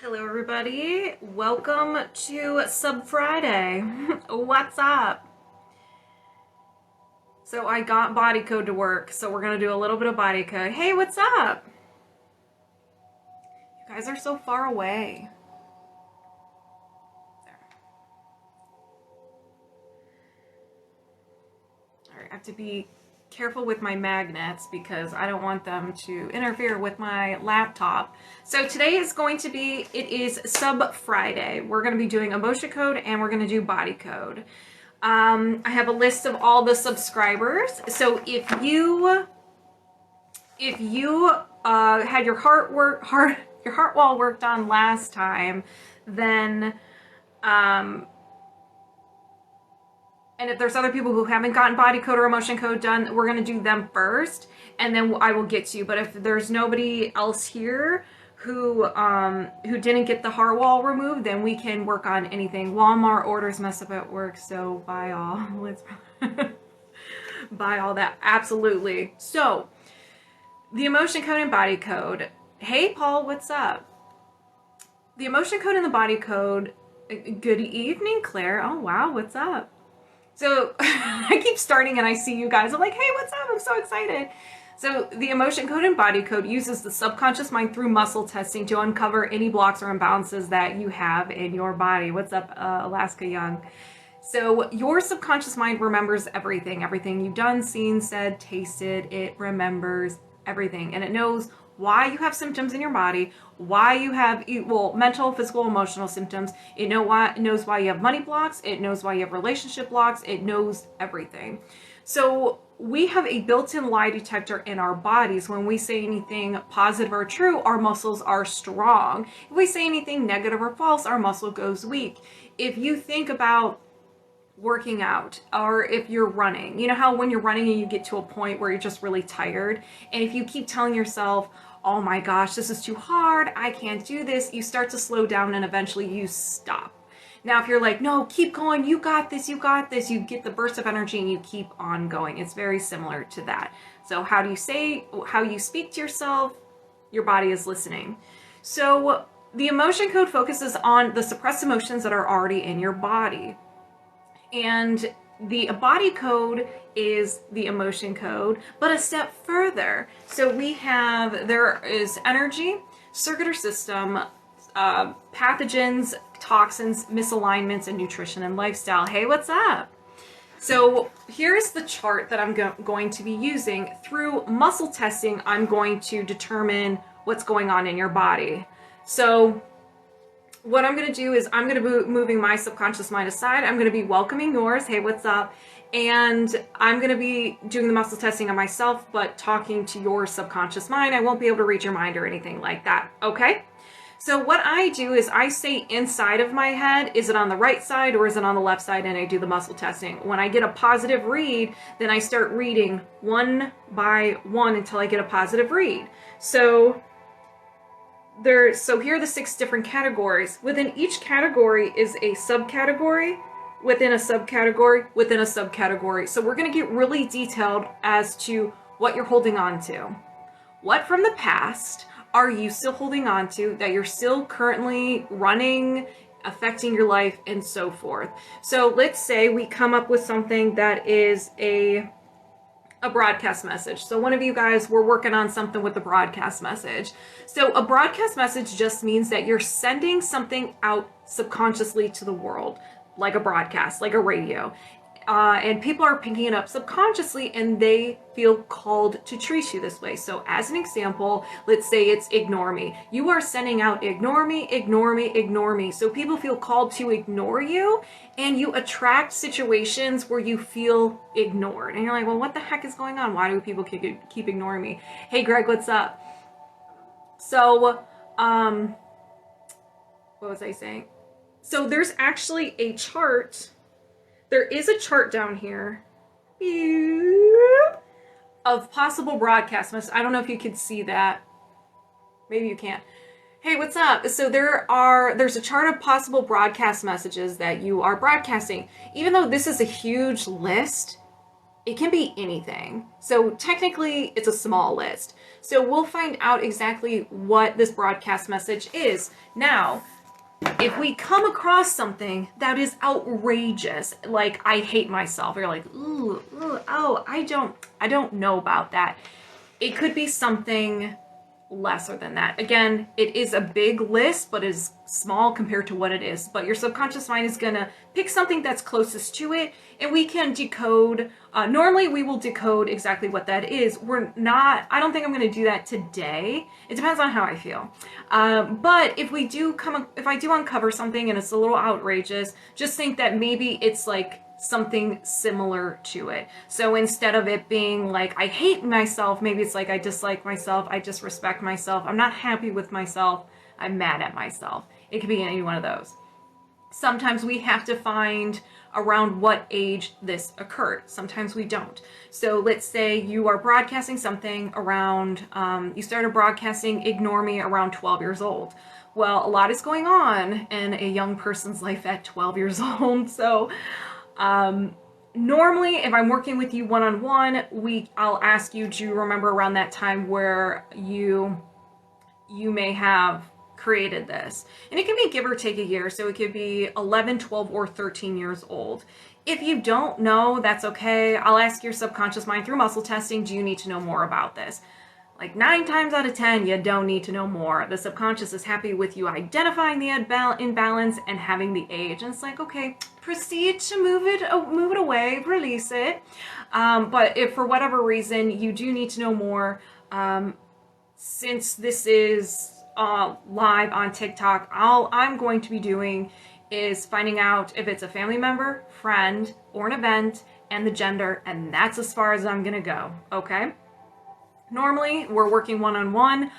Hello everybody, welcome to Sub Friday. What's up? So I got body code to work, so we're gonna do a little bit of body code. Hey, what's up? You guys are so far away. There. Alright, I have to be careful with my magnets because I don't want them to interfere with my laptop. So today is going to be, it is Sub Friday. We're going to be doing emotion code and we're going to do body code. I have a list of all the subscribers. So if you had your heart wall worked on last time, then and if there's other people who haven't gotten body code or emotion code done, we're going to do them first, and then I will get to you. But if there's nobody else here who didn't get the heart wall removed, then we can work on anything. Walmart orders mess up at work, so buy all. Let's buy all that. Absolutely. So, the emotion code and body code. Hey, Paul, what's up? The emotion code and the body code. Good evening, Claire. Oh, wow, what's up? So I keep starting and I see you guys. I'm like, hey, what's up? I'm so excited. So the emotion code and body code uses the subconscious mind through muscle testing to uncover any blocks or imbalances that you have in your body. What's up, Alaska Young? So your subconscious mind remembers everything you've done, seen, said, tasted. It remembers everything, and it knows why you have symptoms in your body, why you have, well, mental, physical, emotional symptoms. It knows why you have money blocks. It knows why you have relationship blocks. It knows everything. So we have a built-in lie detector in our bodies. When we say anything positive or true, our muscles are strong. If we say anything negative or false, our muscle goes weak. If you think about working out, or if you're running, you know how when you're running and you get to a point where you're just really tired, and if you keep telling yourself, oh my gosh, this is too hard, I can't do this, you start to slow down and eventually you stop. Now if you're like, no, keep going, you got this, you get the burst of energy and you keep on going. It's very similar to that. So how you speak to yourself, your body is listening. So the emotion code focuses on the suppressed emotions that are already in your body. And the body code is the emotion code, but a step further. So there is energy, circular system, pathogens, toxins, misalignments, and nutrition and lifestyle. Hey, what's up? So here's the chart that I'm going to be using. Through muscle testing, I'm going to determine what's going on in your body. So what I'm going to do is I'm going to be moving my subconscious mind aside. I'm going to be welcoming yours. Hey, what's up? And I'm going to be doing the muscle testing on myself, but talking to your subconscious mind. I won't be able to read your mind or anything like that. Okay? So what I do is I say inside of my head, is it on the right side or is it on the left side? And I do the muscle testing. When I get a positive read, then I start reading one by one until I get a positive read. So here are the 6 different categories. Within each category is a subcategory, within a subcategory, within a subcategory. So we're going to get really detailed as to what you're holding on to. What from the past are you still holding on to that you're still currently running, affecting your life, and so forth. So let's say we come up with something that is a broadcast message. So one of you guys were working on something with the broadcast message. So a broadcast message just means that you're sending something out subconsciously to the world, like a broadcast, like a radio. And people are picking it up subconsciously and they feel called to treat you this way. So as an example, let's say it's ignore me. You are sending out ignore me, ignore me, ignore me. So people feel called to ignore you and you attract situations where you feel ignored. And you're like, well, what the heck is going on? Why do people keep ignoring me? Hey, Greg, what's up? So, what was I saying? So there's actually a chart. There is a chart down here of possible broadcast messages. I don't know if you can see that. Maybe you can't. Hey, what's up? So there's a chart of possible broadcast messages that you are broadcasting. Even though this is a huge list, it can be anything. So technically, it's a small list. So we'll find out exactly what this broadcast message is. Now, if we come across something that is outrageous, like I hate myself, or you're like, ooh, oh, I don't know about that. It could be something lesser than that. Again, it is a big list, but is small compared to what it is. But your subconscious mind is gonna pick something that's closest to it, and we can decode. Normally, we will decode exactly what that is. I don't think I'm gonna do that today. It depends on how I feel. But if I do uncover something and it's a little outrageous, just think that maybe it's like something similar to it. So instead of it being like, I hate myself, maybe it's like, I dislike myself, I disrespect myself, I'm not happy with myself, I'm mad at myself. It could be any one of those. Sometimes we have to find around what age this occurred. Sometimes we don't. So let's say you are broadcasting something around, you started broadcasting Ignore Me around 12 years old. Well, a lot is going on in a young person's life at 12 years old. So normally, if I'm working with you one-on-one, I'll ask you, do you remember around that time where you may have created this? And it can be give or take a year, so it could be 11, 12, or 13 years old. If you don't know, that's okay. I'll ask your subconscious mind through muscle testing, do you need to know more about this? Like 9 times out of 10, you don't need to know more. The subconscious is happy with you identifying the imbalance and having the age. And it's like, okay, proceed to move it away, release it. But if for whatever reason you do need to know more, since this is live on TikTok, all I'm going to be doing is finding out if it's a family member, friend, or an event, and the gender, and that's as far as I'm gonna go, okay? Normally, we're working one-on-one.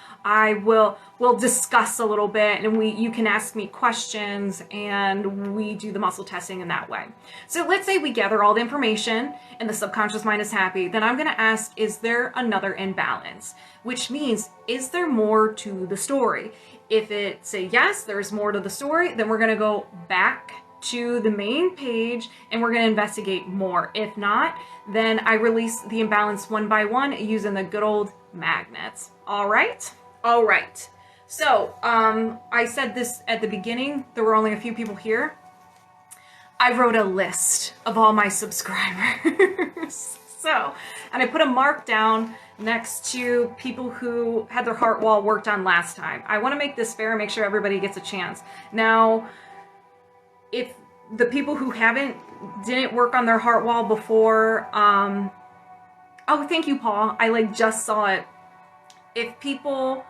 We'll discuss a little bit, and you can ask me questions, and we do the muscle testing in that way. So let's say we gather all the information, and the subconscious mind is happy. Then I'm going to ask, is there another imbalance? Which means, is there more to the story? If it's a yes, there's more to the story, then we're going to go back to the main page and we're going to investigate more. If not, then I release the imbalance one by one using the good old magnets. All right. So I said this at the beginning, there were only a few people here. I wrote a list of all my subscribers. And I put a mark down next to people who had their heart wall worked on last time. I want to make this fair and make sure everybody gets a chance. Now, if the people who didn't work on their heart wall before, oh, thank you, Paul. I just saw it. If people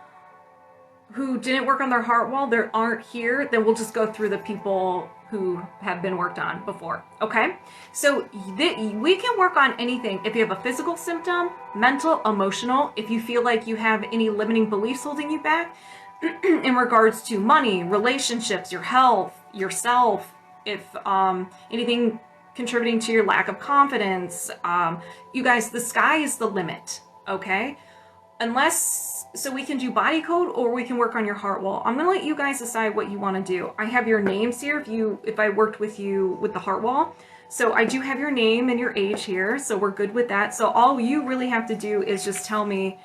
who didn't work on their heart wall, they aren't here, then we'll just go through the people who have been worked on before, okay? So we can work on anything. If you have a physical symptom, mental, emotional, if you feel like you have any limiting beliefs holding you back, in regards to money, relationships, your health, yourself, if anything contributing to your lack of confidence, you guys, the sky is the limit, okay? So we can do body code or we can work on your heart wall. I'm gonna let you guys decide what you wanna do. I have your names here if I worked with you with the heart wall. So I do have your name and your age here, so we're good with that. So all you really have to do is just tell me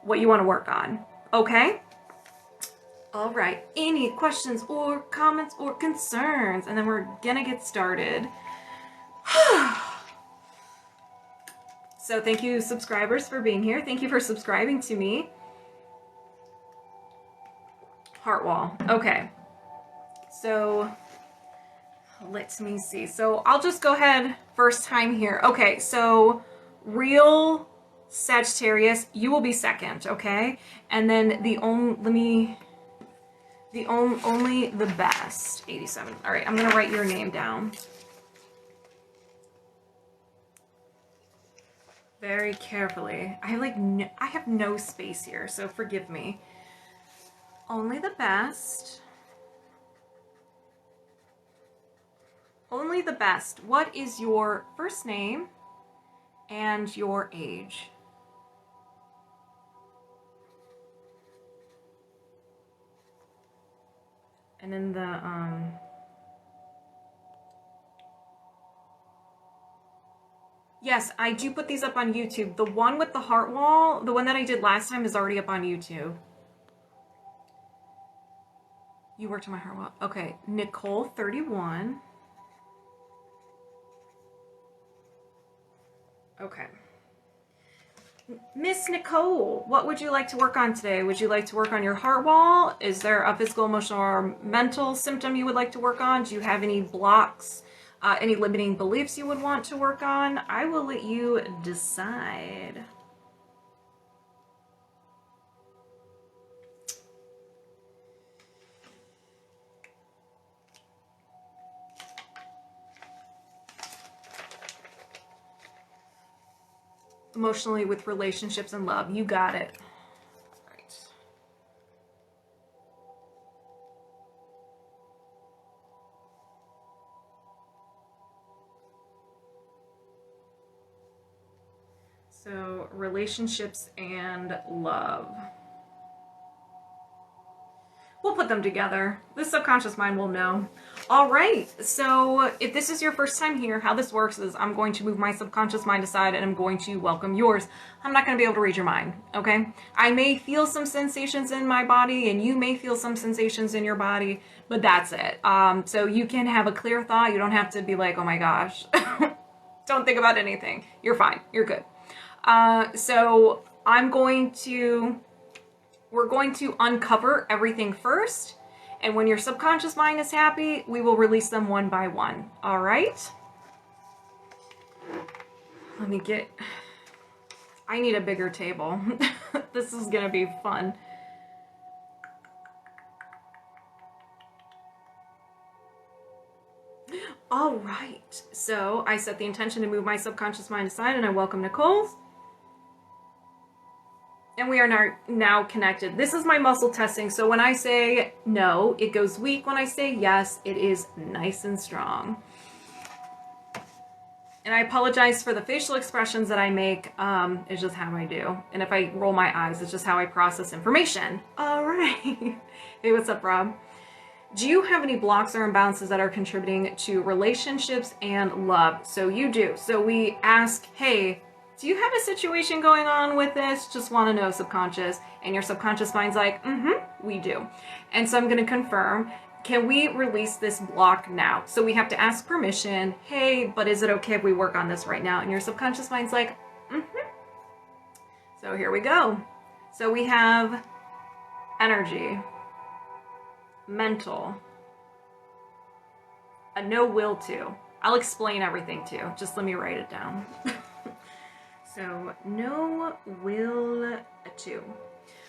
what you wanna work on, okay? All right, any questions or comments or concerns? And then we're gonna get started. So thank you, subscribers, for being here. Thank you for subscribing to me. Heart wall, okay. So let me see. So I'll just go ahead first time here. Okay, so real Sagittarius, you will be second, okay? And then only the best, 87. All right, I'm gonna write your name down. Very carefully. I have no space here, so forgive me. Only the best. Only the best. What is your first name and your age? And then Yes, I do put these up on YouTube. The one with the heart wall, the one that I did last time, is already up on YouTube. You worked on my heart wall. Okay, Nicole 31. Okay. Miss Nicole, what would you like to work on today? Would you like to work on your heart wall? Is there a physical, emotional, or mental symptom you would like to work on? Do you have any blocks, any limiting beliefs you would want to work on? I will let you decide. Emotionally, with relationships and love. You got it. Right. So, relationships and love. We'll put them together. The subconscious mind will know. All right, so if this is your first time here, how this works is I'm going to move my subconscious mind aside and I'm going to welcome yours. I'm not going to be able to read your mind, okay? I may feel some sensations in my body and you may feel some sensations in your body, but that's it. So you can have a clear thought. You don't have to be like, oh my gosh, don't think about anything. You're fine. You're good. So we're going to uncover everything first. And when your subconscious mind is happy, we will release them one by one. All right? I need a bigger table. This is gonna be fun. All right, so I set the intention to move my subconscious mind aside and I welcome Nicole's. And we are now connected. This is my muscle testing. So when I say no, it goes weak. When I say yes, it is nice and strong. And I apologize for the facial expressions that I make. It's just how I do. And if I roll my eyes, it's just how I process information. All right. Hey, what's up, Rob? Do you have any blocks or imbalances that are contributing to relationships and love? So you do. So we ask, hey, do you have a situation going on with this? Just want to know, subconscious. And your subconscious mind's like, we do. And so I'm going to confirm, can we release this block now? So we have to ask permission. Hey, but is it okay if we work on this right now? And your subconscious mind's like, So here we go. So we have energy, mental, a no will to. I'll explain everything too. Just let me write it down. So no will to.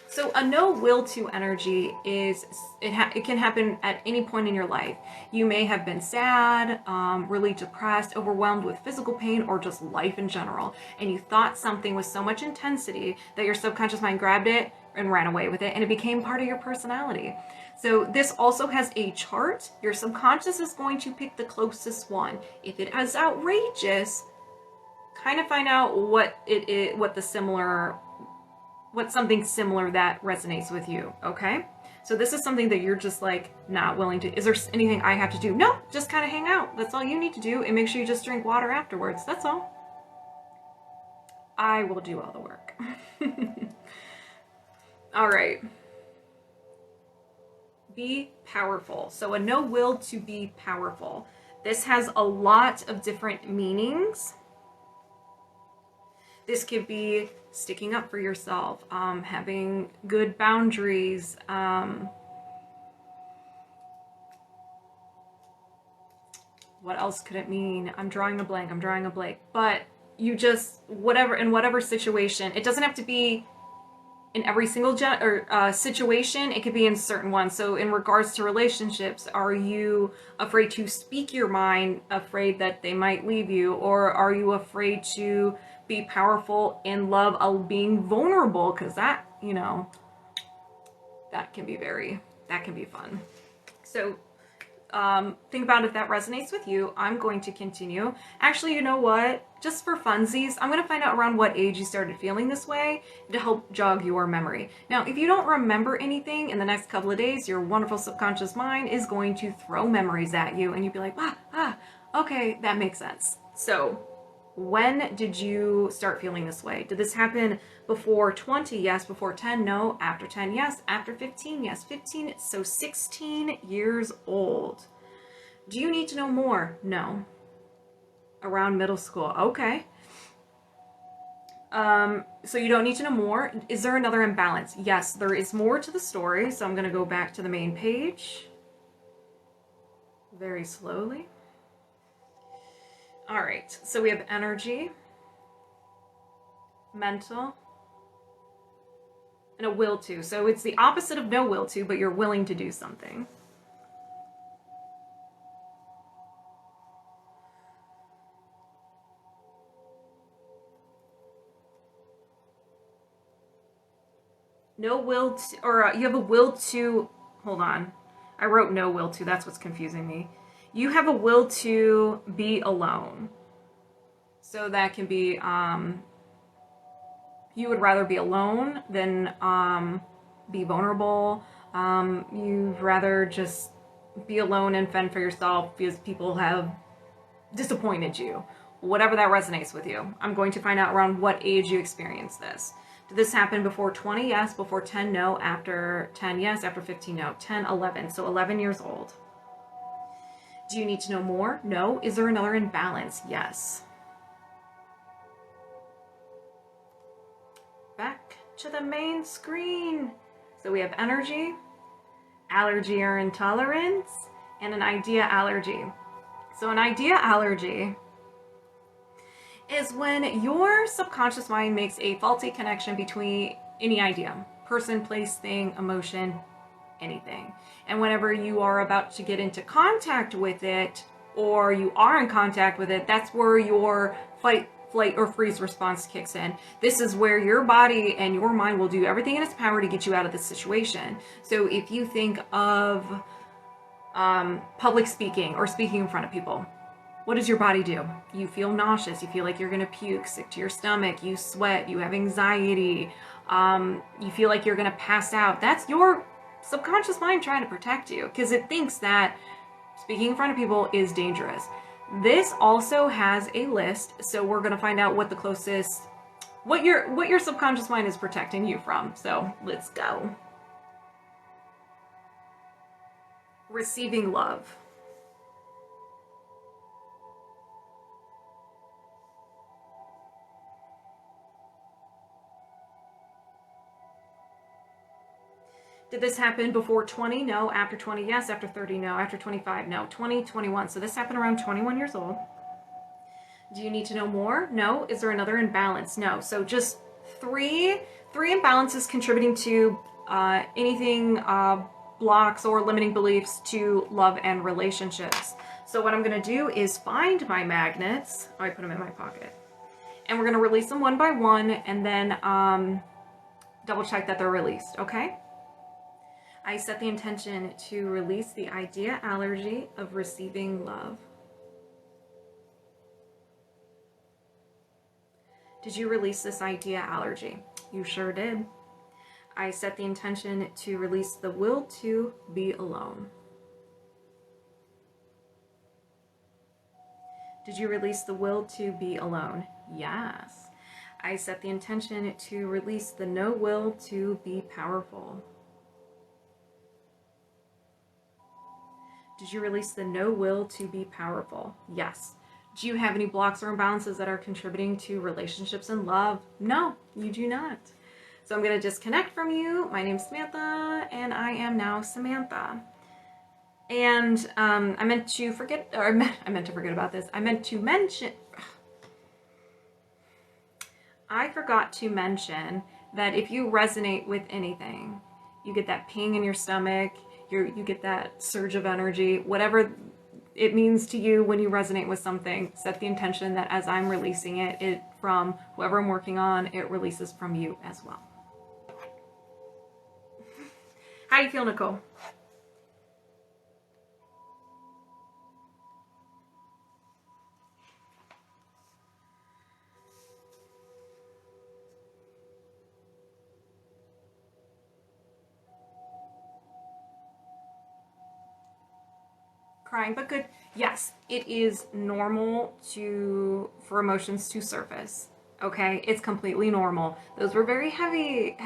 So a no will to energy is, it can happen at any point in your life. You may have been sad, really depressed, overwhelmed with physical pain, or just life in general. And you thought something with so much intensity that your subconscious mind grabbed it and ran away with it, and it became part of your personality. So this also has a chart. Your subconscious is going to pick the closest one. If it is outrageous, kind of find out what it is, what's something similar that resonates with you, okay? So this is something that you're just like not willing to, is there anything I have to do? No, just kind of hang out. That's all you need to do, and make sure you just drink water afterwards. That's all. I will do all the work. All right. Be powerful. So a no will to be powerful. This has a lot of different meanings. This could be sticking up for yourself, having good boundaries, what else could it mean? I'm drawing a blank, but you just, in whatever situation, it doesn't have to be in every single situation, it could be in certain ones. So in regards to relationships, are you afraid to speak your mind, afraid that they might leave you, or are you afraid to be powerful in love of being vulnerable? Because that, that can be fun. So think about if that resonates with you. I'm going to continue. Actually, you know what? Just for funsies, I'm going to find out around what age you started feeling this way to help jog your memory. Now, if you don't remember anything in the next couple of days, your wonderful subconscious mind is going to throw memories at you and you'd be like, okay, that makes sense. So When did you start feeling this way? Did this happen before 20? Yes. Before 10? No. After 10? Yes. After 15? Yes. 15. So 16 years old. Do you need to know more? No. Around middle school. Okay. So you don't need to know more. Is there another imbalance? Yes, there is more to the story. So I'm going to go back to the main page very slowly. All right. So we have energy, mental, and a will to. So it's the opposite of no will to, but you're willing to do something. No will to, or you have a will to, hold on. I wrote no will to, that's what's confusing me. You have a will to be alone. So that can be, you would rather be alone than be vulnerable. You'd rather just be alone and fend for yourself because people have disappointed you. Whatever that resonates with you. I'm going to find out around what age you experienced this. Did this happen before 20? Yes. Before 10? No. After 10? Yes. After 15? No. 10, 11. So 11 years old. Do you need to know more? No. Is there another imbalance? Yes. Back to the main screen. So we have energy, allergy or intolerance, and an idea allergy. So an idea allergy is when your subconscious mind makes a faulty connection between any idea, person, place, thing, emotion, anything. And whenever you are about to get into contact with it, or you are in contact with it, that's where your fight, flight, or freeze response kicks in. This is where your body and your mind will do everything in its power to get you out of this situation. So if you think of public speaking or speaking in front of people, what does your body do? You feel nauseous. You feel like you're going to puke, sick to your stomach. You sweat. You have anxiety. You feel like you're going to pass out. That's your subconscious mind trying to protect you because it thinks that speaking in front of people is dangerous. This also has a list, so we're going to find out what the closest, what your subconscious mind is protecting you from. So let's go. Receiving love. Did this happen before 20? No. After 20? Yes. After 30? No. After 25? No. 20, 21. So this happened around 21 years old. Do you need to know more? No. Is there another imbalance? No. So just three imbalances contributing to anything blocks or limiting beliefs to love and relationships. So what I'm going to do is find my magnets. Oh, I put them in my pocket. And we're going to release them one by one and then double check that they're released, okay? I set the intention to release the idea allergy of receiving love. Did you release this idea allergy? You sure did. I set the intention to release the will to be alone. Did you release the will to be alone? Yes. I set the intention to release the no will to be powerful. Did you release the no will to be powerful? Yes. Do you have any blocks or imbalances that are contributing to relationships and love? No, you do not. So I'm going to disconnect from you. My name's Samantha, and I am now Samantha. And I meant to forget about this. I meant to mention, I forgot to mention that if you resonate with anything, you get that ping in your stomach, you get that surge of energy, whatever it means to you when you resonate with something, set the intention that as I'm releasing it from whoever I'm working on, it releases from you as well. How do you feel, Nicole? crying, but good. Yes, it is normal for emotions to surface. Okay, it's completely normal. Those were very heavy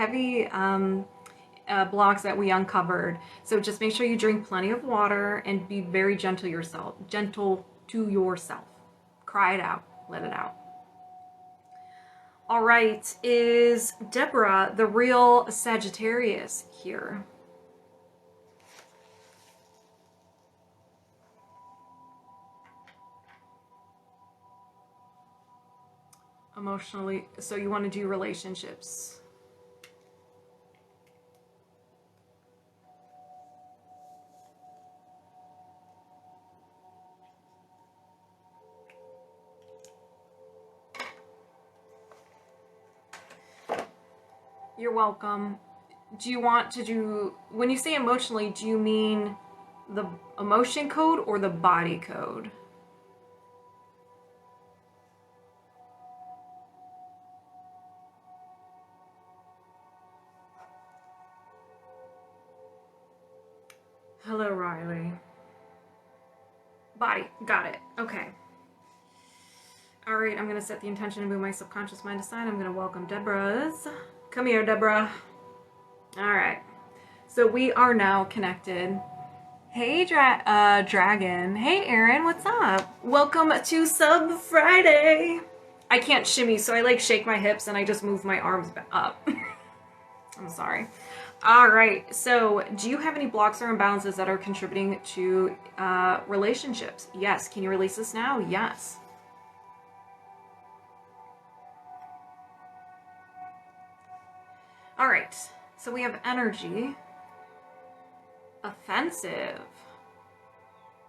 blocks that we uncovered. So just make sure you drink plenty of water and be very gentle to yourself. Cry it out, let it out. All right, is Deborah the real Sagittarius here? Emotionally, so you want to do relationships. You're welcome. Do you want to do, when you say emotionally, do you mean the emotion code or the body code? Hello, Riley. Body, got it. Okay. All right, I'm gonna set the intention to move my subconscious mind aside. I'm gonna welcome Deborah's. Come here, Deborah. All right. So we are now connected. Hey, Dragon. Hey, Aaron, what's up? Welcome to Sub Friday. I can't shimmy, so I like shake my hips and I just move my arms up. I'm sorry. All right, so do you have any blocks or imbalances that are contributing to relationships? Yes. Can you release this now? Yes. All right, so we have energy, offensive,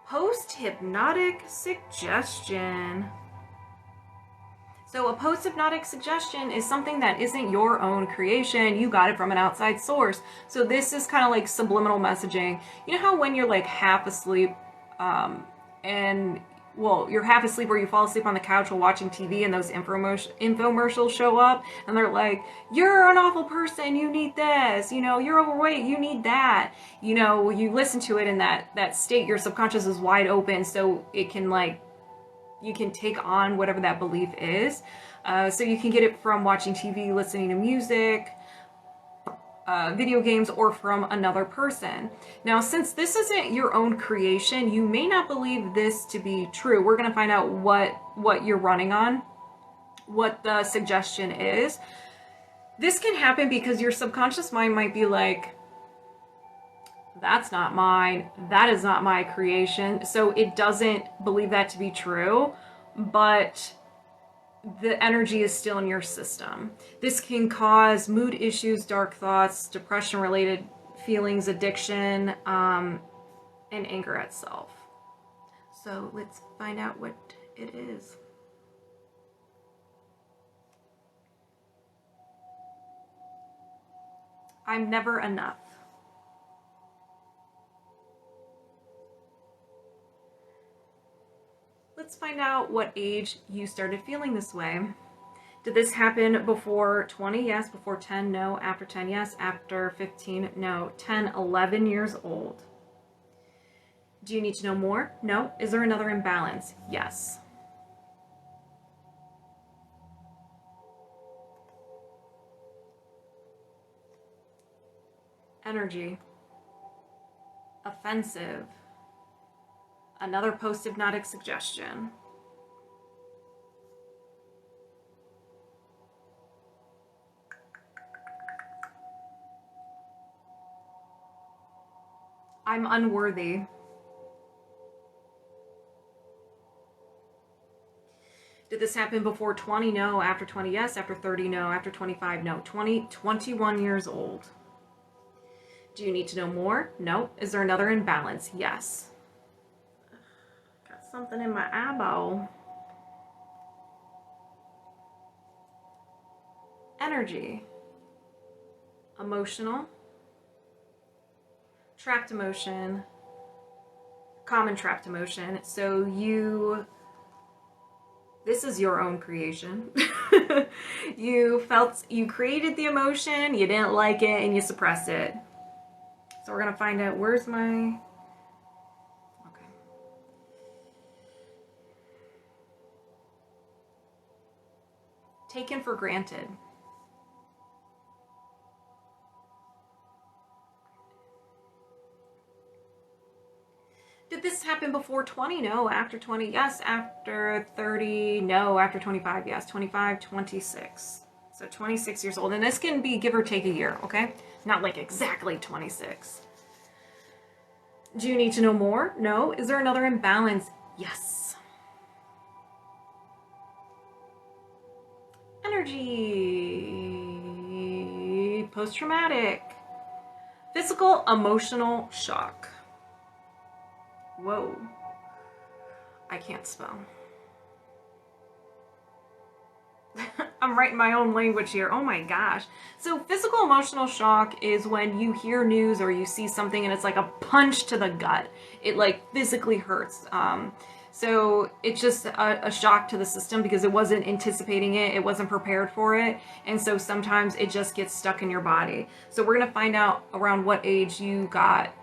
post-hypnotic suggestion. So a post-hypnotic suggestion is something that isn't your own creation. You got it from an outside source. So this is kind of like subliminal messaging. You know how when you're like half asleep you're half asleep or you fall asleep on the couch while watching TV and those infomercials show up and they're like, you're an awful person, you need this, you're overweight, you need that. You listen to it in that state, your subconscious is wide open so it can you can take on whatever that belief is. So you can get it from watching TV, listening to music, video games, or from another person. Now, since this isn't your own creation, you may not believe this to be true. We're going to find out what you're running on, what the suggestion is. This can happen because your subconscious mind might be like, that's not mine, that is not my creation. So it doesn't believe that to be true, but the energy is still in your system. This can cause mood issues, dark thoughts, depression-related feelings, addiction, and anger at self. So let's find out what it is. I'm never enough. Let's find out what age you started feeling this way. Did this happen before 20? Yes. Before 10? No. After 10? Yes. After 15? No. 10, 11 years old. Do you need to know more? No. Is there another imbalance? Yes. Energy. Offensive. Another post-hypnotic suggestion. I'm unworthy. Did this happen before 20? No. After 20? Yes. After 30? No. After 25? No. 21 years old. Do you need to know more? No. Is there another imbalance? Yes. Got something in my eyeball. Energy. Emotional. Trapped emotion. Common trapped emotion. So this is your own creation. You created the emotion, you didn't like it, and you suppressed it. So we're gonna find out, where's my, okay. taken for granted. Did this happen before 20? No. After 20? Yes. After 30? No. After 25? Yes. 25, 26. So 26 years old. And this can be give or take a year, okay? Not like exactly 26. Do you need to know more? No. Is there another imbalance? Yes. Energy. Post-traumatic. Physical, emotional shock. Whoa. I can't spell. I'm writing my own language here. Oh my gosh. So physical emotional shock is when you hear news or you see something and it's like a punch to the gut. It like physically hurts. So it's just a shock to the system because it wasn't anticipating it. It wasn't prepared for it. And so sometimes it just gets stuck in your body. So we're going to find out around what age you got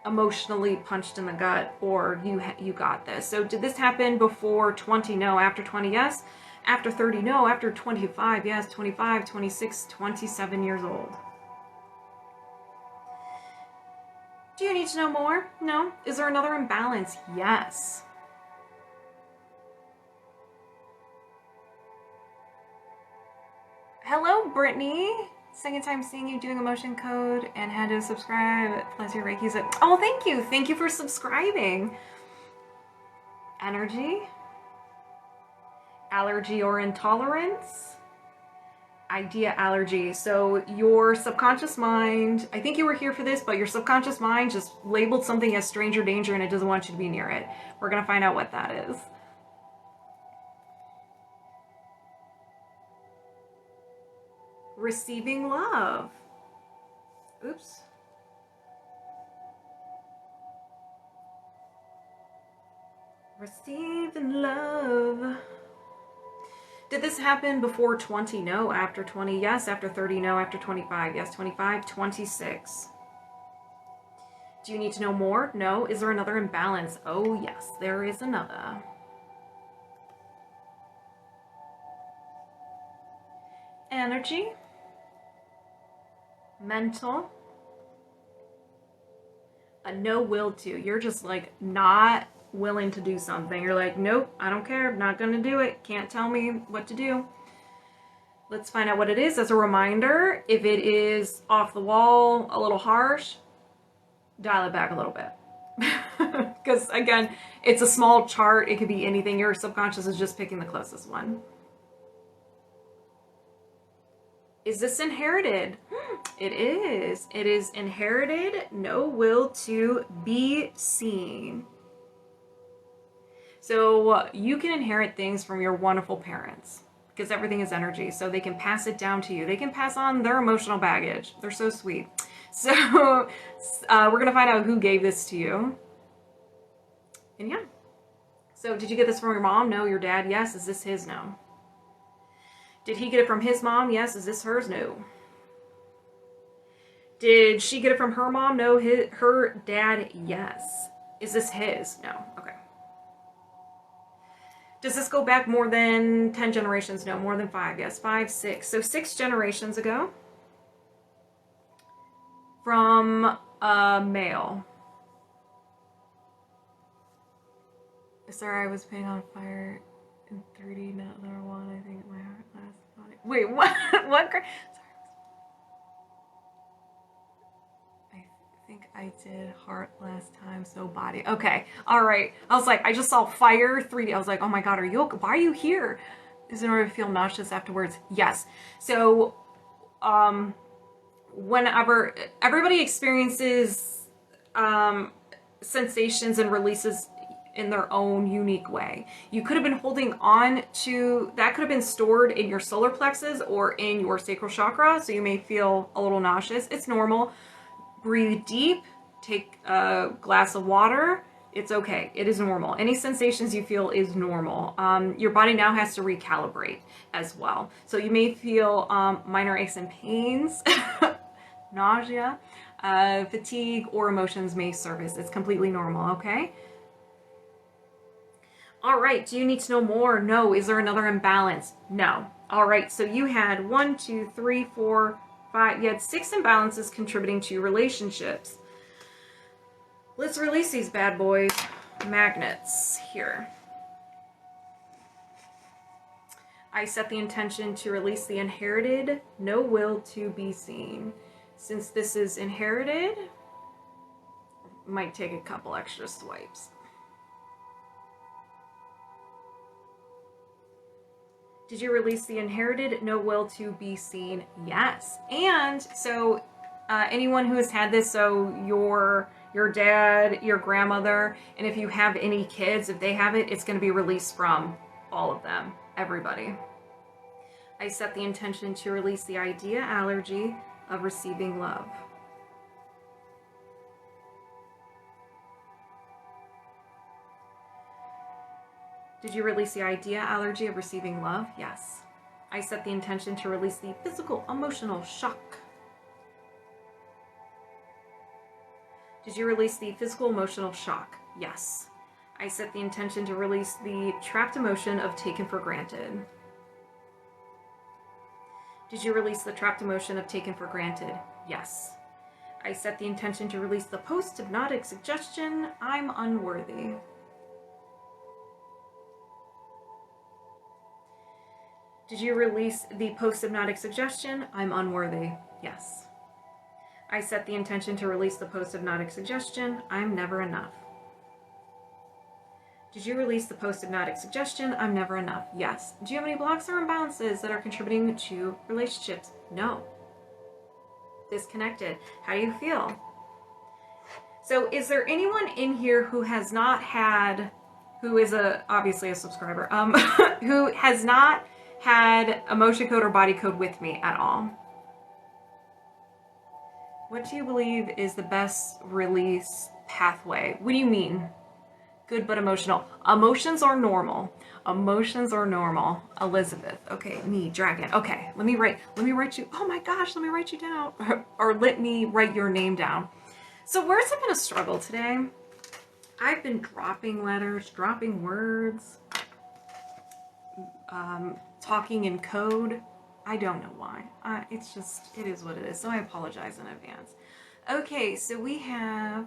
emotionally punched in the gut or you got this. So did this happen before 20? No. After 20? Yes. After 30? No. After 25? Yes. 25, 26, 27 years old. Do you need to know more? No. Is there another imbalance? Yes. Hello, Brittany. Second time seeing you doing emotion code and had to subscribe. Plus your Reiki's. Oh, thank you. Thank you for subscribing. Energy. Allergy or intolerance. Idea allergy. So your subconscious mind, I think you were here for this, but your subconscious mind just labeled something as stranger danger and it doesn't want you to be near it. We're going to find out what that is. Receiving love. Oops. Receiving love. Did this happen before 20? No. After 20? Yes. After 30? No. After 25? Yes. 25, 26. Do you need to know more? No. Is there another imbalance? Oh, yes. There is another. Energy. Mental. A no will to. You're just like not willing to do something. You're like, nope, I don't care. I'm not going to do it. Can't tell me what to do. Let's find out what it is as a reminder. If it is off the wall, a little harsh, dial it back a little bit. Because again, it's a small chart. It could be anything. Your subconscious is just picking the closest one. Is this inherited? It is. It is inherited. No will to be seen. So you can inherit things from your wonderful parents because everything is energy. So they can pass it down to you. They can pass on their emotional baggage. They're so sweet. So we're going to find out who gave this to you. And yeah. So did you get this from your mom? No. Your dad? Yes. Is this his? No. Did he get it from his mom? Yes. Is this hers? No. Did she get it from her mom? No. Her dad? Yes. Is this his? No. Okay. Does this go back more than 10 generations? No. More than 5? Yes. 5, 6. So 6 generations ago from a male. Sorry, I was putting on fire in 3D, not another one. I think my heart last body. Wait, what? What? Sorry. I think I did heart last time, so body. Okay, all right. I was like, I just saw fire 3D. I was like, oh my God, are you okay? Why are you here? Is it in order to feel nauseous afterwards? Yes. So, whenever everybody experiences sensations and releases in their own unique way. You could have been holding on to, that could have been stored in your solar plexus or in your sacral chakra, so you may feel a little nauseous. It's normal. Breathe deep, take a glass of water. It's okay. It is normal. Any sensations you feel is normal. Your body now has to recalibrate as well. So you may feel minor aches and pains, nausea, fatigue, or emotions may surface. It's completely normal, okay? All right, do you need to know more? No. Is there another imbalance? No. All right, so you had 1, 2, 3, 4, 5. You had 6 imbalances contributing to your relationships. Let's release these bad boys. Magnets here. I set the intention to release the inherited, no will to be seen. Since this is inherited, might take a couple extra swipes. Did you release the inherited, no will to be seen? Yes. And so anyone who has had this, so your dad, your grandmother, and if you have any kids, if they have it, it's going to be released from all of them, everybody. I set the intention to release the idea allergy of receiving love. Did you release the idea allergy of receiving love? Yes. I set the intention to release the physical emotional shock. Did you release the physical emotional shock? Yes. I set the intention to release the trapped emotion of taken for granted. Did you release the trapped emotion of taken for granted? Yes. I set the intention to release the post-hypnotic suggestion, I'm unworthy. Did you release the post-hypnotic suggestion, I'm unworthy? Yes. I set the intention to release the post-hypnotic suggestion, I'm never enough. Did you release the post-hypnotic suggestion, I'm never enough? Yes. Do you have any blocks or imbalances that are contributing to relationships? No. Disconnected. How do you feel? So is there anyone in here who has not had, who is obviously a subscriber, who has not had emotion code or body code with me at all? What do you believe is the best release pathway? What do you mean? Good but emotional. Emotions are normal. Emotions are normal. Elizabeth. Okay, me, dragon. Okay, let me write you. Oh my gosh, let me write you down. Or let me write your name down. So words have been a struggle today. I've been dropping letters, dropping words, talking in code. I don't know why. It's just, it is what it is. So I apologize in advance. Okay, so we have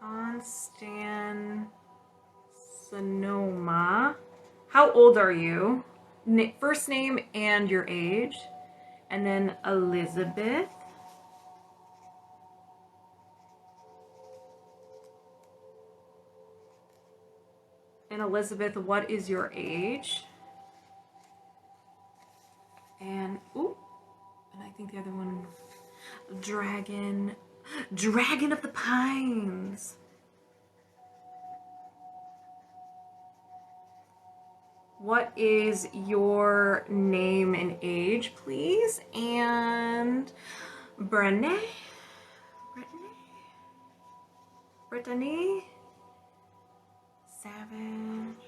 Constansomia. How old are you? First name and your age. And then Elizabeth. And Elizabeth, what is your age? And, ooh, and I think the other one, Dragon of the Pines. What is your name and age, please? And Brittany? Savage.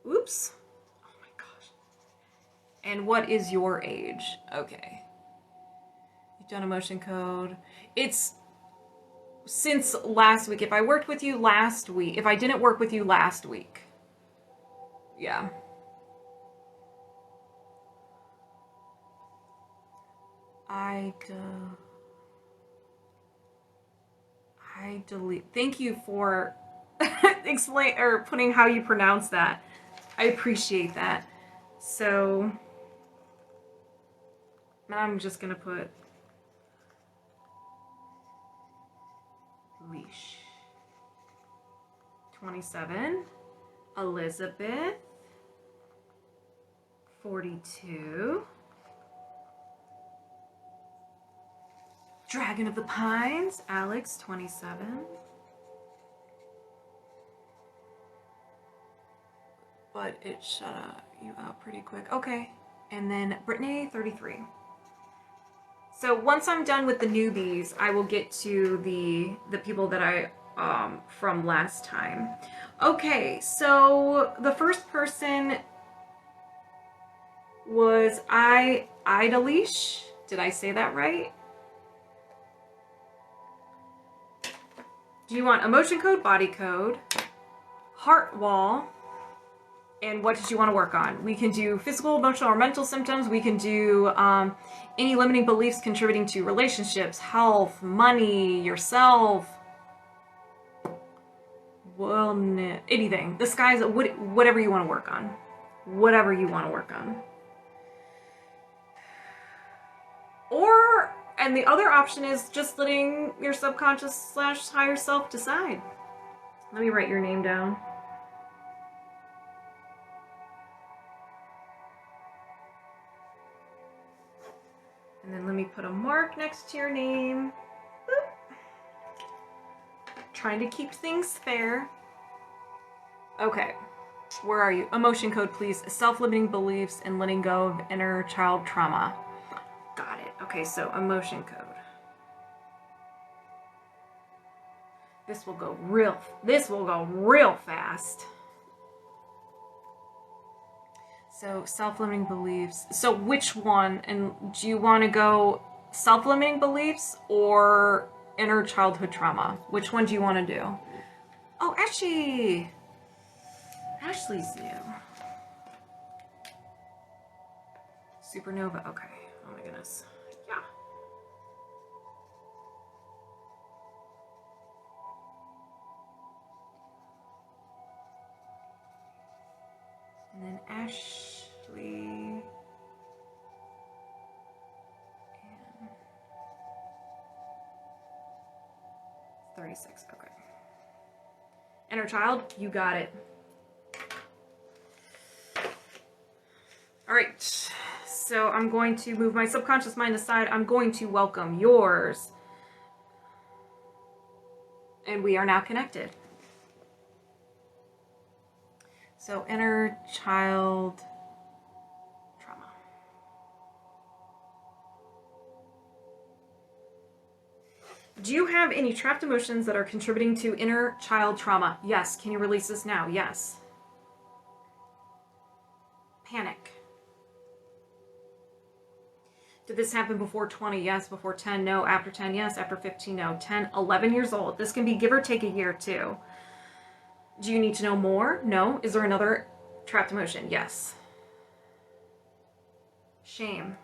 Oops. Oh my gosh. And what is your age? Okay. You've done emotion code. It's since last week. If I worked with you last week, if I didn't work with you last week. Yeah. I delete. Thank you for explain or putting how you pronounce that. I appreciate that. So I'm just gonna put leash. 27. Elizabeth. 42. Dragon of the Pines, Alex, 27. But it shut you out pretty quick. Okay. And then Brittany, 33. So once I'm done with the newbies, I will get to the people that I from last time. Okay, so the first person was Idalish. Did I say that right? Do you want emotion code, body code? heart wall. And what did you want to work on? We can do physical, emotional, or mental symptoms. We can do any limiting beliefs contributing to relationships, health, money, yourself, wellness, anything. The sky's whatever you want to work on. Whatever you want to work on. Or, and the other option is just letting your subconscious / higher self decide. Let me write your name down. And then let me put a mark next to your name. Boop. Trying to keep things fair. Okay, where are you? Emotion code, please. Self-limiting beliefs and letting go of inner child trauma. Got it. Okay, so emotion code. This will go real fast. So self-limiting beliefs. So which one? And do you want to go self-limiting beliefs or inner childhood trauma? Which one do you want to do? Oh, Ashley's new. Supernova. Okay. Oh my goodness. Yeah. And then Ashley. And 36. Okay. Inner child, you got it. All right. So I'm going to move my subconscious mind aside. I'm going to welcome yours. And we are now connected. So inner child trauma. Do you have any trapped emotions that are contributing to inner child trauma? Yes. Can you release this now? Yes. Panic. Did this happen before 20? Yes. Before 10? No. After 10? Yes. After 15? No. 10, 11 years old. This can be give or take a year too. Do you need to know more? No. Is there another trapped emotion? Yes. Shame.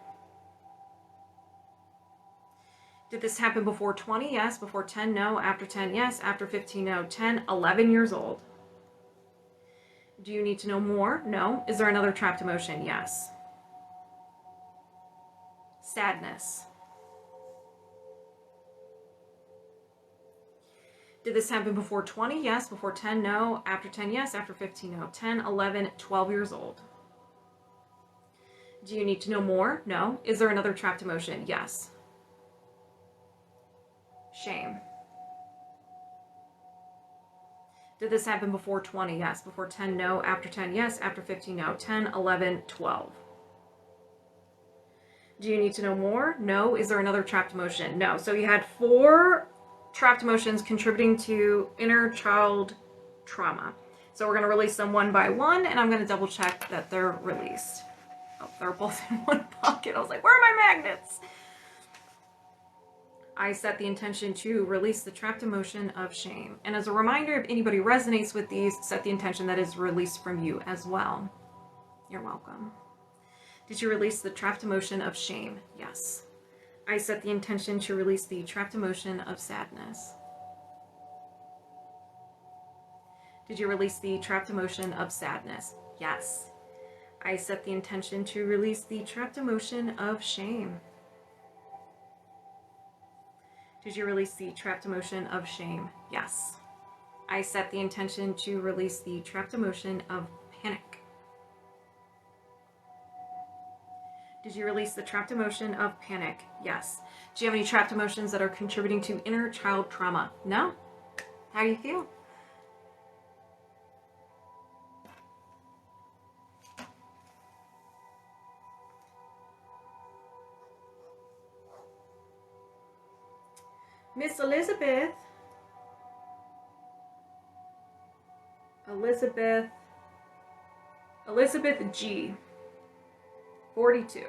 Did this happen before 20? Yes. Before 10? No. After 10? Yes. After 15? No. 10, 11 years old. Do you need to know more? No. Is there another trapped emotion? Yes. Sadness. Did this happen before 20? Yes. Before 10? No. After 10? Yes. After 15? No. 10, 11, 12 years old. Do you need to know more? No. Is there another trapped emotion? Yes. Shame. Did this happen before 20? Yes. Before 10? No. After 10? Yes. After 15? No. 10, 11, 12. Do you need to know more? No. Is there another trapped emotion? No. So you had 4 trapped emotions contributing to inner child trauma. So we're going to release them one by one, and I'm going to double check that they're released. Oh, they're both in one pocket. I was like, where are my magnets? I set the intention to release the trapped emotion of shame. And as a reminder, if anybody resonates with these, set the intention that is released from you as well. You're welcome. Did you release the trapped emotion of shame? Yes. I set the intention to release the trapped emotion of sadness. Did you release the trapped emotion of sadness? Yes. I set the intention to release the trapped emotion of shame. Did you release the trapped emotion of shame? Yes. I set the intention to release the trapped emotion of panic. Did you release the trapped emotion of panic? Yes. Do you have any trapped emotions that are contributing to inner child trauma? No? How do you feel? Miss Elizabeth. Elizabeth G. 42.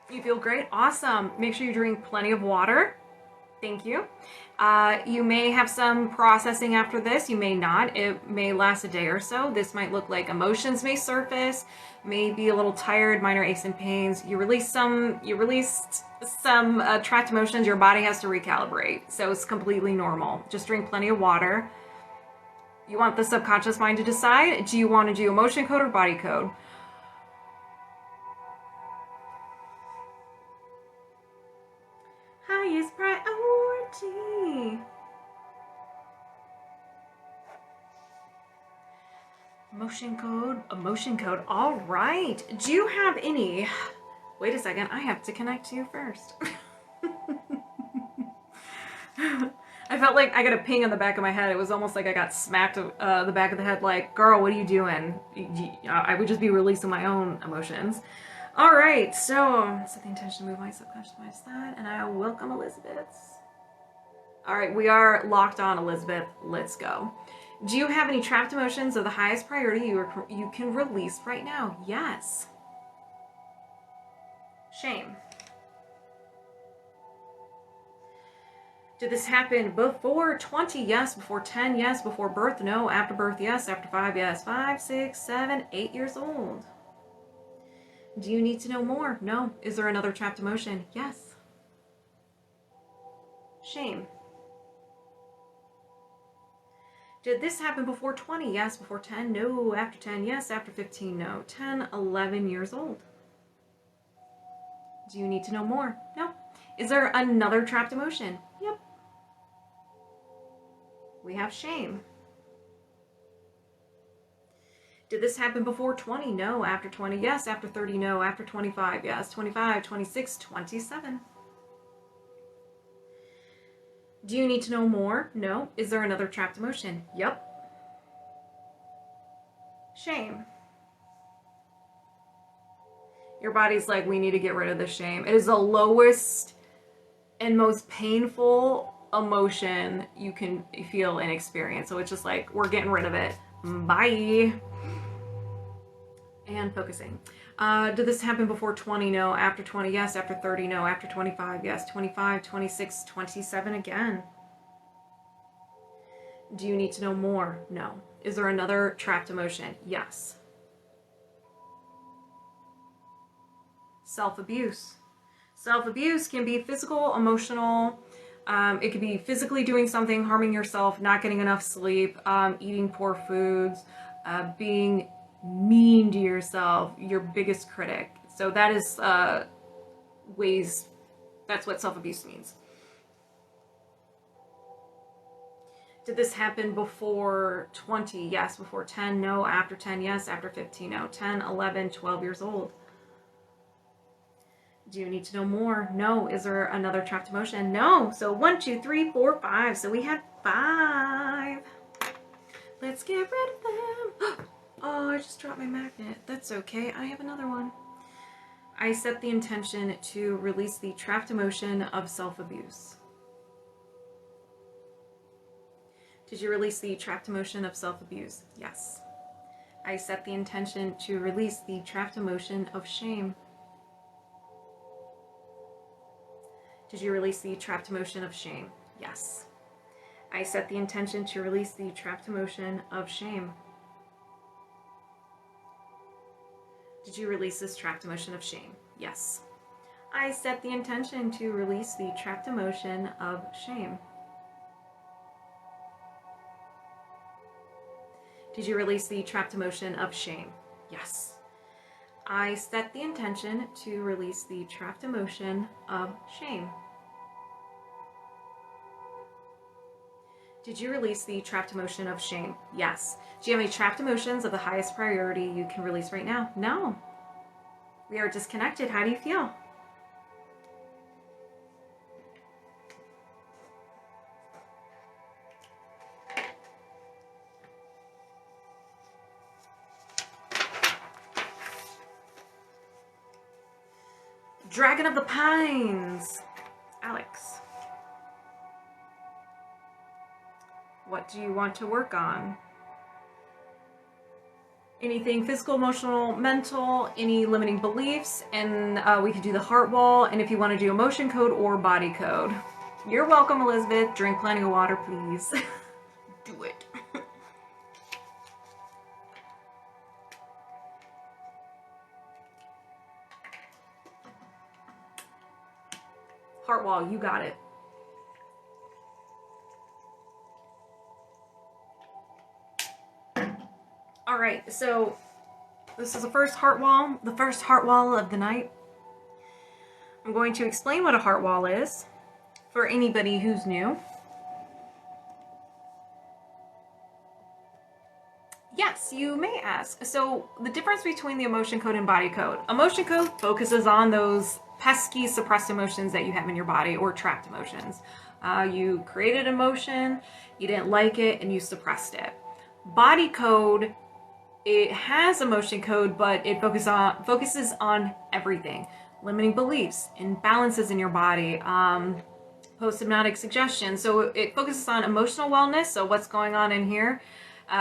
You feel great? Awesome. Make sure you drink plenty of water. Thank you. You may have some processing after this. You may not. It may last a day or so. This might look like emotions may surface, may be a little tired, minor aches and pains. You released some trapped emotions. Your body has to recalibrate. So it's completely normal. Just drink plenty of water. You want the subconscious mind to decide. Do you want to do emotion code or body code? Highest priority. Emotion code. All right. Do you have any? Wait a second. I have to connect to you first. I felt like I got a ping on the back of my head. It was almost like I got smacked the back of the head like, girl, what are you doing? I would just be releasing my own emotions. All right, so set the intention to move my subconscious mind aside, and I welcome Elizabeth's. All right, we are locked on, Elizabeth. Let's go. Do you have any trapped emotions of the highest priority you can release right now? Yes. Shame. Did this happen before 20? Yes. Before 10? Yes. Before birth? No. After birth? Yes. After 5? Yes. 5, 6, 7, 8 years old. Do you need to know more? No. Is there another trapped emotion? Yes. Shame. Did this happen before 20? Yes. Before 10? No. After 10? Yes. After 15? No. 10, 11 years old. Do you need to know more? No. Is there another trapped emotion? Yep. We have shame. Did this happen before 20? No. After 20? Yes. After 30? No. After 25? Yes. 25, 26, 27. Do you need to know more? No. Is there another trapped emotion? Yep. Shame. Your body's like, we need to get rid of the shame. It is the lowest and most painful emotion you can feel and experience. So it's just like, we're getting rid of it. Bye. And focusing. Did this happen before 20? No. After 20? Yes. After 30? No. After 25? Yes. 25, 26, 27 again. Do you need to know more? No. Is there another trapped emotion? Yes. Self-abuse. Self-abuse can be physical, emotional. It could be physically doing something, harming yourself, not getting enough sleep, eating poor foods, being mean to yourself, your biggest critic. So that is that's what self-abuse means. Did this happen before 20? Yes. Before 10? No. After 10? Yes. After 15? No. 10, 11, 12 years old. Do you need to know more? No. Is there another trapped emotion? No. So 1, 2, 3, 4, 5. So we had 5. Let's get rid of them. Oh, I just dropped my magnet. That's okay. I have another one. I set the intention to release the trapped emotion of self-abuse. Did you release the trapped emotion of self-abuse? Yes. I set the intention to release the trapped emotion of shame. Did you release the trapped emotion of shame? Yes. I set the intention to release the trapped emotion of shame. Did you release this trapped emotion of shame? Yes. I set the intention to release the trapped emotion of shame. Did you release the trapped emotion of shame? Yes. I set the intention to release the trapped emotion of shame. Did you release the trapped emotion of shame? Yes. Do you have any trapped emotions of the highest priority you can release right now? No. We are disconnected. How do you feel? Dragon of the Pines. Alex. What do you want to work on? Anything physical, emotional, mental, any limiting beliefs, and we can do the heart wall, and if you want to do emotion code or body code. You're welcome, Elizabeth. Drink plenty of water, please. Do it. Heart wall, you got it. All right, so this is the first heart wall of the night. I'm going to explain what a heart wall is for anybody who's new. Yes, you may ask. So the difference between the emotion code and body code. Emotion code focuses on those pesky suppressed emotions that you have in your body, or trapped emotions. You created emotion, you didn't like it, and you suppressed it. Body code, it has emotion code, but it focuses on everything. Limiting beliefs, imbalances in your body, post-hypnotic suggestion. So it focuses on emotional wellness, so what's going on in here.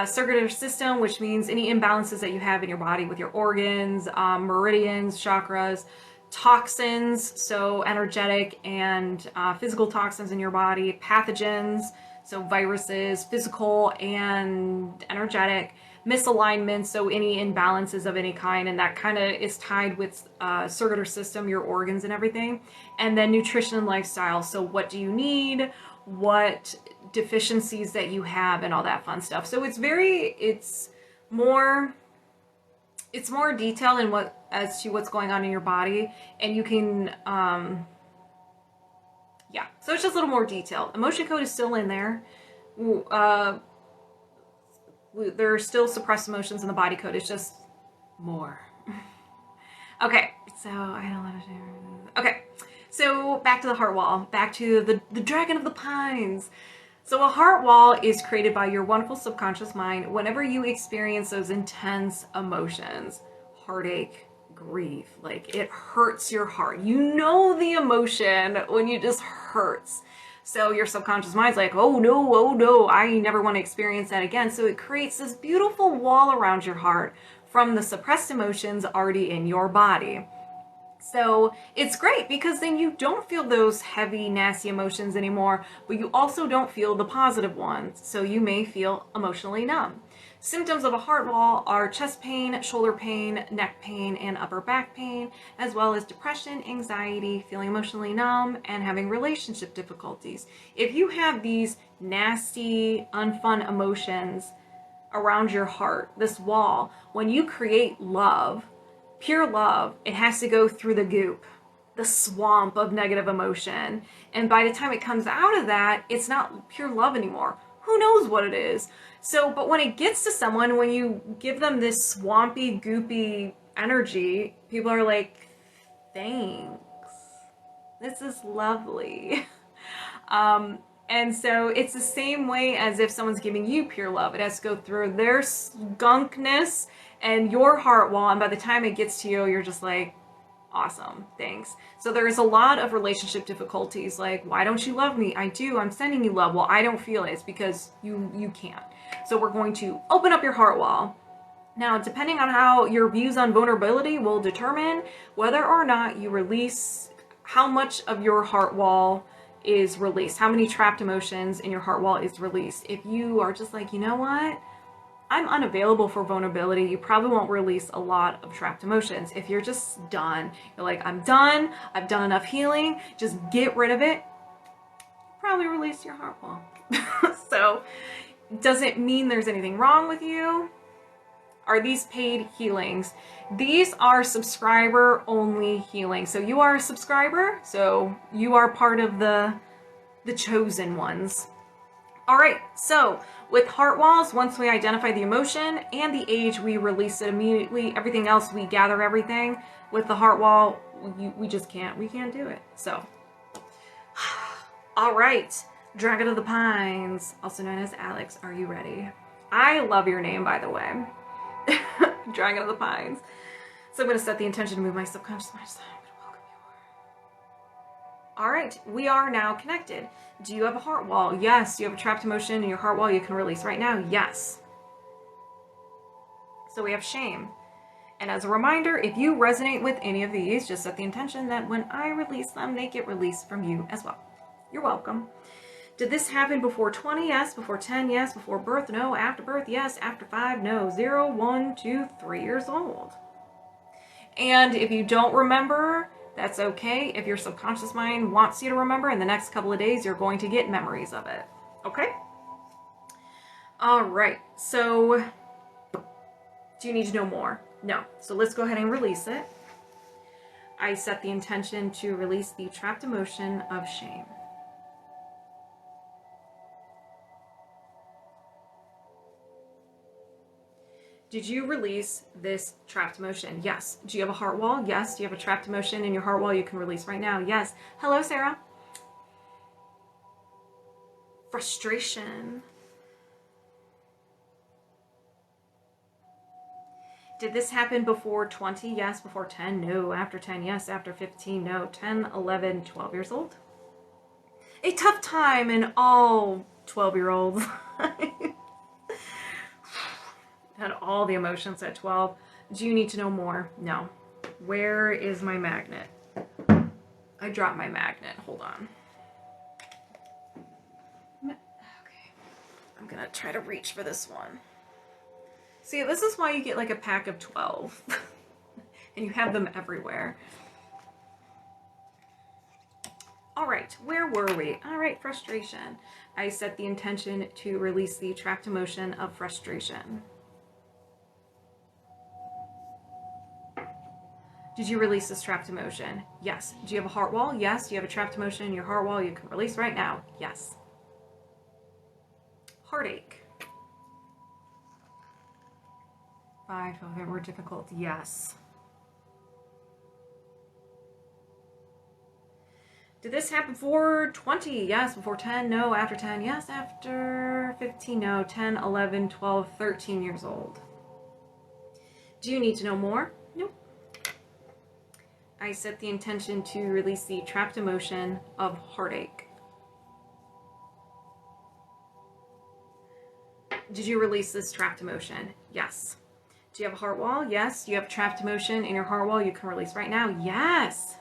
Circulatory system, which means any imbalances that you have in your body with your organs, meridians, chakras. Toxins, so energetic and physical toxins in your body. Pathogens, so viruses, physical and energetic. Misalignment, so any imbalances of any kind, and that kind of is tied with circulatory system, your organs and everything. And then nutrition and lifestyle, so what do you need, what deficiencies that you have, and all that fun stuff. So it's more detailed in as to what's going on in your body, and you can yeah, so it's just a little more detailed. Emotion code is still in there. There are still suppressed emotions in the body code. It's just more. Okay, so I don't want to. Okay, so back to the heart wall. Back to the Dragon of the Pines. So a heart wall is created by your wonderful subconscious mind whenever you experience those intense emotions, heartache, grief, like it hurts your heart. You know the emotion when it just hurts. So your subconscious mind's like, oh no, I never want to experience that again. So it creates this beautiful wall around your heart from the suppressed emotions already in your body. So it's great because then you don't feel those heavy, nasty emotions anymore, but you also don't feel the positive ones. So you may feel emotionally numb. Symptoms of a heart wall are chest pain, shoulder pain, neck pain, and upper back pain, as well as depression, anxiety, feeling emotionally numb, and having relationship difficulties. If you have these nasty, unfun emotions around your heart, this wall, when you create love, pure love, it has to go through the goop, the swamp of negative emotion. And by the time it comes out of that, it's not pure love anymore. Who knows what it is? So, but when it gets to someone, when you give them this swampy, goopy energy, people are like, thanks. This is lovely. And so it's the same way as if someone's giving you pure love. It has to go through their skunkness and your heart wall, and by the time it gets to you, you're just like, awesome, thanks. So there's a lot of relationship difficulties, like, why don't you love me? I do, I'm sending you love. Well, I don't feel it. It's because you can't. So we're going to open up your heart wall. Now, depending on how your views on vulnerability will determine whether or not you release, how much of your heart wall is released, how many trapped emotions in your heart wall is released. If you are just like, you know what, I'm unavailable for vulnerability, you probably won't release a lot of trapped emotions. If you're just done, you're like, I'm done, I've done enough healing, just get rid of it, probably release your heart wall. So, does it mean there's anything wrong with you? Are these paid healings? These are subscriber only healings. So you are a subscriber, so you are part of the chosen ones. All right, so with heart walls, once we identify the emotion and the age, we release it immediately. Everything else, we gather everything. With the heart wall, we just can't, we can't do it. So, all right, Dragon of the Pines, also known as Alex, are you ready? I love your name, by the way. Dragon of the Pines. So I'm going to set the intention to move my subconscious mind. I'm going to welcome you. All right, we are now connected. Do you have a heart wall? Yes. Do you have a trapped emotion in your heart wall you can release right now? Yes. So we have shame. And as a reminder, if you resonate with any of these, just set the intention that when I release them, they get released from you as well. You're welcome. Did this happen before 20? Yes. Before 10? Yes. Before birth? No. After birth? Yes. After 5? No. 0, 1, 2, 3 years old. And if you don't remember, that's okay. If your subconscious mind wants you to remember, in the next couple of days, you're going to get memories of it. Okay? All right. So, do you need to know more? No. So let's go ahead and release it. I set the intention to release the trapped emotion of shame. Did you release this trapped emotion? Yes. Do you have a heart wall? Yes. Do you have a trapped emotion in your heart wall you can release right now? Yes. Hello, Sarah. Frustration. Did this happen before 20? Yes. Before 10? No. After 10? Yes. After 15? No. 10, 11, 12 years old. A tough time in all 12-year-olds. Had all the emotions at 12. Do you need to know more? No. Where is my magnet? I dropped my magnet. Hold on. Okay. I'm gonna try to reach for this one. See, this is why you get like a pack of 12. And you have them everywhere. All right, where were we? All right, frustration. I set the intention to release the trapped emotion of frustration. Did you release this trapped emotion? Yes. Do you have a heart wall? Yes. Do you have a trapped emotion in your heart wall you can release right now? Yes. Heartache. 5 of them were difficult. Yes. Did this happen before 20? Yes. Before 10? No. After 10? Yes. After 15? No. 10, 11, 12, 13 years old. Do you need to know more? Nope. I set the intention to release the trapped emotion of heartache. Did you release this trapped emotion? Yes. Do you have a heart wall? Yes. Do you have a trapped emotion in your heart wall you can release right now? Yes.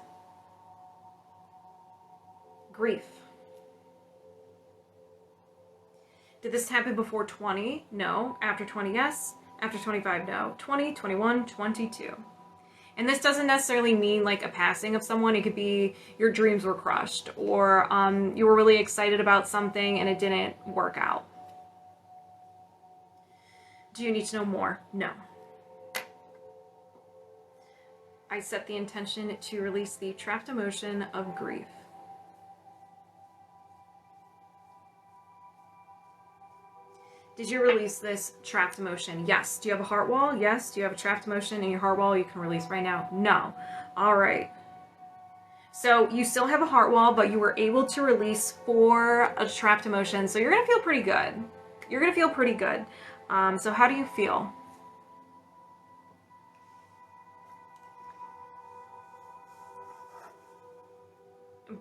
Grief. Did this happen before 20? No. After 20? Yes. After 25? No. 20, 21, 22. And this doesn't necessarily mean like a passing of someone. It could be your dreams were crushed, or you were really excited about something and it didn't work out. Do you need to know more? No. I set the intention to release the trapped emotion of grief. Did you release this trapped emotion? Yes. Do you have a heart wall? Yes. Do you have a trapped emotion in your heart wall you can release right now? No. All right. So you still have a heart wall, but you were able to release 4 trapped emotions. So you're going to feel pretty good. You're going to feel pretty good. So how do you feel?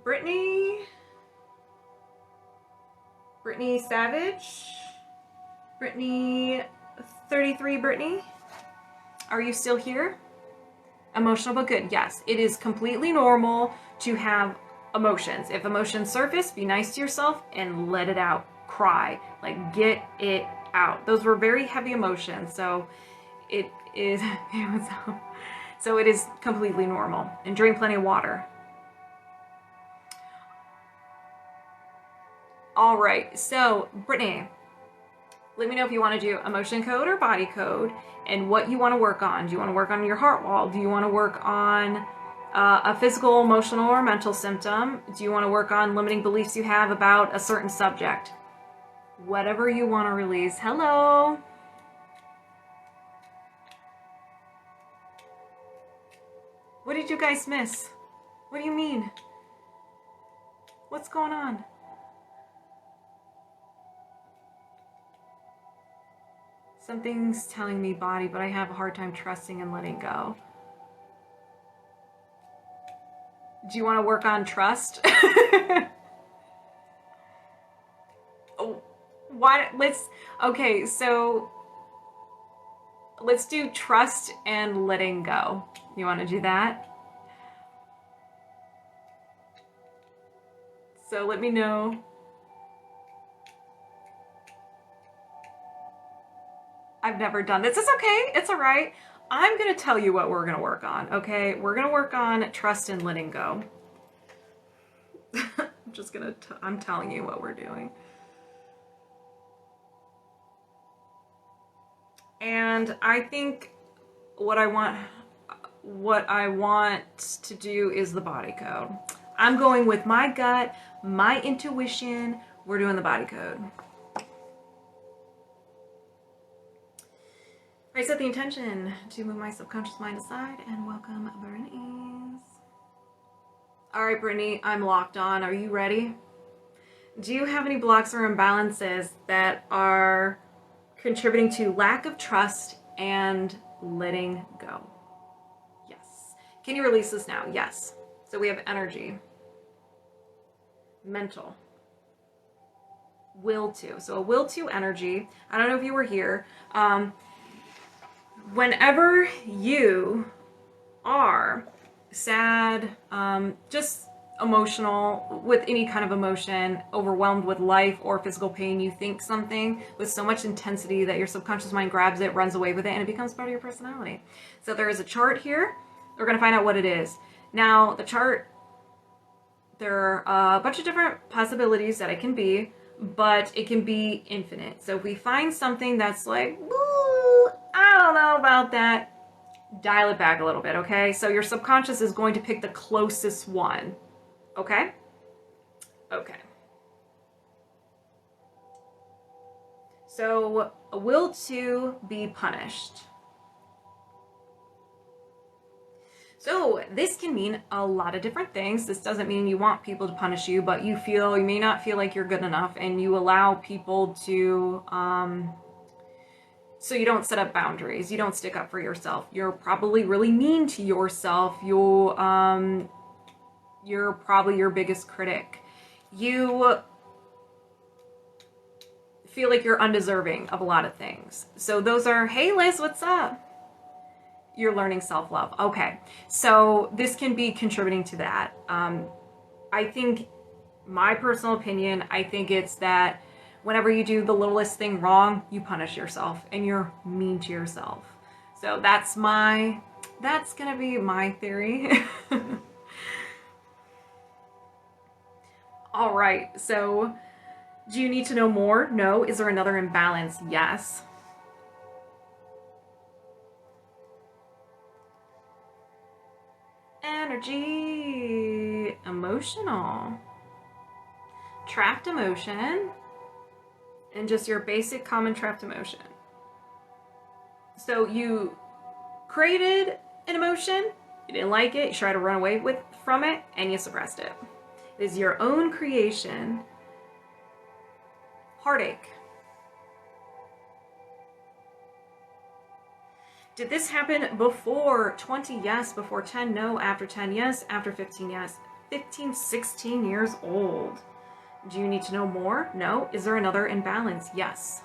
Brittany Savage? Brittany 33, Brittany? Are you still here? Emotional but good. Yes, it is completely normal to have emotions. If emotions surface, be nice to yourself and let it out. Cry. Like, get it out. Those were very heavy emotions, so it is so it is completely normal. And drink plenty of water. All right, so Brittany, let me know if you want to do emotion code or body code and what you want to work on. Do you want to work on your heart wall? Do you want to work on a physical, emotional, or mental symptom? Do you want to work on limiting beliefs you have about a certain subject? Whatever you want to release. Hello. What did you guys miss? What do you mean? What's going on? Something's telling me body, but I have a hard time trusting and letting go. Do you want to work on trust? Oh, why? Okay, so let's do trust and letting go. You want to do that? So let me know. I've never done this. It's okay. It's all right. I'm going to tell you what we're going to work on, okay? We're going to work on trust and letting go. I'm telling you what we're doing. And I think what I want to do is the body code. I'm going with my gut, my intuition. We're doing the body code. I set the intention to move my subconscious mind aside and welcome Brittany's. All right, Brittany, I'm locked on. Are you ready? Do you have any blocks or imbalances that are contributing to lack of trust and letting go? Yes. Can you release this now? Yes. So we have energy, mental, will to. So a will to energy. I don't know if you were here. Whenever you are sad, just emotional, with any kind of emotion, overwhelmed with life or physical pain, you think something with so much intensity that your subconscious mind grabs it, runs away with it, and it becomes part of your personality. So there is a chart here. We're going to find out what it is. Now, the chart, there are a bunch of different possibilities that it can be, but it can be infinite. So if we find something that's like, ooh, I don't know about that, dial it back a little bit, okay? So your subconscious is going to pick the closest one, okay? Okay. So a will to be punished. So this can mean a lot of different things. This doesn't mean you want people to punish you, but you may not feel like you're good enough, and you allow people to, so you don't set up boundaries. You don't stick up for yourself. You're probably really mean to yourself. You're probably your biggest critic. You feel like you're undeserving of a lot of things. So those are, hey Liz, what's up? You're learning self-love. Okay, so this can be contributing to that. I think, my personal opinion, I think it's that whenever you do the littlest thing wrong, you punish yourself and you're mean to yourself. So that's gonna be my theory. All right, so do you need to know more? No. Is there another imbalance? Yes. Energy, emotional, trapped emotion, and just your basic common trapped emotion. So you created an emotion, you didn't like it, you tried to run away from it, and you suppressed it. It is your own creation. Heartache. Did this happen before 20? Yes. Before 10? No. After 10? Yes. After 15? Yes. 15, 16 years old. Do you need to know more? No. Is there another imbalance? Yes.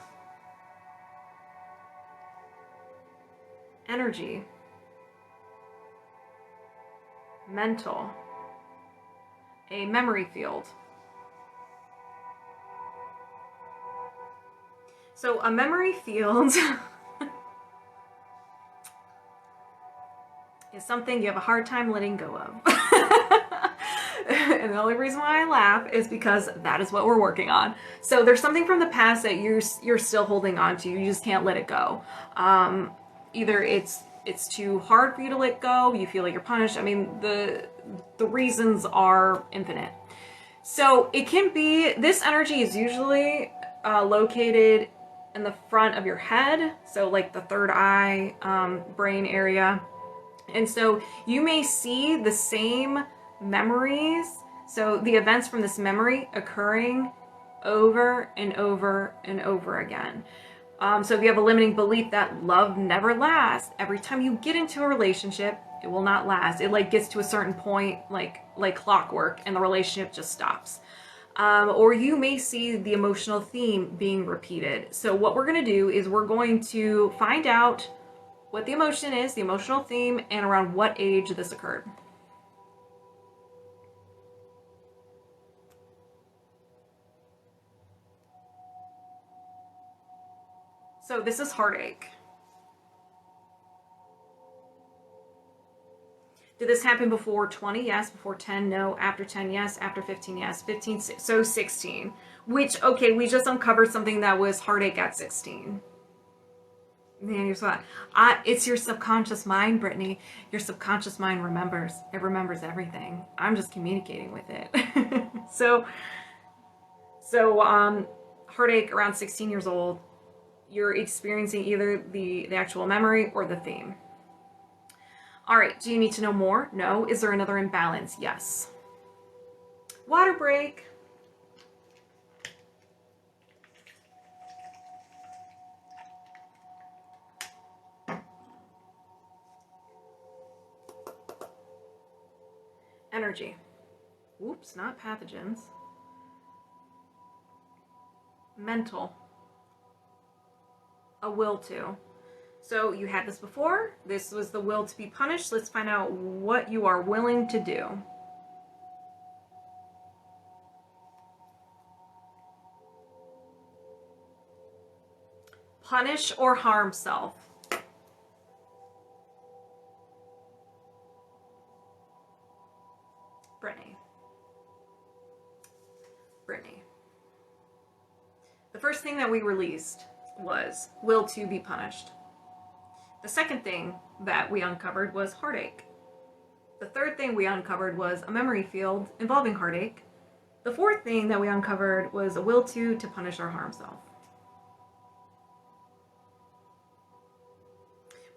Energy. Mental. A memory field. So a memory field is something you have a hard time letting go of. And the only reason why I laugh is because that is what we're working on. So there's something from the past that you're still holding on to. You just can't let it go. Either it's too hard for you to let go, you feel like you're punished. I mean, the reasons are infinite. So it can be, this energy is usually located in the front of your head. So like the third eye, brain area. And so you may see the same memories, so the events from this memory occurring over and over and over again. So if you have a limiting belief that love never lasts, every time you get into a relationship, it will not last. It like gets to a certain point, like clockwork, and the relationship just stops. Or you may see the emotional theme being repeated. So what we're going to do is we're going to find out what the emotion is, the emotional theme, and around what age this occurred. So this is heartache. Did this happen before 20? Yes. Before 10? No. After 10? Yes. After 15? Yes. 15, so 16. Which, okay, we just uncovered something that was heartache at 16. Man, you're so, it's your subconscious mind, Brittany. Your subconscious mind remembers. It remembers everything. I'm just communicating with it. So, heartache around 16 years old. You're experiencing either the actual memory or the theme. All right, do you need to know more? No. Is there another imbalance? Yes. Water break. Energy. Oops, not pathogens. Mental. A will to. So you had this before. This was the will to be punished. Let's find out what you are willing to do. Punish or harm self. Brittany. Brittany. The first thing that we released was will to be punished. The second thing that we uncovered was heartache. The third thing we uncovered was a memory field involving heartache. The fourth thing that we uncovered was a will to punish or harm self.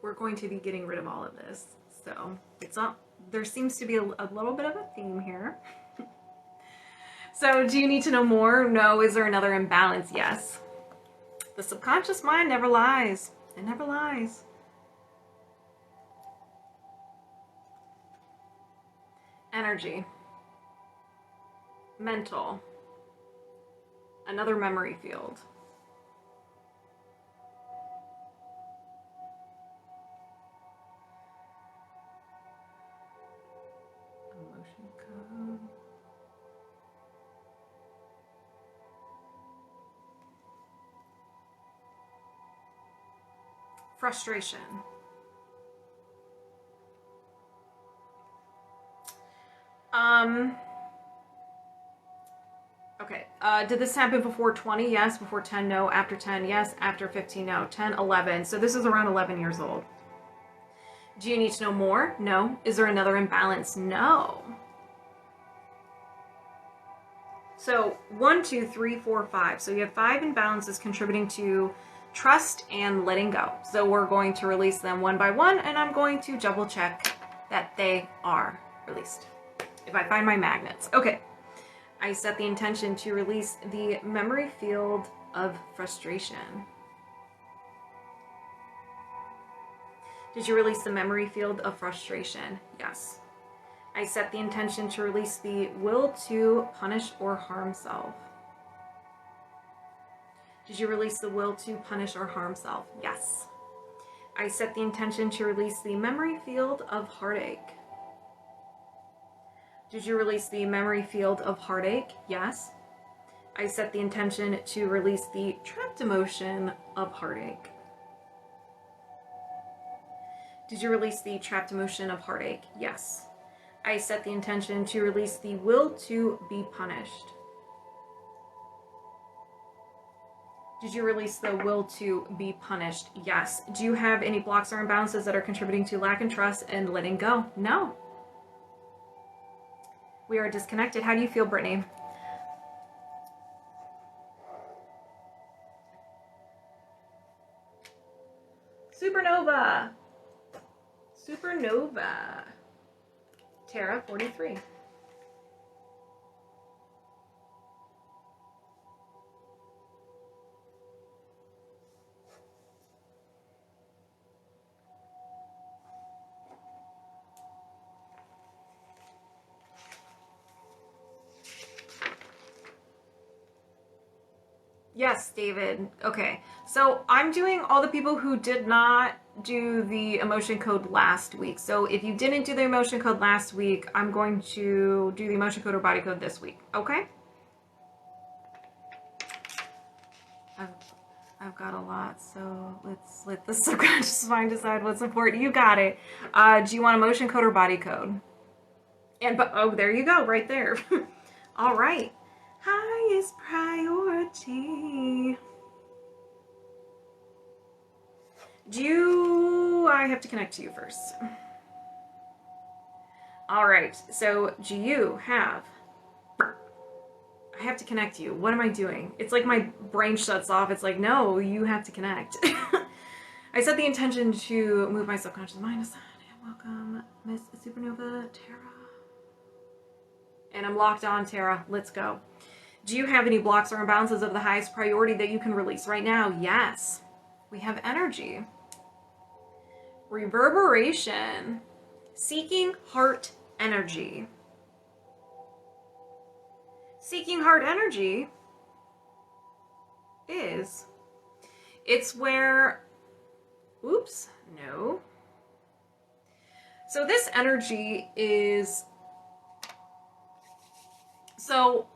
We're going to be getting rid of all of this. So it's not, there seems to be a little bit of a theme here. So do you need to know more? No. Is there another imbalance? Yes. The subconscious mind never lies. It never lies. Energy. Mental. Another memory field. Emotion code. Frustration. Okay, did this happen before 20? Yes. Before 10? No. After 10? Yes. After 15? No. 10, 11. So this is around 11 years old. Do you need to know more? No. Is there another imbalance? No. So 1, 2, 3, 4, 5. So you have 5 imbalances contributing to trust and letting go. So we're going to release them one by one, and I'm going to double check that they are released. If I find my magnets. Okay. I set the intention to release the memory field of frustration. Did you release the memory field of frustration? Yes. I set the intention to release the will to punish or harm self. Did you release the will to punish or harm self? Yes. I set the intention to release the memory field of heartache. Did you release the memory field of heartache? Yes. I set the intention to release the trapped emotion of heartache. Did you release the trapped emotion of heartache? Yes. I set the intention to release the will to be punished. Did you release the will to be punished? Yes. Do you have any blocks or imbalances that are contributing to lack of trust and letting go? No. We are disconnected. How do you feel, Brittany? Supernova. Supernova. Tara, 43. Yes, David. Okay. So I'm doing all the people who did not do the emotion code last week. So if you didn't do the emotion code last week, I'm going to do the emotion code or body code this week. Okay? I've got a lot, so let's let the subconscious mind decide what's important. You got it. Do you want emotion code or body code? And oh, there you go, right there. All right. Highest priority. I have to connect to you first. All right. So do you have? I have to connect to you. What am I doing? It's like my brain shuts off. It's like, no, you have to connect. I set the intention to move my subconscious mind aside. Welcome, Miss Supernova, Tara. And I'm locked on, Tara. Let's go. Do you have any blocks or imbalances of the highest priority that you can release right now? Yes. We have energy. Reverberation. Seeking heart energy. Seeking heart energy is, it's where, oops, no. So this energy is, so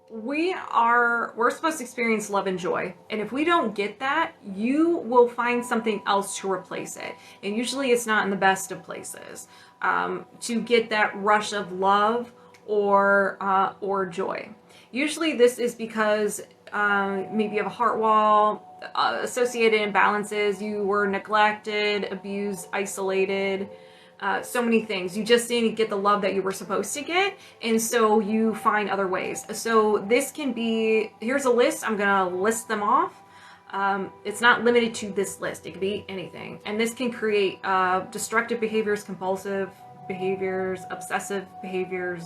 we're supposed to experience love and joy. And if we don't get that, you will find something else to replace it. And usually it's not in the best of places. To get that rush of love or joy. Usually this is because maybe you have a heart wall, associated imbalances, you were neglected, abused, isolated, so many things. You just didn't get the love that you were supposed to get, and so you find other ways. So this can be, here's a list, I'm gonna list them off. It's not limited to this list, it could be anything. And this can create destructive behaviors, compulsive behaviors, obsessive behaviors,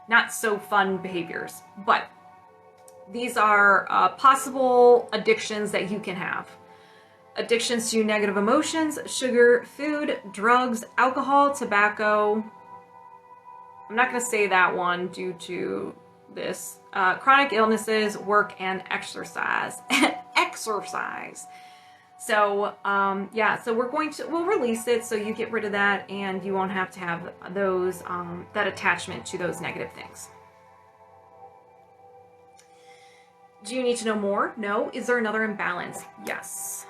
not so fun behaviors. But these are possible addictions that you can have. Addictions to negative emotions, sugar, food, drugs, alcohol, tobacco. I'm not going to say that one due to this. Chronic illnesses, work, and exercise. Exercise. So, yeah, so we'll release it so you get rid of that and you won't have to have those, that attachment to those negative things. Do you need to know more? No. Is there another imbalance? Yes.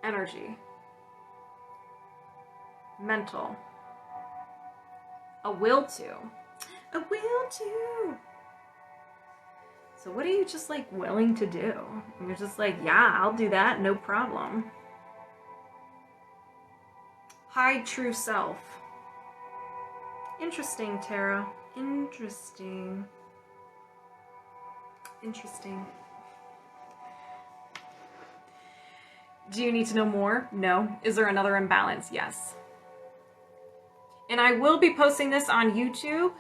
Energy. Mental. A will to. A will to. So what are you just like willing to do? And you're just like, yeah, I'll do that, no problem. Hide true self. Interesting, Tara. Interesting. Interesting. Do you need to know more? No. Is there another imbalance? Yes. And I will be posting this on YouTube.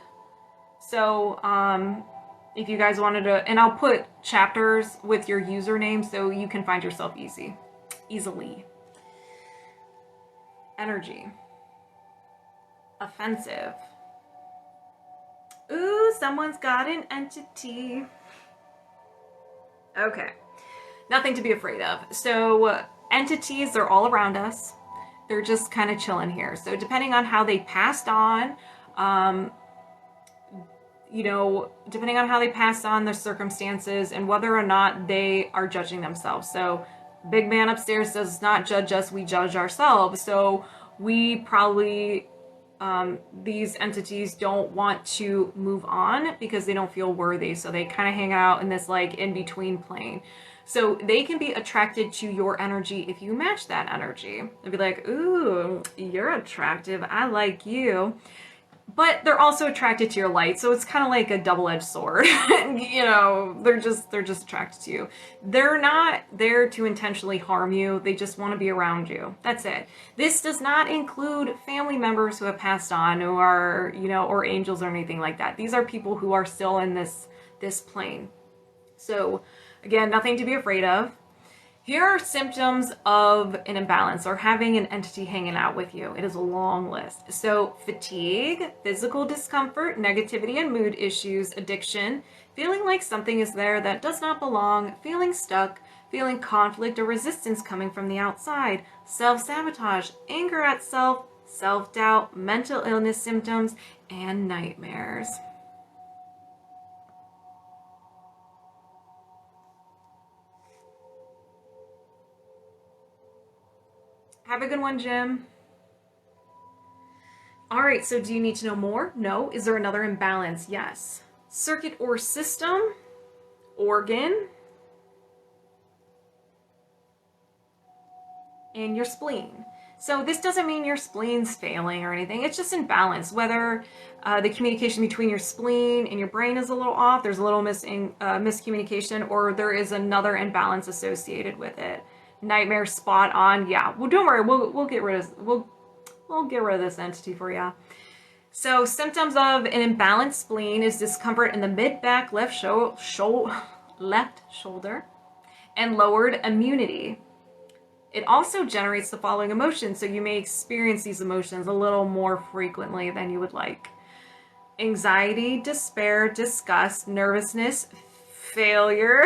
So, if you guys wanted to, and I'll put chapters with your username so you can find yourself easily. Energy. Offensive. Ooh, someone's got an entity. Okay. Nothing to be afraid of. So entities, they're all around us. They're just kind of chilling here. So depending on how they passed on, depending on how they passed on their circumstances and whether or not they are judging themselves. So big man upstairs does not judge us, we judge ourselves. So we probably, these entities don't want to move on because they don't feel worthy. So they kind of hang out in this like in-between plane. So they can be attracted to your energy if you match that energy. They'll be like, ooh, you're attractive, I like you. But they're also attracted to your light, so it's kind of like a double-edged sword. They're just attracted to you. They're not there to intentionally harm you. They just want to be around you. That's it. This does not include family members who have passed on, who are, or angels or anything like that. These are people who are still in this plane. So, again, nothing to be afraid of. Here are symptoms of an imbalance or having an entity hanging out with you. It is a long list. So fatigue, physical discomfort, negativity and mood issues, addiction, feeling like something is there that does not belong, feeling stuck, feeling conflict or resistance coming from the outside, self-sabotage, anger at self, self-doubt, mental illness symptoms, and nightmares. Have a good one, Jim. All right, so do you need to know more? No. Is there another imbalance? Yes. Circuit or system, organ, and your spleen. So this doesn't mean your spleen's failing or anything. It's just imbalance. Whether the communication between your spleen and your brain is a little off, there's a little miscommunication, or there is another imbalance associated with it. Nightmare, spot on. Yeah. Well, don't worry. We'll get rid of we'll get rid of this entity for you. So symptoms of an imbalanced spleen is discomfort in the mid-back, left shoulder, and lowered immunity. It also generates the following emotions, so you may experience these emotions a little more frequently than you would like. Anxiety, despair, disgust, nervousness, failure,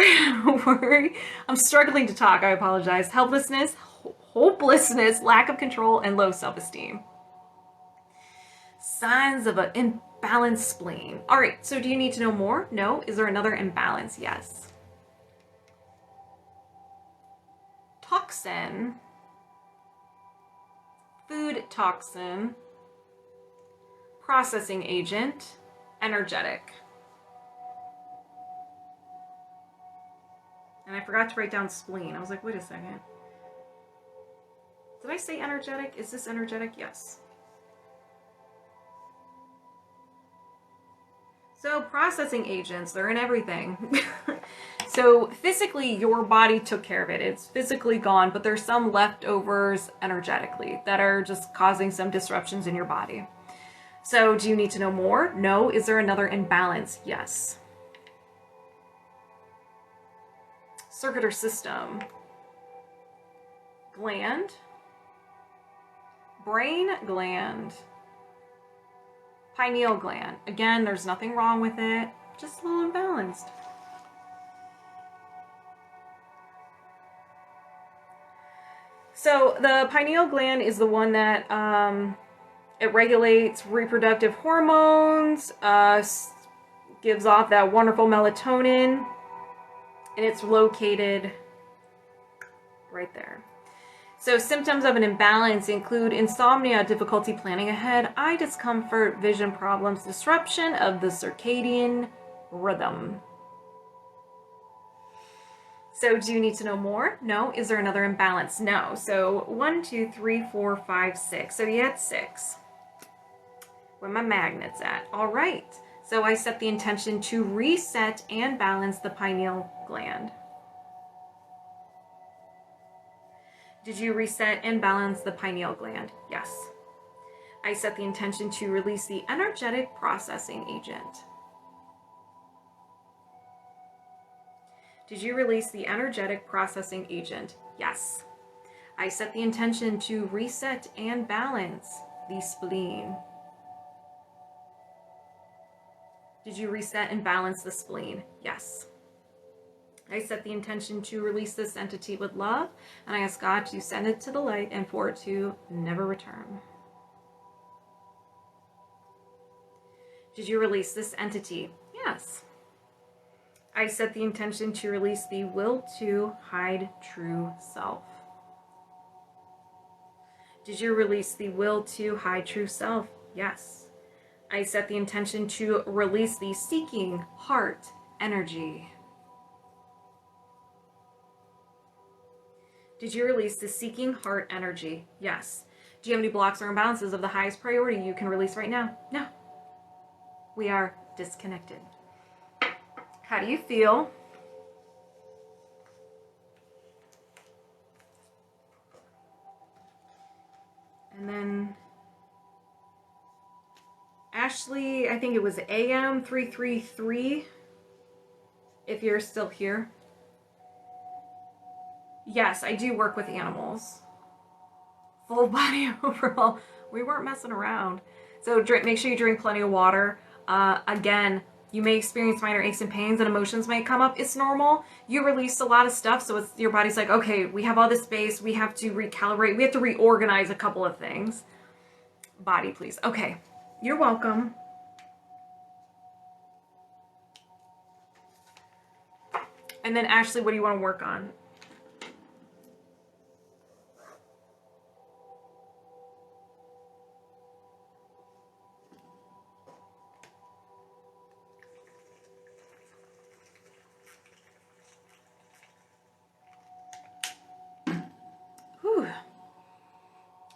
worry. I'm struggling to talk, I apologize. Helplessness, hopelessness, lack of control, and low self-esteem. Signs of an imbalanced spleen. All right, so do you need to know more? No. Is there another imbalance? Yes. Toxin, food toxin, processing agent, energetic. And I forgot to write down spleen. I was like, wait a second. Did I say energetic? Is this energetic? Yes. So processing agents, they're in everything. So physically, your body took care of it. It's physically gone, but there's some leftovers energetically that are just causing some disruptions in your body. So do you need to know more? No. Is there another imbalance? Yes. Circuit or system. Gland. Brain gland. Pineal gland. Again, there's nothing wrong with it. Just a little imbalanced. So the pineal gland is the one that it regulates reproductive hormones, gives off that wonderful melatonin, and it's located right there. So symptoms of an imbalance include insomnia, difficulty planning ahead, eye discomfort, vision problems, disruption of the circadian rhythm. So do you need to know more? No. Is there another imbalance? No. So 1, 2, 3, 4, 5, 6. So you had 6. Where my magnets at? All right. So I set the intention to reset and balance the pineal gland. Did you reset and balance the pineal gland? Yes. I set the intention to release the energetic processing agent. Did you release the energetic processing agent? Yes. I set the intention to reset and balance the spleen. Did you reset and balance the spleen? Yes. I set the intention to release this entity with love, and I ask God to send it to the light and for it to never return. Did you release this entity? Yes. I set the intention to release the will to hide true self. Did you release the will to hide true self? Yes. I set the intention to release the seeking heart energy. Did you release the seeking heart energy? Yes. Do you have any blocks or imbalances of the highest priority you can release right now? No. We are disconnected. How do you feel? And then Ashley, I think it was AM333, if you're still here. Yes, I do work with animals. Full body overall. We weren't messing around. So make sure you drink plenty of water. Again, you may experience minor aches and pains and emotions might come up. It's normal. You released a lot of stuff, so your body's like, okay, we have all this space. We have to recalibrate. We have to reorganize a couple of things. Body, please. Okay. You're welcome. And then Ashley, what do you want to work on?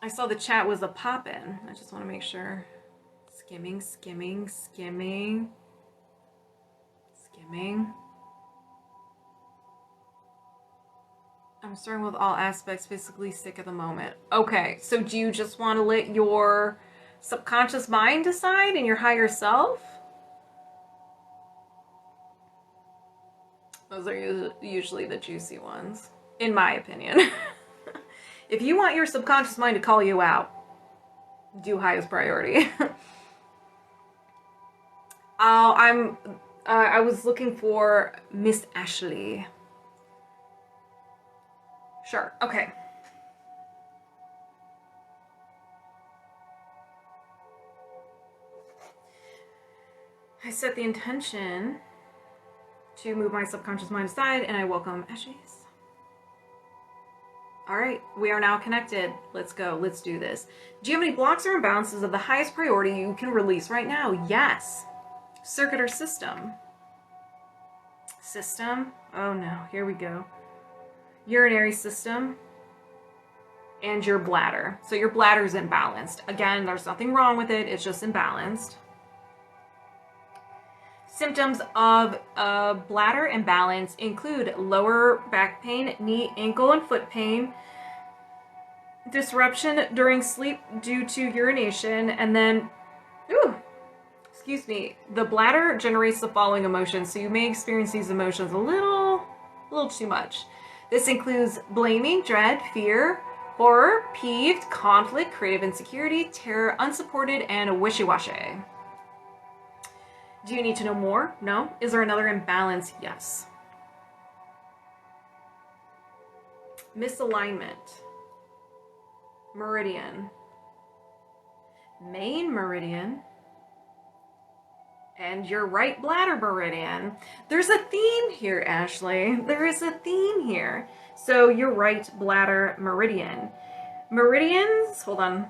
I saw the chat was a pop-in. I just want to make sure. Skimming, skimming, skimming, skimming. I'm starting with all aspects physically sick at the moment. Okay, so do you just want to let your subconscious mind decide and your higher self? Those are usually the juicy ones, in my opinion. If you want your subconscious mind to call you out, do highest priority. I was looking for Miss Ashley. Sure, okay. I set the intention to move my subconscious mind aside, and I welcome Ashley's. All right, we are now connected. Let's go. Let's do this. Do you have any blocks or imbalances of the highest priority you can release right now? Yes. Circuit or system? System? Oh no, here we go. Urinary system and your bladder. So your bladder's imbalanced. Again, there's nothing wrong with it. It's just imbalanced. Symptoms of bladder imbalance include lower back pain, knee, ankle, and foot pain, disruption during sleep due to urination, and then, excuse me, the bladder generates the following emotions, so you may experience these emotions a little too much. This includes blaming, dread, fear, horror, peeved, conflict, creative insecurity, terror, unsupported, and wishy-washy. Do you need to know more? No. Is there another imbalance? Yes. Misalignment. Meridian. Main meridian. And your right bladder meridian. There's a theme here, Ashley. There is a theme here. So your right bladder meridian. Meridians, hold on.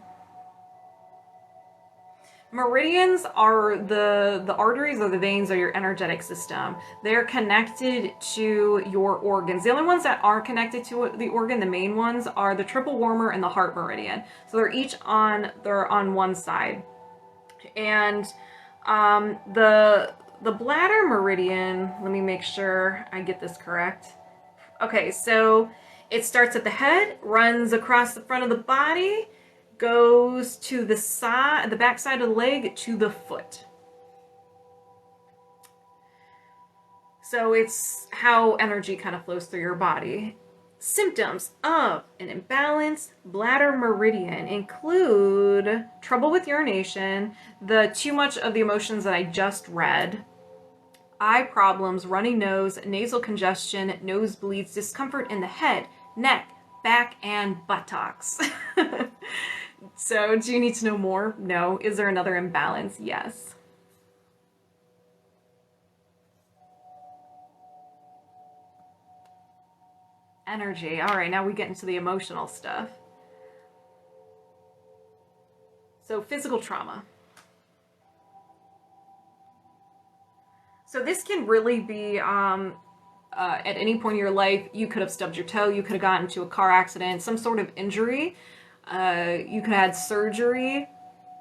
Meridians are the arteries or the veins of your energetic system. They're connected to your organs. The only ones that aren't connected to the organ, the main ones, are the triple warmer and the heart meridian. So they're each on one side. And the bladder meridian, let me make sure I get this correct. Okay, so it starts at the head, runs across the front of the body, goes to the side, the back side of the leg to the foot. So it's how energy kind of flows through your body. Symptoms of an imbalanced bladder meridian include trouble with urination, the too much of the emotions that I just read, eye problems, runny nose, nasal congestion, nosebleeds, discomfort in the head, neck, back, and buttocks. So, do you need to know more? No. Is there another imbalance? Yes. Energy. All right, now we get into the emotional stuff. So, physical trauma. So this can really be at any point in your life. You could have stubbed your toe, you could have gotten into a car accident, some sort of injury. You could have had surgery,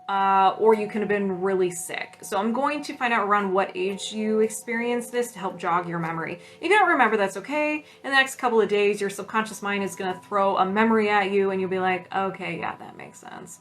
or you could have been really sick. So I'm going to find out around what age you experienced this to help jog your memory. If you don't remember, that's okay. In the next couple of days, your subconscious mind is going to throw a memory at you and you'll be like, okay, yeah, that makes sense.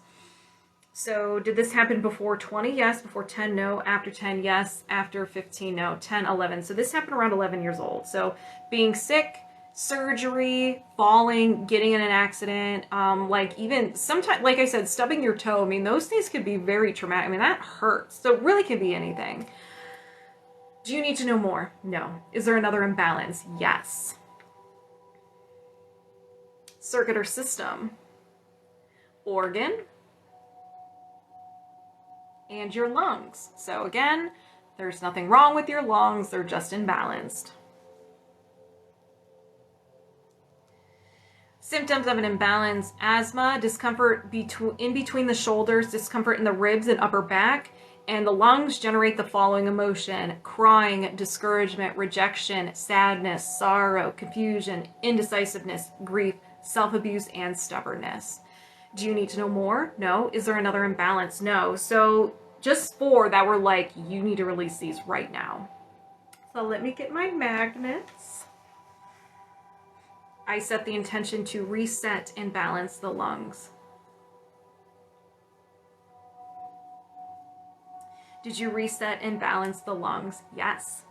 So did this happen before 20? Yes. Before 10? No. After 10? Yes. After 15? No. 10, 11. So this happened around 11 years old. So being sick, surgery, falling, getting in an accident, like even sometimes, like I said, stubbing your toe. I mean, those things could be very traumatic. I mean, that hurts. So it really could be anything. Do you need to know more? No. Is there another imbalance? Yes. Circuit or system. Organ. And your lungs. So again, there's nothing wrong with your lungs. They're just imbalanced. Symptoms of an imbalance: asthma, discomfort in between the shoulders, discomfort in the ribs and upper back, and the lungs generate the following emotion: crying, discouragement, rejection, sadness, sorrow, confusion, indecisiveness, grief, self-abuse, and stubbornness. Do you need to know more? No. Is there another imbalance? No. So just 4 that were like, you need to release these right now. So let me get my magnets. I set the intention to reset and balance the lungs. Did you reset and balance the lungs? Yes.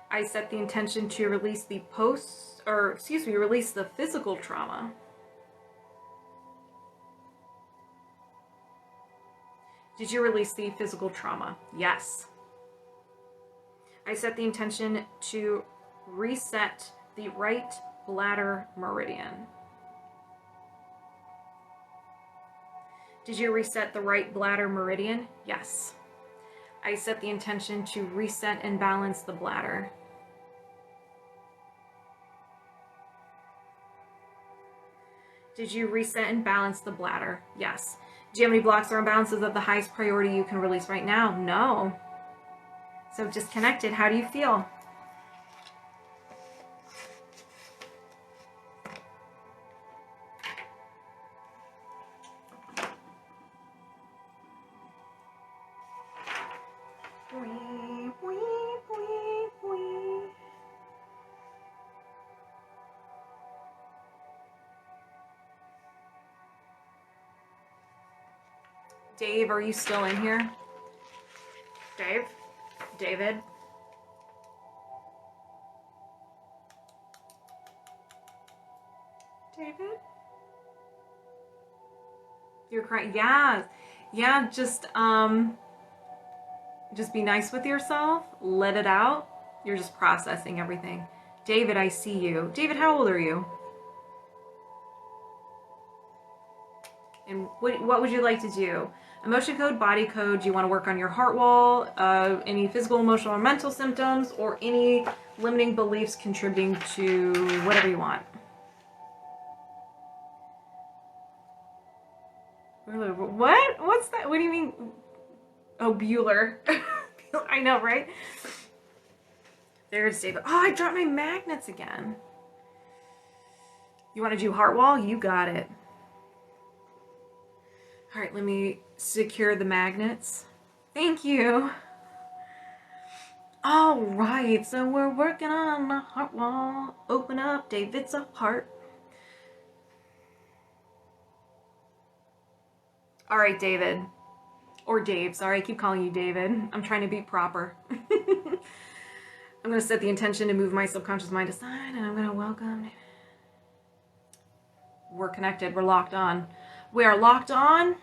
I set the intention to release the release the physical trauma. Did you release the physical trauma? Yes. I set the intention to reset the right bladder meridian. Did you reset the right bladder meridian? Yes. I set the intention to reset and balance the bladder. Did you reset and balance the bladder? Yes. Do you have any blocks or imbalances of the highest priority you can release right now? No. So disconnected, how do you feel? Dave, are you still in here? Dave? David? David? You're crying? Yeah. Yeah, just be nice with yourself. Let it out. You're just processing everything. David, I see you. David, how old are you? And what would you like to do? Emotion code, body code. Do you want to work on your heart wall? Any physical, emotional, or mental symptoms, or any limiting beliefs contributing to whatever you want? What? What's that? What do you mean? Oh, Bueller. I know, right? There's David. Oh, I dropped my magnets again. You want to do heart wall? You got it. All right, let me secure the magnets. Thank you. All right, so we're working on the heart wall. Open up, David's a heart. All right, David. Or Dave, sorry, I keep calling you David. I'm trying to be proper. I'm going to set the intention to move my subconscious mind aside, and I'm going to welcome. We're connected. We're locked on. We are locked on.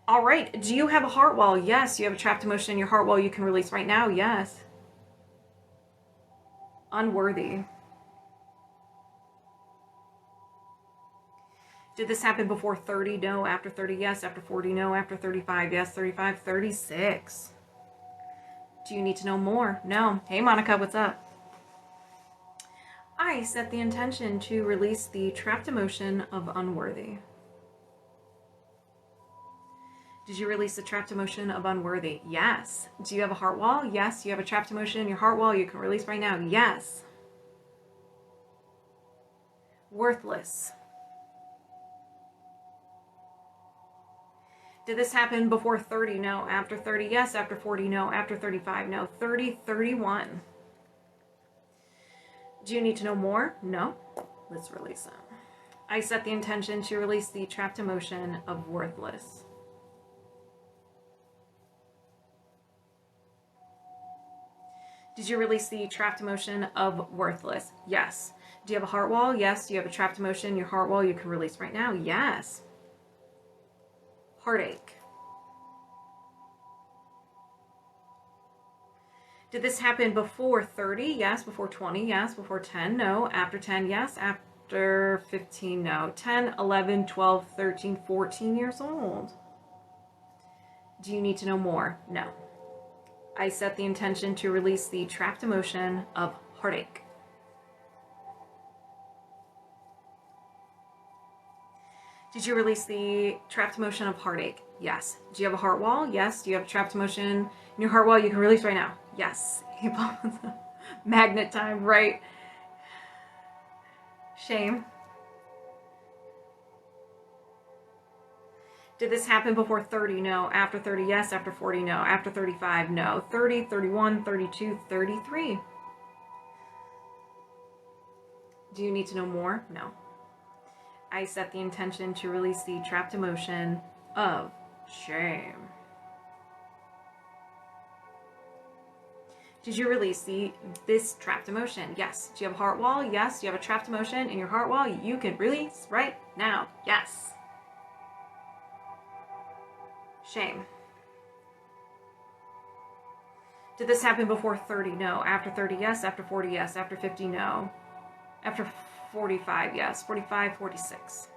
All right. Do you have a heart wall? Yes. You have a trapped emotion in your heart wall you can release right now? Yes. Unworthy. Did this happen before 30? No. After 30? Yes. After 40? No. After 35? Yes. 35? 36. Do you need to know more? No. Hey, Monica, what's up? I set the intention to release the trapped emotion of unworthy. Did you release the trapped emotion of unworthy? Yes. Do you have a heart wall? Yes. You have a trapped emotion in your heart wall you can release right now? Yes. Worthless. Did this happen before 30? No. After 30? Yes. After 40? No. After 35? No. 30, 31. Do you need to know more? No. Let's release it. I set the intention to release the trapped emotion of worthless. Did you release the trapped emotion of worthless? Yes. Do you have a heart wall? Yes. Do you have a trapped emotion in your heart wall you can release right now? Yes. Heartache. Did this happen before 30? Yes. Before 20? Yes. Before 10? No. After 10? Yes. After 15? No. 10, 11, 12, 13, 14 years old. Do you need to know more? No. I set the intention to release the trapped emotion of heartache. Did you release the trapped emotion of heartache? Yes. Do you have a heart wall? Yes. Do you have a trapped emotion in your heart wall you can release right now? Yes. Magnet time, right? Shame. Did this happen before 30? No. After 30, yes. After 40, no. After 35, no. 30, 31, 32, 33. Do you need to know more? No. I set the intention to release the trapped emotion of shame. Did you release this trapped emotion? Yes. Do you have a heart wall? Yes. Do you have a trapped emotion in your heart wall you can release right now? Yes. Shame. Did this happen before 30? No. After 30, yes. After 40, yes. After 50, no. After 45, yes. 45, 46.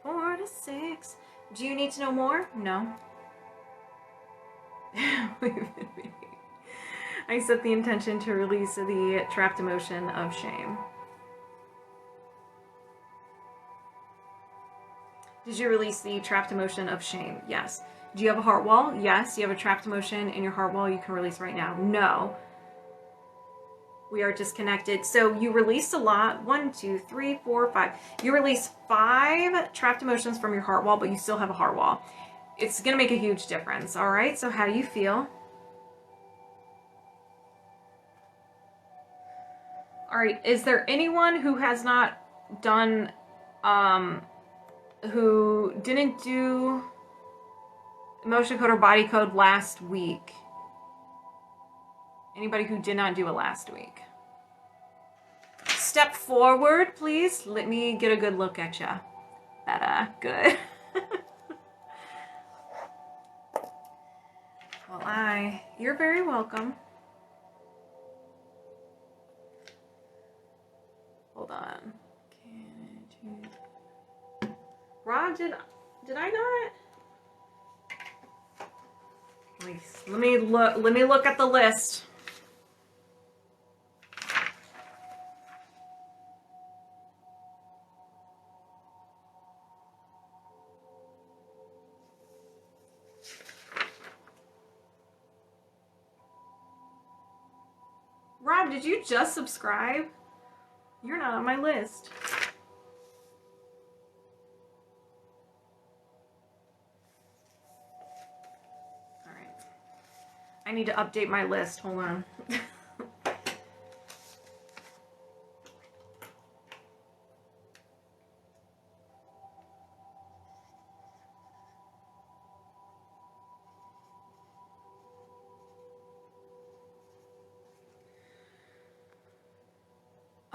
46. Do you need to know more? No. I set the intention to release the trapped emotion of shame. Did you release the trapped emotion of shame? Yes. Do you have a heart wall? Yes. Do you have a trapped emotion in your heart wall you can release right now? No. We are disconnected. So you released a lot. 1, 2, 3, 4, 5. You released 5 trapped emotions from your heart wall, but you still have a heart wall. It's going to make a huge difference. All right. So how do you feel? All right. Is there anyone who has not done, who didn't do emotion code or body code last week? Anybody who did not do it last week? Step forward, please. Let me get a good look at you. Better. Good. Well, you're very welcome. Hold on. Rob, did I not? Let me look at the list. Rob, did you just subscribe? You're not on my list. All right. I need to update my list. Hold on.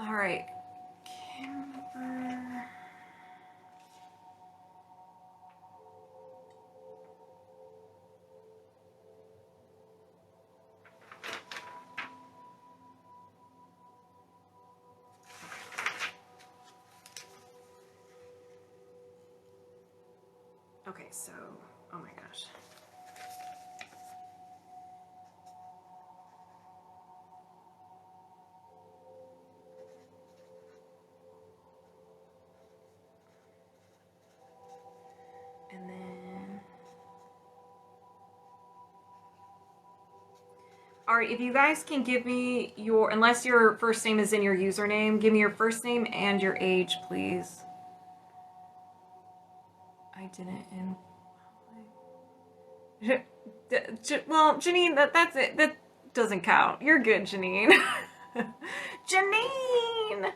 All right. Okay, so, oh my gosh. And then, all right, if you guys can give me your, unless your first name is in your username, give me your first name and your age, please. I didn't well, Janine, that's it. That doesn't count. You're good, Janine. Janine!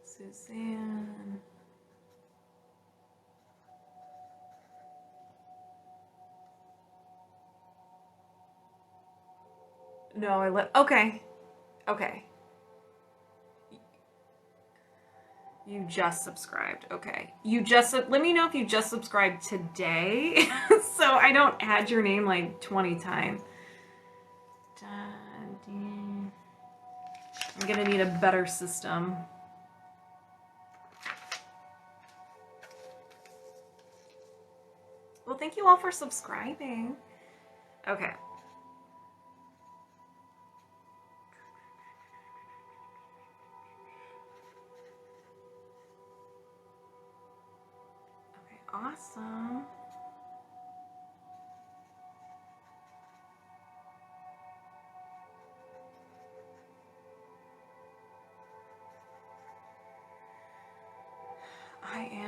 Suzanne. No, okay. Okay. You just subscribed. Okay. Let me know if you just subscribed today. So I don't add your name like 20 times. I'm gonna need a better system. Well, thank you all for subscribing. Okay. Awesome.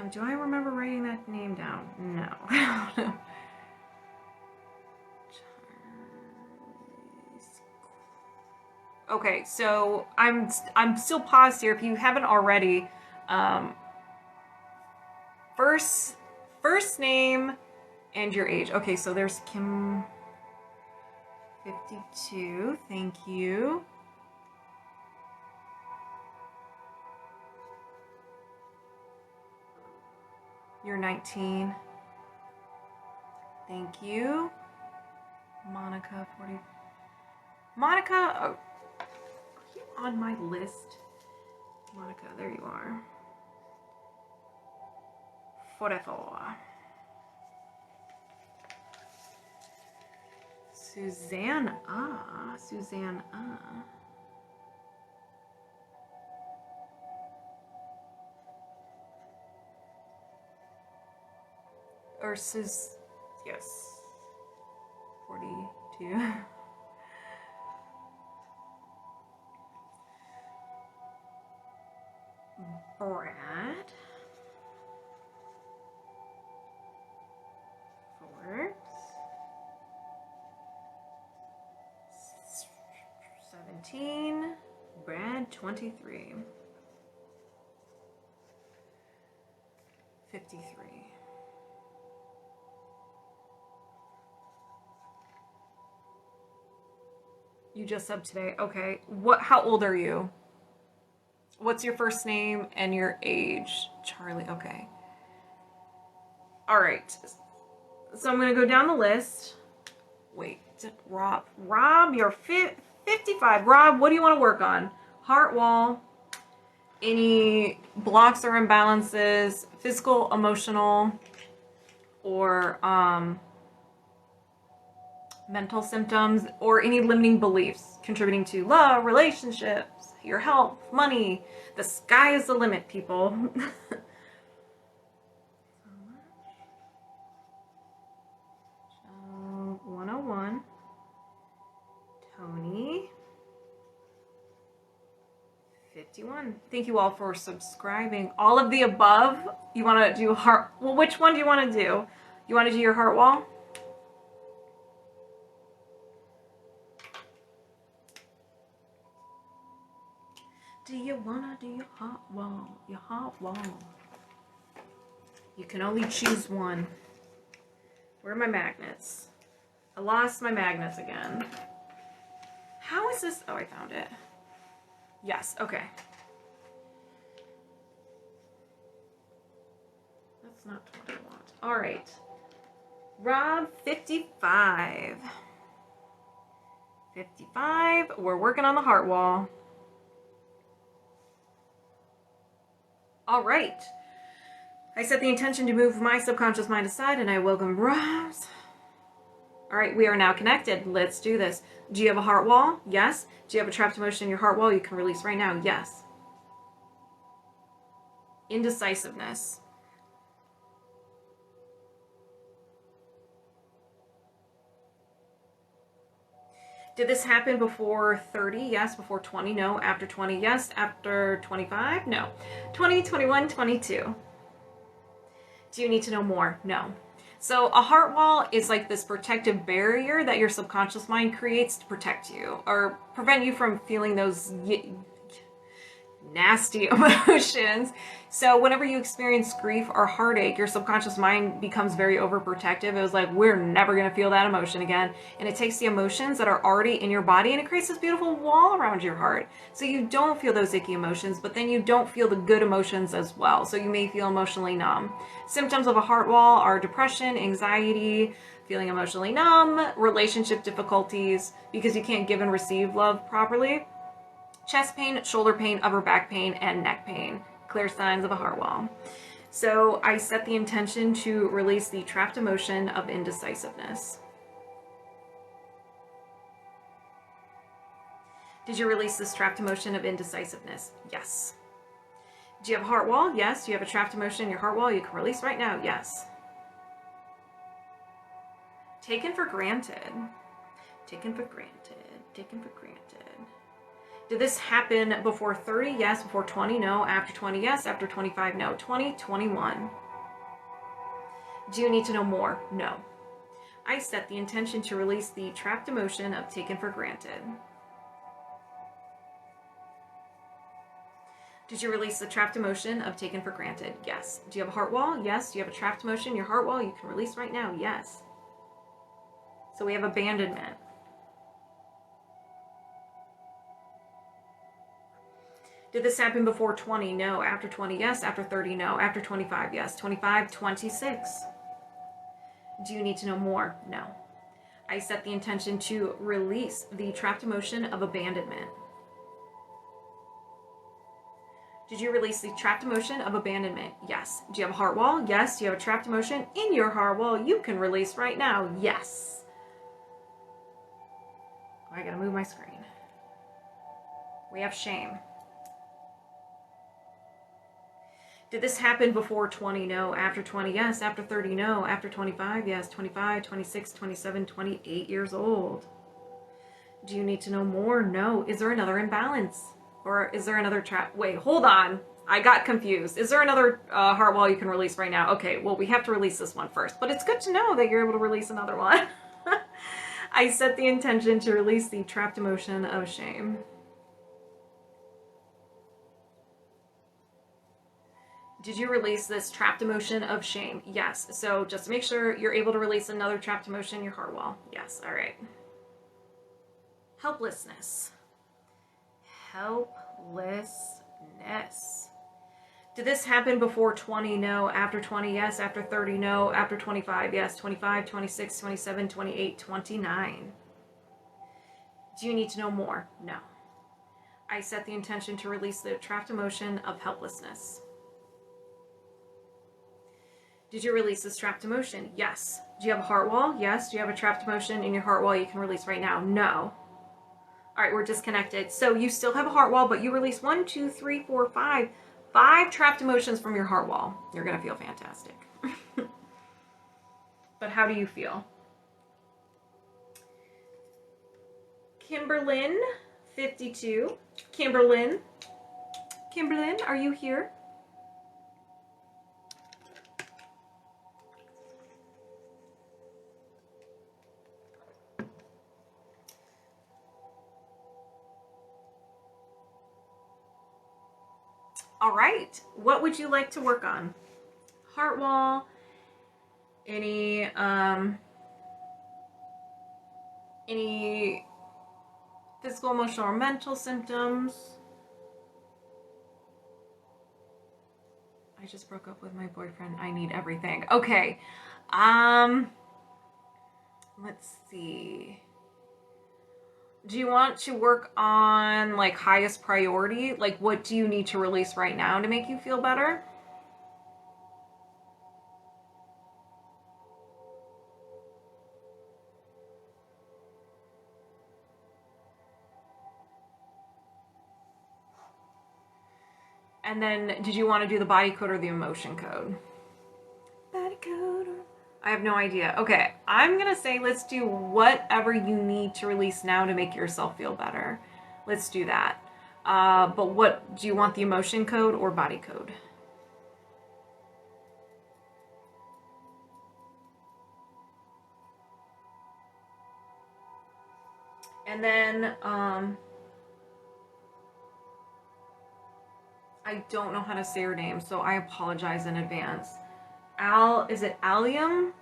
Damn, do I remember writing that name down? No. Okay, so I'm still paused here. If you haven't already, first name and your age. Okay, so there's Kim, 52. Thank you. You're 19. Thank you. Monica, 40. Monica, oh, are you on my list? Monica, there you are. 44. Susanna. Or yes. 42. Brad. Forbes. 17. Brad, 23. 53. You just subbed today. Okay. How old are you? What's your first name and your age? Charlie. Okay. All right. So I'm going to go down the list. Wait, Rob, you're 55. Rob, what do you want to work on? Heart wall, any blocks or imbalances, physical, emotional, or mental symptoms, or any limiting beliefs contributing to love, relationships, your health, money. The sky is the limit, people. 101. Tony. 51. Thank you all for subscribing. All of the above. You want to do heart... Well, which one do you want to do? You want to do your heart wall? Do you want to do your heart wall? Your heart wall. You can only choose one. Where are my magnets? I lost my magnets again. How is this? Oh, I found it. Yes, okay. That's not what I want. All right. Rob, 55. 55. We're working on the heart wall. All right. I set the intention to move my subconscious mind aside, and I welcome Rob's. All right, we are now connected. Let's do this. Do you have a heart wall? Yes. Do you have a trapped emotion in your heart wall you can release right now? Yes. Indecisiveness. Did this happen before 30? Yes. Before 20? No. After 20? Yes. After 25? No. 20, 21, 22. Do you need to know more? No. So a heart wall is like this protective barrier that your subconscious mind creates to protect you or prevent you from feeling those nasty emotions. So whenever you experience grief or heartache, your subconscious mind becomes very overprotective. It was like, we're never going to feel that emotion again. And it takes the emotions that are already in your body and it creates this beautiful wall around your heart. So you don't feel those icky emotions, but then you don't feel the good emotions as well. So you may feel emotionally numb. Symptoms of a heart wall are depression, anxiety, feeling emotionally numb, relationship difficulties because you can't give and receive love properly, chest pain, shoulder pain, upper back pain, and neck pain. Clear signs of a heart wall. So I set the intention to release the trapped emotion of indecisiveness. Did you release this trapped emotion of indecisiveness? Yes. Do you have a heart wall? Yes. Do you have a trapped emotion in your heart wall you can release right now? Yes. Taken for granted. Taken for granted. Taken for granted. Did this happen before 30? Yes. Before 20? No. After 20? Yes. After 25? No. 20, 21. Do you need to know more? No. I set the intention to release the trapped emotion of taken for granted. Did you release the trapped emotion of taken for granted? Yes. Do you have a heart wall? Yes. Do you have a trapped emotion in your heart wall you can release right now? Yes. So we have abandonment. Did this happen before 20? No. After 20? Yes. After 30? No. After 25? Yes. 25, 26. Do you need to know more? No. I set the intention to release the trapped emotion of abandonment. Did you release the trapped emotion of abandonment? Yes. Do you have a heart wall? Yes. Do you have a trapped emotion in your heart wall you can release right now? Yes. Oh, I gotta move my screen. We have shame. Did this happen before 20? No. After 20? Yes. After 30? No. After 25? Yes. 25, 26, 27, 28 years old. Do you need to know more? No. Is there another imbalance? Or is there another trap? Wait, hold on. I got confused. Is there another heart wall you can release right now? Okay, well, we have to release this one first. But it's good to know that you're able to release another one. I set the intention to release the trapped emotion of shame. Did you release this trapped emotion of shame? Yes. So just to make sure you're able to release another trapped emotion in your heart wall. Yes. All right. Helplessness. Helplessness. Did this happen before 20? No. After 20? Yes. After 30? No. After 25? Yes. 25, 26, 27, 28, 29. Do you need to know more? No. I set the intention to release the trapped emotion of helplessness. Did you release this trapped emotion? Yes. Do you have a heart wall? Yes. Do you have a trapped emotion in your heart wall you can release right now? No. All right, we're disconnected. So you still have a heart wall, but you release 1, 2, 3, 4, 5. 5 trapped emotions from your heart wall. You're going to feel fantastic. But how do you feel? Kimberlyn, 52. Kimberlyn, are you here? All right, what would you like to work on? Heart wall, any physical, emotional, or mental symptoms? I just broke up with my boyfriend. I need everything. Okay. Let's see. Do you want to work on like highest priority? Like what do you need to release right now to make you feel better? And then did you want to do the body code or the emotion code? Body code. I have no idea. Okay, I'm gonna say let's do whatever you need to release now to make yourself feel better. Let's do that. But what do you want, the emotion code or body code? And then I don't know how to say her name, so I apologize in advance. Is it Alium?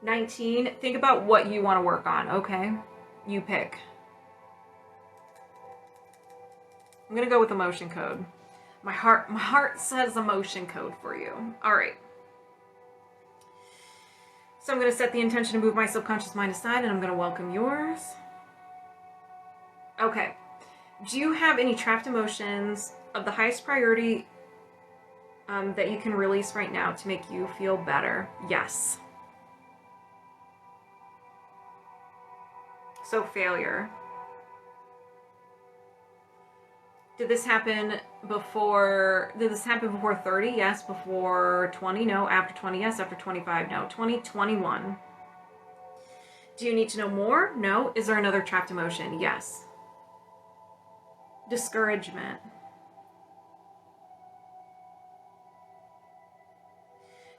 19. Think about what you want to work on, okay? You pick. I'm gonna go with emotion code. My heart says emotion code for you. All right. So I'm gonna set the intention to move my subconscious mind aside, and I'm gonna welcome yours. Okay. Do you have any trapped emotions of the highest priority that you can release right now to make you feel better? Yes. So failure. Did this happen before 30? Yes. Before 20? No. After 20? Yes. After 25? No. 20, 21. Do you need to know more? No. Is there another trapped emotion? Yes. discouragement.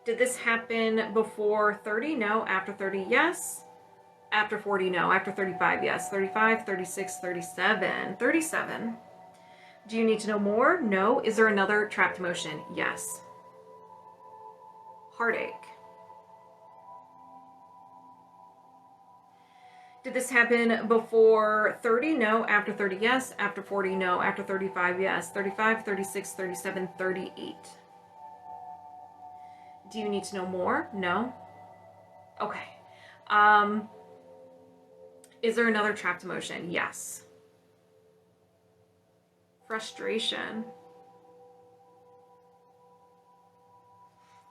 Did this happen before 30? No. After 30? Yes. After 40? No. After 35? Yes. 35, 36, 37. 37. Do you need to know more? No. Is there another trapped emotion? Yes. Heartache. Did this happen before 30? No. After 30? Yes. After 40? No. After 35? Yes. 35, 36, 37, 38. Do you need to know more? No. Okay. Is there another trapped emotion? Yes. Frustration.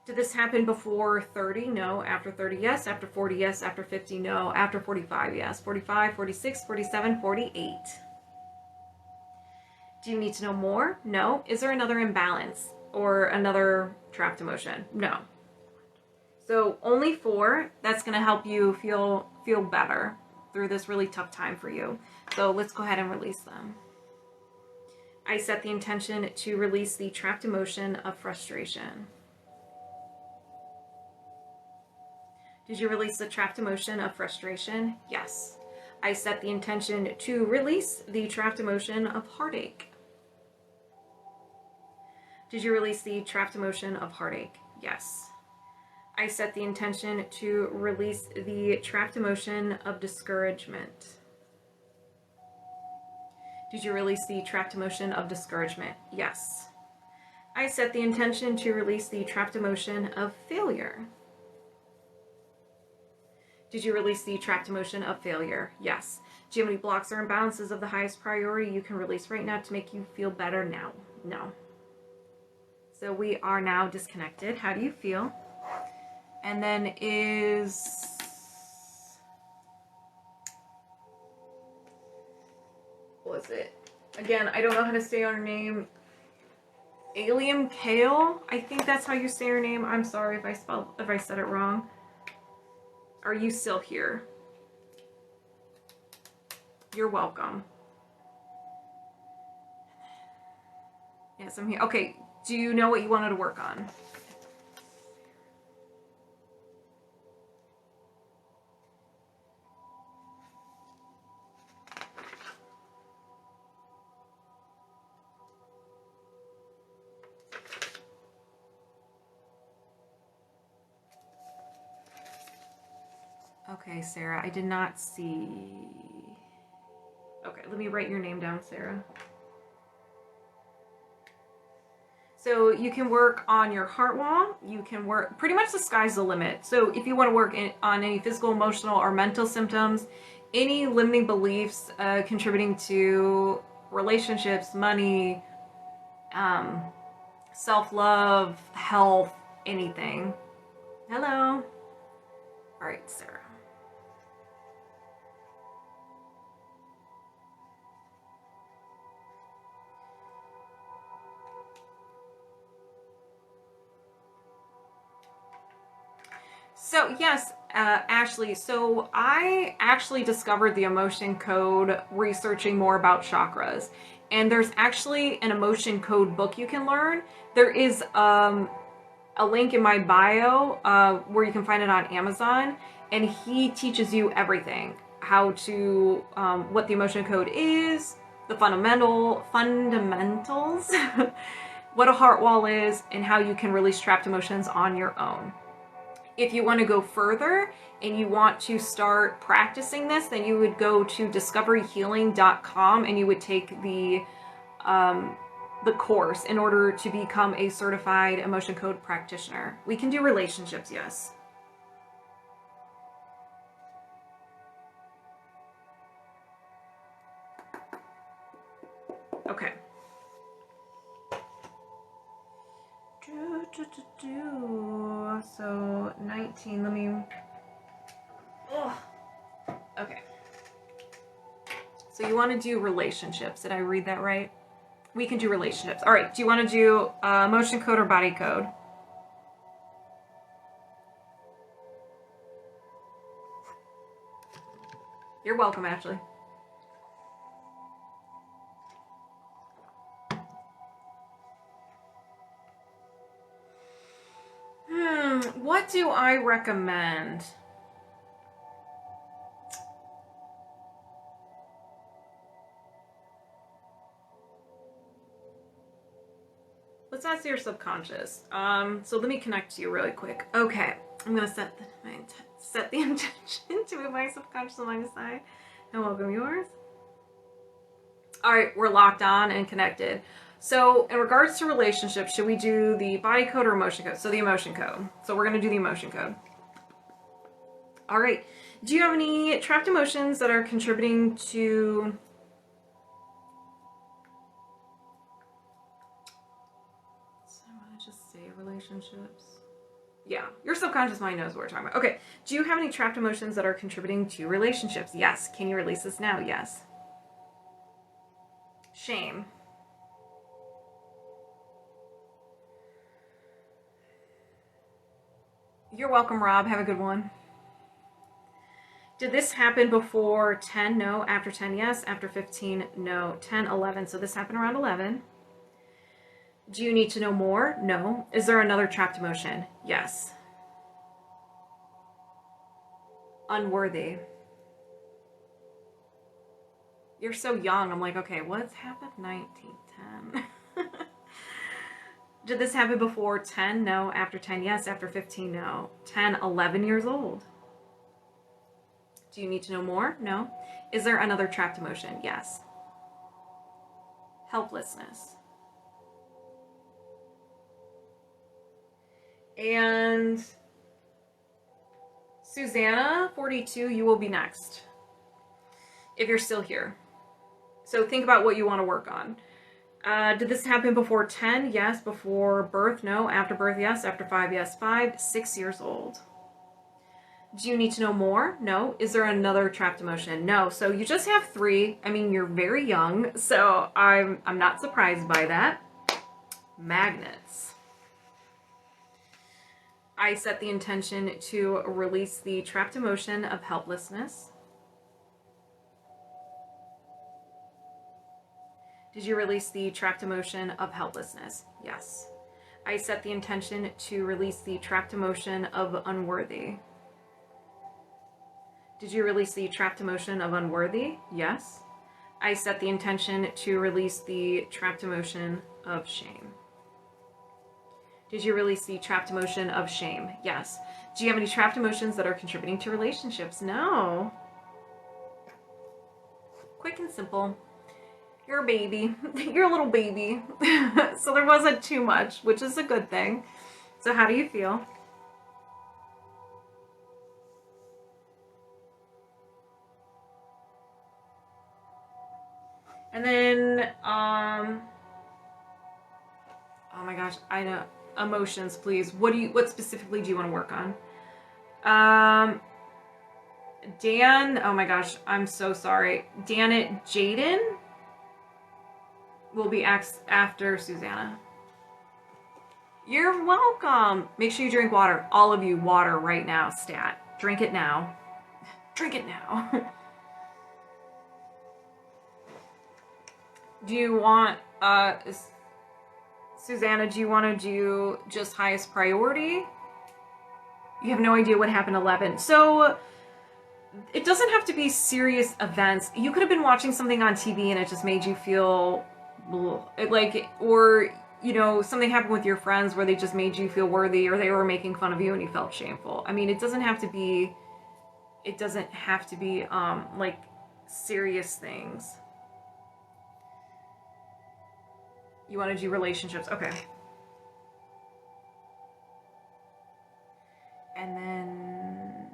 Did this happen before 30? No. After 30? Yes. After 40? Yes. After 50? No. After 45? Yes. 45, 46, 47, 48. Do you need to know more? No. Is there another imbalance or another trapped emotion? No. So only 4. That's going to help you feel better through this really tough time for you. So let's go ahead and release them. I set the intention to release the trapped emotion of frustration. Did you release the trapped emotion of frustration? Yes. I set the intention to release the trapped emotion of heartache. Did you release the trapped emotion of heartache? Yes. I set the intention to release the trapped emotion of discouragement. Did you release the trapped emotion of discouragement? Yes. I set the intention to release the trapped emotion of failure. Did you release the trapped emotion of failure? Yes. Do you have any blocks or imbalances of the highest priority you can release right now to make you feel better now? No. So we are now disconnected. How do you feel? And then what was it? Again, I don't know how to say her name. Alimkale? I think that's how you say her name. I'm sorry if I said it wrong. Are you still here? You're welcome. Yes, I'm here. Okay, do you know what you wanted to work on? Okay, Sarah, I did not see. Okay, let me write your name down, Sarah. So you can work on your heart wall. You can work, pretty much the sky's the limit. So if you want to work on any physical, emotional, or mental symptoms, any limiting beliefs contributing to relationships, money, self-love, health, anything. Hello. All right, Sarah. So yes, Ashley, so I actually discovered the emotion code researching more about chakras. And there's actually an emotion code book you can learn. There is a link in my bio where you can find it on Amazon. And he teaches you everything. How to, what the emotion code is, the fundamentals, what a heart wall is, and how you can release trapped emotions on your own. If you want to go further and you want to start practicing this, then you would go to discoveryhealing.com and you would take the course in order to become a certified emotion code practitioner. We can do relationships, yes. Okay. So 19, let me. Ugh. Okay. So you want to do relationships. Did I read that right? We can do relationships. All right. Do you want to do emotion code or body code? You're welcome, Ashley. do I recommend? Let's ask your subconscious. So let me connect to you really quick. Okay, I'm gonna set the intention to move my subconscious mind aside and welcome yours. All right, we're locked on and connected. So in regards to relationships, should we do the body code or emotion code? So the emotion code. So we're gonna do the emotion code. All right. Do you have any trapped emotions that are contributing to relationships? Yeah, your subconscious mind knows what we're talking about. Okay, do you have any trapped emotions that are contributing to relationships? Yes. Can you release this now? Yes. Shame. You're welcome, Rob. Have a good one. Did this happen before 10? No. After 10? Yes. After 15? No. 10, 11. So this happened around 11. Do you need to know more? No. Is there another trapped emotion? Yes. Unworthy. You're so young. I'm like, okay, what's happened? 19, 10. Did this happen before 10? No. After 10? Yes. After 15? No. 10, 11 years old. Do you need to know more? No. Is there another trapped emotion? Yes. Helplessness. And Susanna, 42, you will be next. If you're still here. So think about what you want to work on. Did this happen before 10? Yes. Before birth? No. After birth? Yes. After 5? Yes. 5, 6 years old. Do you need to know more? No. Is there another trapped emotion? No. So you just have 3. I mean, you're very young, so I'm not surprised by that. Magnets. I set the intention to release the trapped emotion of helplessness. Did you release the trapped emotion of helplessness? Yes. I set the intention to release the trapped emotion of unworthy. Did you release the trapped emotion of unworthy? Yes. I set the intention to release the trapped emotion of shame. Did you release the trapped emotion of shame? Yes. Do you have any trapped emotions that are contributing to relationships? No. Quick and simple. You're a baby. You're a little baby. So there wasn't too much, which is a good thing. So how do you feel? And then, oh my gosh, I know. Emotions, please. What specifically do you want to work on? Dan, oh my gosh, I'm so sorry. Danitjaden will be after Susanna. You're welcome. Make sure you drink water. All of you, water right now, stat. Drink it now. Drink it now. Do you want, Susanna, do you want to do just highest priority? You have no idea what happened 11. So it doesn't have to be serious events. You could have been watching something on TV and it just made you feel like, or, you know, something happened with your friends where they just made you feel worthy, or they were making fun of you and you felt shameful. I mean, it doesn't have to be like serious things. You want to do relationships. Okay. And then,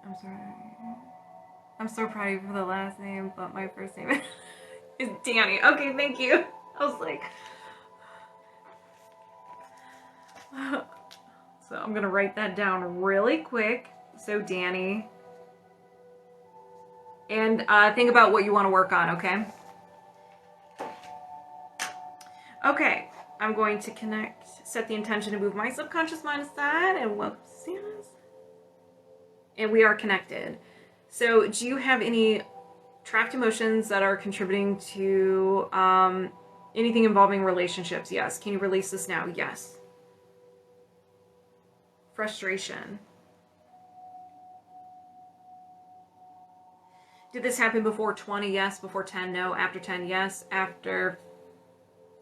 I'm sorry. I'm so proud of you for the last name, but my first name is Danny. Okay, thank you. I was like... So I'm going to write that down really quick. So Danny. And think about what you want to work on, okay? Okay, I'm going to connect, set the intention to move my subconscious mind aside, and welcome Santa's. And we are connected. So do you have any trapped emotions that are contributing to anything involving relationships? Yes. Can you release this now? Yes. Frustration. Did this happen before 20? Yes. Before 10? No. After 10? Yes. After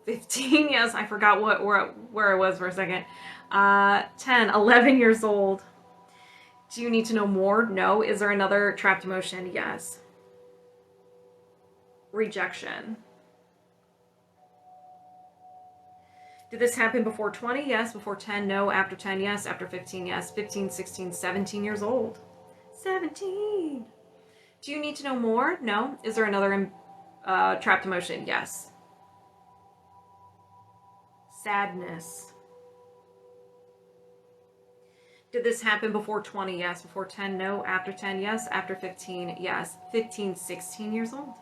15? Yes. I forgot where I was for a second. 10, 11 years old. Do you need to know more? No. Is there another trapped emotion? Yes. Rejection. Did this happen before 20? Yes. Before 10? No. After 10? Yes. After 15? Yes. 15, 16, 17 years old. 17. Do you need to know more? No. Is there another trapped emotion? Yes. Sadness. Did this happen before 20? Yes. Before 10? No. After 10? Yes. After 15? Yes. 15, 16 years old.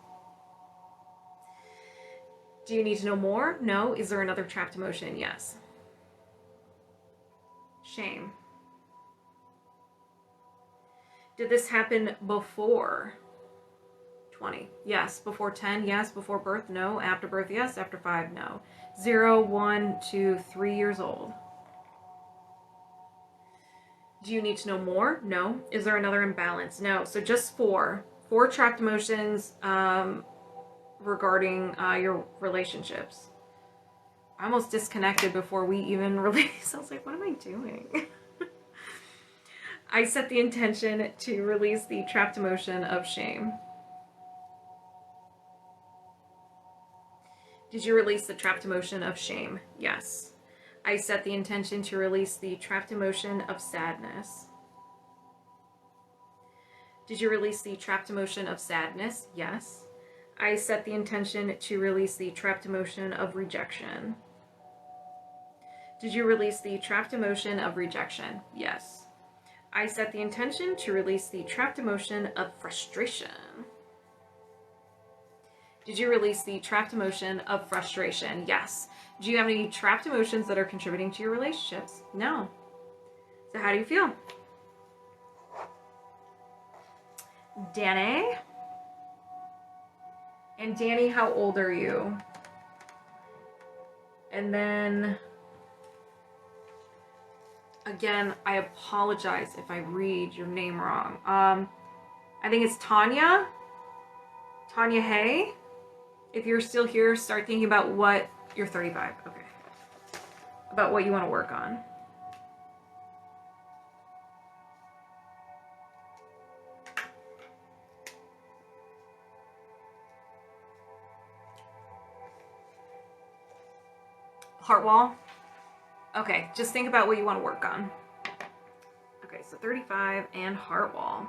Do you need to know more? No. Is there another trapped emotion? Yes. Shame. Did this happen before 20? Yes. Before 10? Yes. Before birth? No. After birth? Yes. After 5? No. 0, 1, 2, 3 years old. Do you need to know more? No. Is there another imbalance? No. So just 4. 4 trapped emotions regarding your relationships. I almost disconnected before we even released. I was like, what am I doing? I set the intention to release the trapped emotion of shame. Did you release the trapped emotion of shame? Yes. I set the intention to release the trapped emotion of sadness. Did you release the trapped emotion of sadness? Yes. I set the intention to release the trapped emotion of rejection. Did you release the trapped emotion of rejection? Yes. I set the intention to release the trapped emotion of frustration. Did you release the trapped emotion of frustration? Yes. Do you have any trapped emotions that are contributing to your relationships? No. So how do you feel? Danny? And Danny, how old are you? And then, again, I apologize if I read your name wrong. I think it's Tanya. Tanya Hay. If you're still here, start thinking about what you're 35. Okay. About what you want to work on. Heart wall. Okay, just think about what you want to work on. Okay, so 35 and heart wall.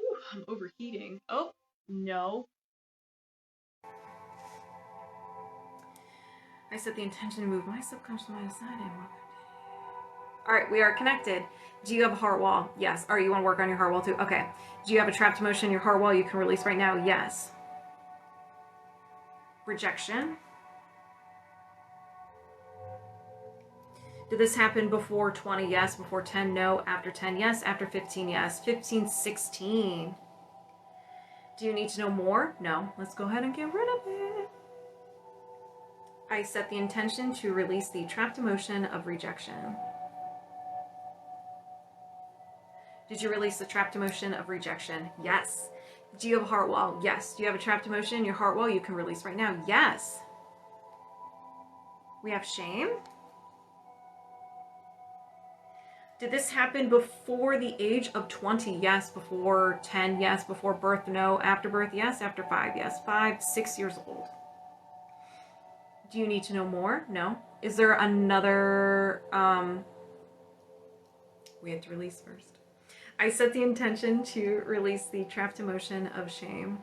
Ooh, I'm overheating. Oh, no. I set the intention to move my subconscious mind aside and walk. All right, we are connected. Do you have a heart wall? Yes. All right, you want to work on your heart wall too? Okay. Do you have a trapped emotion in your heart wall you can release right now? Yes. Rejection. Did this happen before 20? Yes. Before 10? No. After 10? Yes. After 15? Yes. 15, 16. Do you need to know more? No. Let's go ahead and get rid of it. I set the intention to release the trapped emotion of rejection. Did you release the trapped emotion of rejection? Yes. Do you have a heart wall? Yes. Do you have a trapped emotion in your heart wall you can release right now? Yes. We have shame. Did this happen before the age of 20? Yes. Before 10? Yes. Before birth? No. After birth? Yes. After 5? Yes. 5, 6 years old. Do you need to know more? No. Is there another, we had to release first. I set the intention to release the trapped emotion of shame.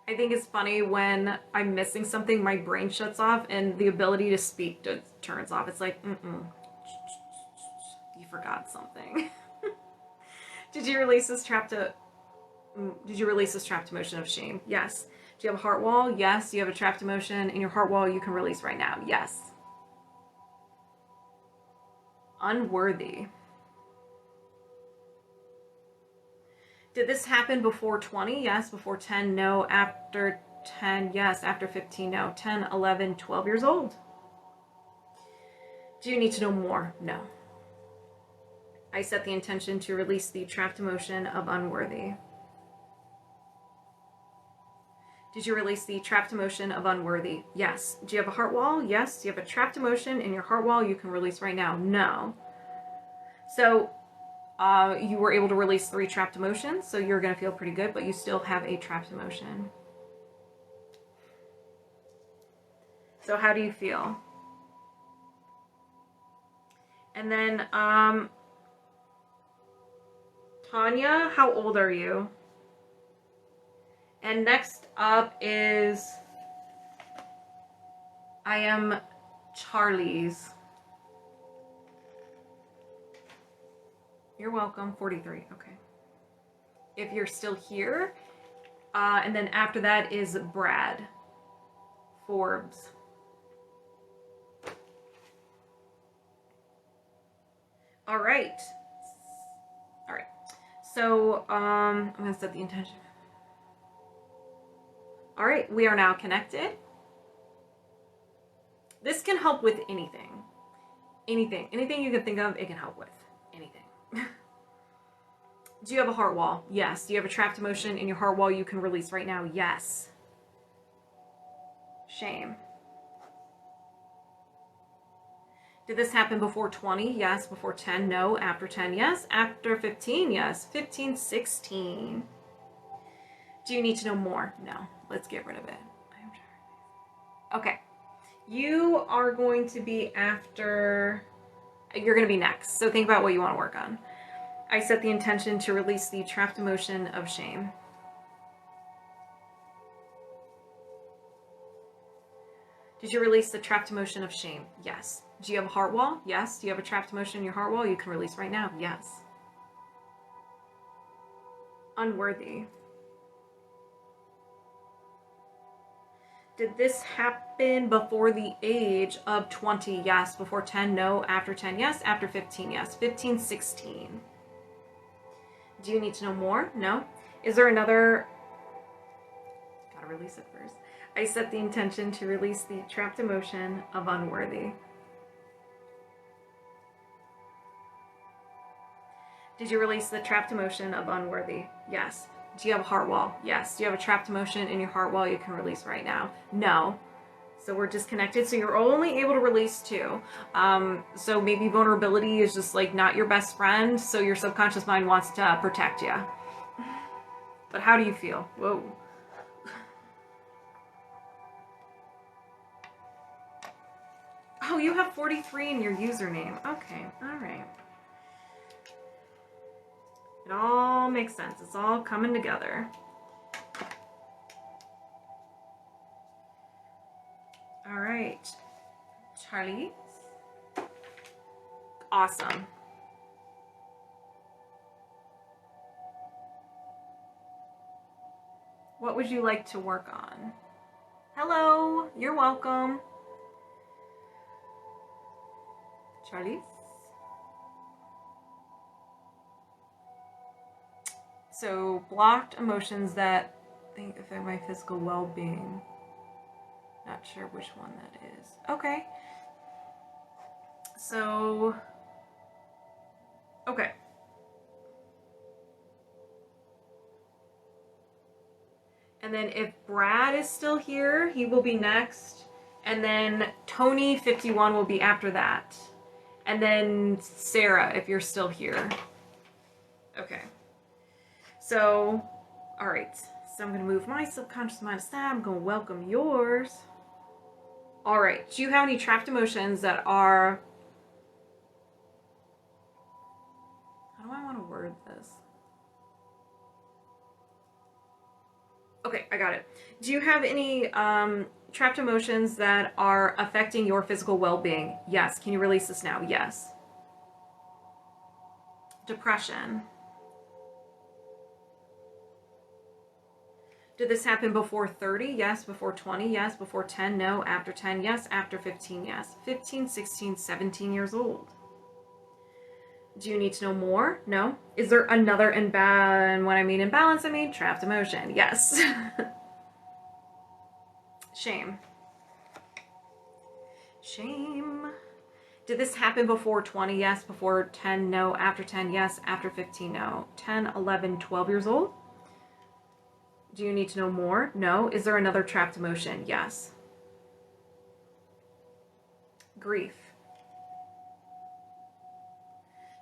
I think it's funny when I'm missing something, my brain shuts off and the ability to speak turns off. It's like, you forgot something. Did you release this trapped emotion of shame? Yes. Do you have a heart wall? Yes. Do you have a trapped emotion in your heart wall you can release right now? Yes. Unworthy. Did this happen before 20? Yes. Before 10? No. After 10? Yes. After 15? No. 10, 11, 12 years old. Do you need to know more? No. I set the intention to release the trapped emotion of unworthy. Did you release the trapped emotion of unworthy? Yes. Do you have a heart wall? Yes. Do you have a trapped emotion in your heart wall you can release right now? No. So you were able to release 3 trapped emotions, so you're going to feel pretty good, but you still have a trapped emotion. So how do you feel? And then, Tanya, how old are you? And next up is iamcharliesqu. You're welcome. 43. Okay. If you're still here. And then after that is Brad Forbes. All right. All right. So I'm going to set the intention. All right. We are now connected. This can help with anything. Anything you can think of, it can help with. Anything. Do you have a heart wall? Yes. Do you have a trapped emotion in your heart wall you can release right now? Yes. Shame. Did this happen before 20? Yes. Before 10? No. After 10? Yes. After 15? Yes. 15, 16. Do you need to know more? No. Let's get rid of it. Okay. You are going to be after... You're going to be next. So think about what you want to work on. I set the intention to release the trapped emotion of shame. Did you release the trapped emotion of shame? Yes. Do you have a heart wall? Yes. Do you have a trapped emotion in your heart wall you can release right now? Yes. Unworthy. Did this happen before the age of 20? Yes. Before 10? No. After 10? Yes. After 15? Yes. 15, 16. Do you need to know more? No. Is there another... Gotta release it first. I set the intention to release the trapped emotion of unworthy. Did you release the trapped emotion of unworthy? Yes. Do you have a heart wall? Yes. Do you have a trapped emotion in your heart wall you can release right now? No. So we're disconnected. So you're only able to release 2. So maybe vulnerability is just like not your best friend. So your subconscious mind wants to protect you. But how do you feel? Whoa. Oh, you have 43 in your username. Okay. All right. It all makes sense. It's all coming together. All right. Charlie. Awesome. What would you like to work on? Hello. You're welcome. Charlie. So blocked emotions that affect my physical well-being. Not sure which one that is. Okay. So, okay. And then if Brad is still here, he will be next. And then Tony 51 will be after that. And then Sarah, if you're still here. Okay. So, all right. So I'm going to move my subconscious mind aside. I'm going to welcome yours. All right. Do you have any trapped emotions that are... How do I want to word this? Okay, I got it. Do you have any trapped emotions that are affecting your physical well-being? Yes. Can you release this now? Yes. Depression. Did this happen before 30? Yes. Before 20? Yes. Before 10? No. After 10? Yes. After 15? Yes. 15, 16, 17 years old. Do you need to know more? No. Is there another imbalance? And when I mean imbalance, I mean trapped emotion. Yes. Shame. Shame. Did this happen before 20? Yes. Before 10? No. After 10? Yes. After 15? No. 10, 11, 12 years old? Do you need to know more? No. Is there another trapped emotion? Yes. Grief.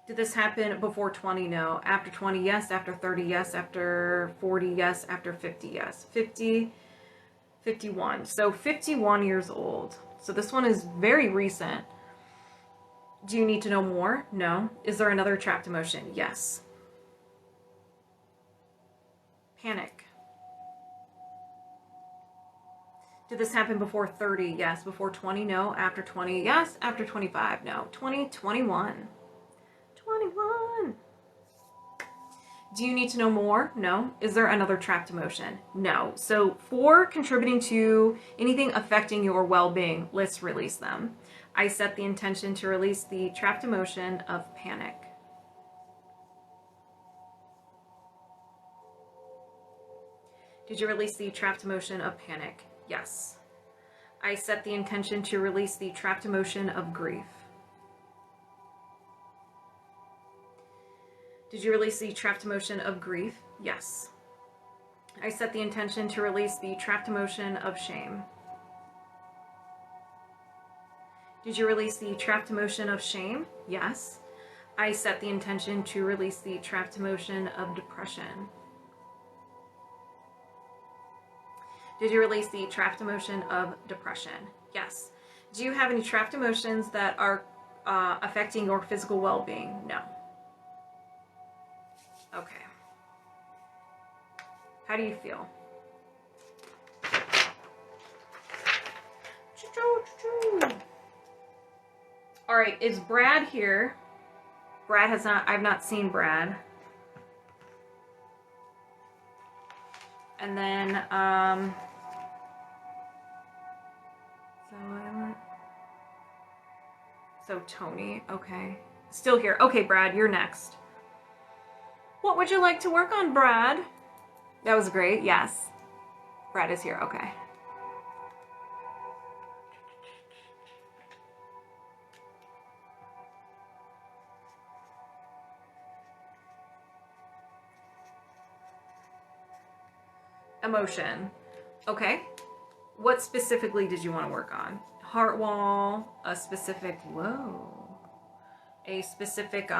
Did this happen before 20? No. After 20? Yes. After 30? Yes. After 40? Yes. After 50? Yes. 50, 51. So 51 years old. So this one is very recent. Do you need to know more? No. Is there another trapped emotion? Yes. Panic. Did this happen before 30? Yes. Before 20? No. After 20? Yes. After 25? No. 20, 21. 21. Do you need to know more? No. Is there another trapped emotion? No. So for contributing to anything affecting your well-being, let's release them. I set the intention to release the trapped emotion of panic. Did you release the trapped emotion of panic? Yes. I set the intention to release the trapped emotion of grief. Did you release the trapped emotion of grief? Yes. I set the intention to release the trapped emotion of shame. Did you release the trapped emotion of shame? Yes. I set the intention to release the trapped emotion of depression. Did you release the trapped emotion of depression? Yes. Do you have any trapped emotions that are affecting your physical well-being? No. Okay. How do you feel? All right, is Brad here? Brad has not, I've not seen Brad. And then, so Tony, okay. Still here. Okay, Brad, you're next. What would you like to work on, Brad? That was great, yes. Brad is here, okay. Emotion. Okay. What specifically did you want to work on? Heart wall, a specific, a specific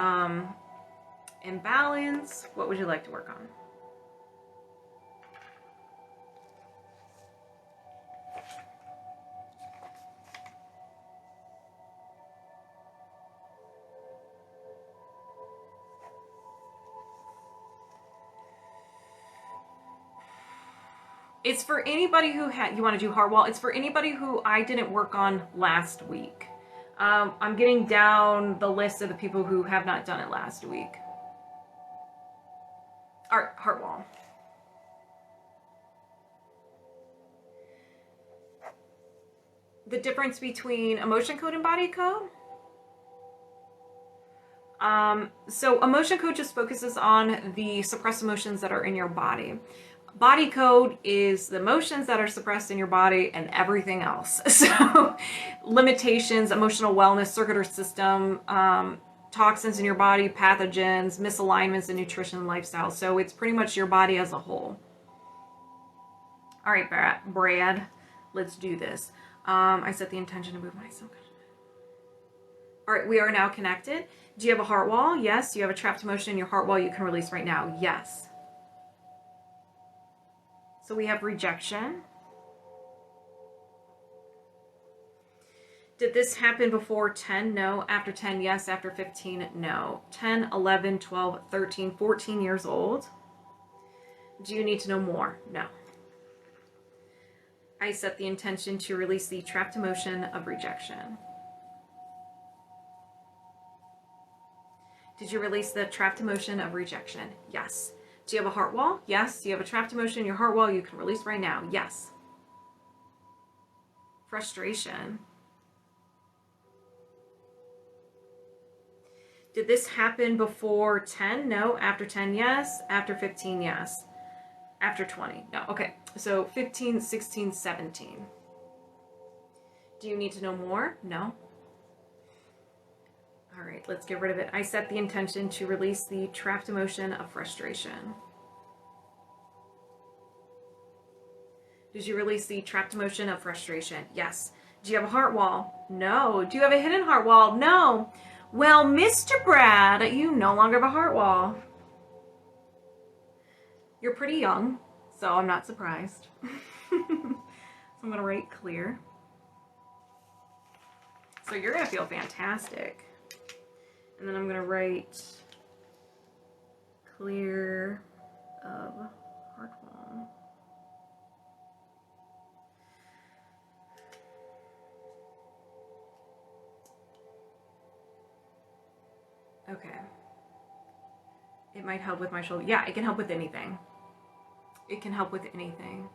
imbalance. What would you like to work on? It's for anybody who you want to do heart wall. It's for anybody who I didn't work on last week. I'm getting down the list of the people who have not done it last week. Heart wall. The difference between emotion code and body code. So emotion code just focuses on the suppressed emotions that are in your body. Body code is the emotions that are suppressed in your body and everything else. So limitations, emotional wellness, circular system, toxins in your body, pathogens, misalignments in nutrition and lifestyle. So it's pretty much your body as a whole. All right, Brad, let's do this. I set the intention to move myself. All right, we are now connected. Do you have a heart wall? Yes. Do you have a trapped emotion in your heart wall you can release right now? Yes. So we have rejection. Did this happen before 10? No. After 10? Yes. After 15? No. 10, 11, 12, 13, 14 years old. Do you need to know more? No. I set the intention to release the trapped emotion of rejection. Did you release the trapped emotion of rejection? Yes. Do you have a heart wall? Yes. Do you have a trapped emotion in your heart wall you can release right now? Yes. Frustration. Did this happen before 10? No. After 10? Yes. After 15? Yes. After 20? No. Okay. So 15, 16, 17. Do you need to know more? No. All right, let's get rid of it. I set the intention to release the trapped emotion of frustration. Did you release the trapped emotion of frustration? Yes. Do you have a heart wall? No. Do you have a hidden heart wall? No. Well, Mr. Brad, you no longer have a heart wall. You're pretty young, so I'm not surprised. So I'm going to write clear. So you're going to feel fantastic. And then I'm going to write clear of heart wall. Okay. It might help with my shoulder. Yeah, it can help with anything. It can help with anything.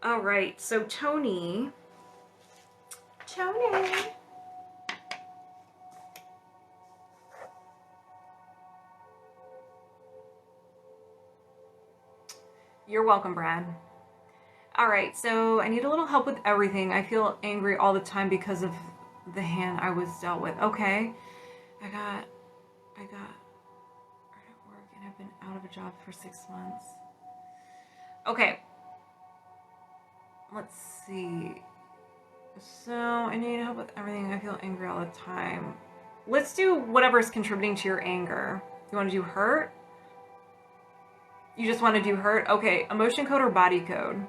All right, so Tony. You're welcome, Brad. All right, so I need a little help with everything. I feel angry all the time because of the hand I was dealt with. Okay, I got hard at work and I've been out of a job for 6 months. Okay, let's see. So I need help with everything. I feel angry all the time. Let's do whatever's contributing to your anger. You want to do hurt? You just want to do hurt? Okay, emotion code or body code?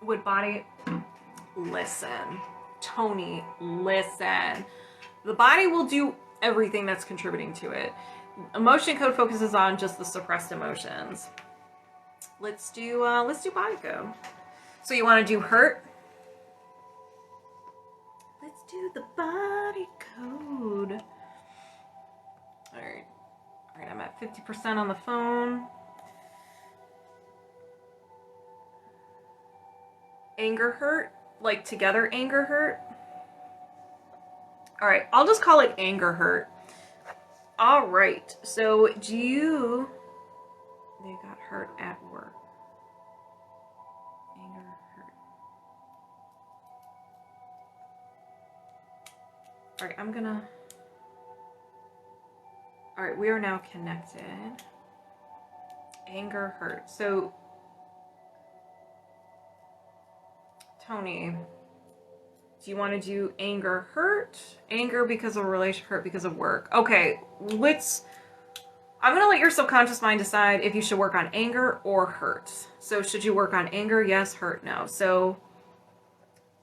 Would body... Listen, Tony, listen. The body will do everything that's contributing to it. Emotion code focuses on just the suppressed emotions. Let's do body code. So you want to do hurt? Let's do the body code. All right, I'm at 50% on the phone. Anger hurt, like together anger hurt. All right, I'll just call it anger hurt. All right, so they got hurt at work. Anger hurt. All right, all right, we are now connected. Anger hurt. So Tony, do you want to do anger hurt? Anger because of a relationship, hurt because of work. Okay, I'm going to let your subconscious mind decide if you should work on anger or hurt. So should you work on anger? Yes. Hurt? No. So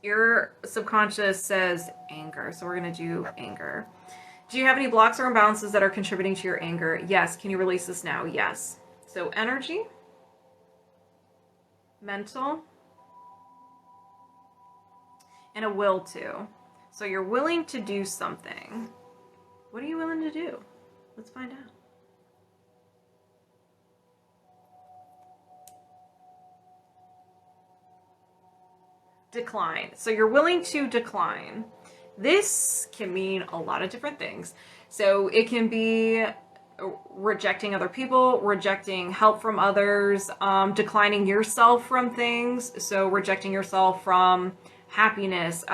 your subconscious says anger. So we're going to do anger. Do you have any blocks or imbalances that are contributing to your anger? Yes. Can you release this now? Yes. So energy, mental, and a will to. So you're willing to do something. What are you willing to do? Let's find out. Decline. So you're willing to decline. This can mean a lot of different things. So it can be rejecting other people, rejecting help from others, declining yourself from things. So rejecting yourself from happiness,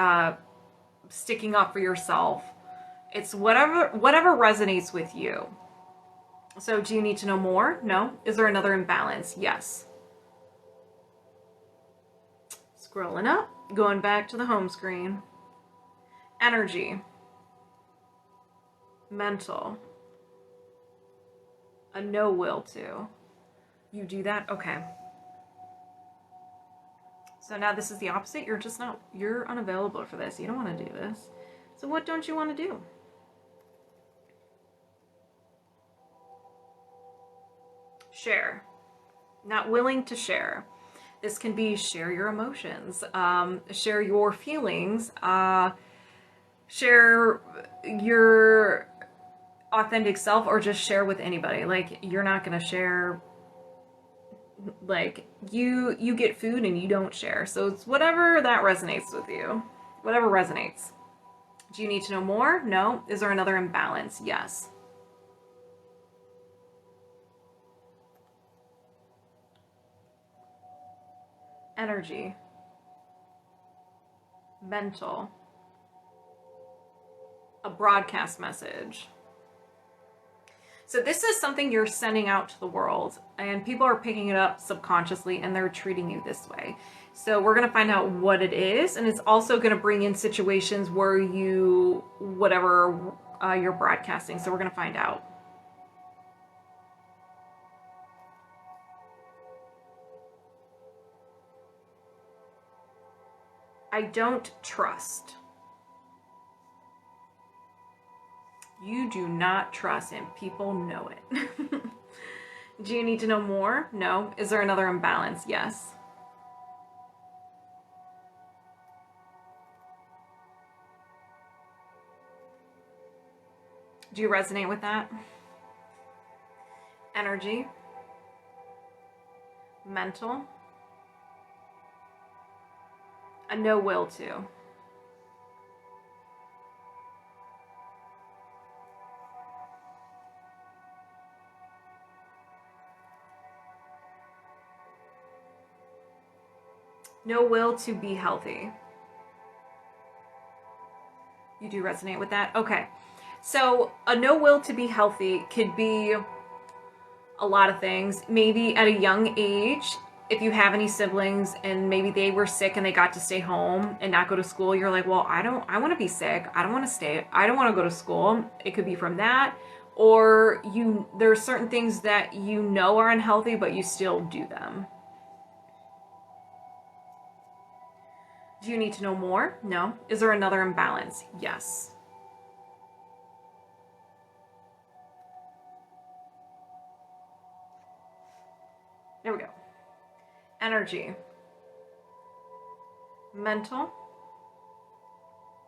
sticking up for yourself. It's whatever resonates with you. So do you need to know more? No. Is there another imbalance? Yes. Scrolling up, going back to the home screen. Energy, mental, a no will to. You do that? Okay. So now this is the opposite. You're unavailable for this. You don't want to do this. So what don't you want to do? Share. Not willing to share. This can be share your emotions, share your feelings, share your authentic self, or just share with anybody. Like, you're not going to share, like, you get food and you don't share. So it's whatever that resonates with you. Whatever resonates. Do you need to know more? No. Is there another imbalance? Yes. Energy. Mental. A broadcast message. So this is something you're sending out to the world, and people are picking it up subconsciously and they're treating you this way. So we're going to find out what it is, and it's also going to bring in situations where you, whatever you're broadcasting. So we're going to find out. I don't trust. You do not trust, and people know it. Do you need to know more? No. Is there another imbalance? Yes. Do you resonate with that? Energy. Mental. A no will to. No will to be healthy. You do resonate with that? Okay. So a no will to be healthy could be a lot of things. Maybe at a young age, if you have any siblings and maybe they were sick and they got to stay home and not go to school, you're like, well, I want to be sick. I don't want to go to school. It could be from that. Or there are certain things that you know are unhealthy, but you still do them. Do you need to know more? No. Is there another imbalance? Yes. There we go. Energy. Mental.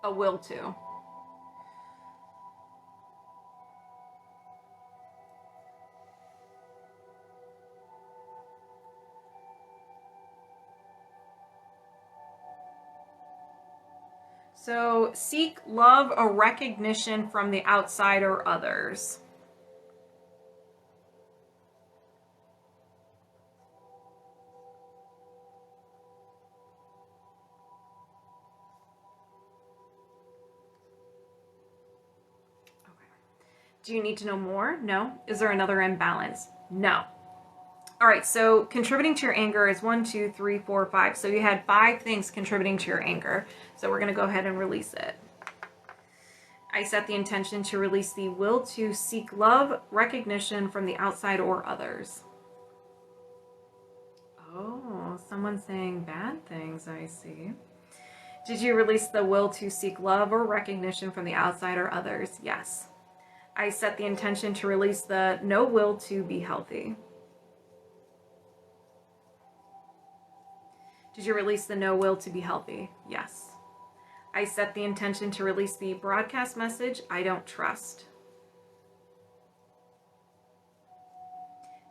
A will to. So seek love or recognition from the outside or others. Okay. Do you need to know more? No. Is there another imbalance? No. All right, so contributing to your anger is 1, 2, 3, 4, 5. So you had 5 things contributing to your anger. So we're going to go ahead and release it. I set the intention to release the will to seek love, recognition from the outside or others. Oh, someone's saying bad things, I see. Did you release the will to seek love or recognition from the outside or others? Yes. I set the intention to release the no will to be healthy. Did you release the no will to be healthy? Yes. I set the intention to release the broadcast message, I don't trust.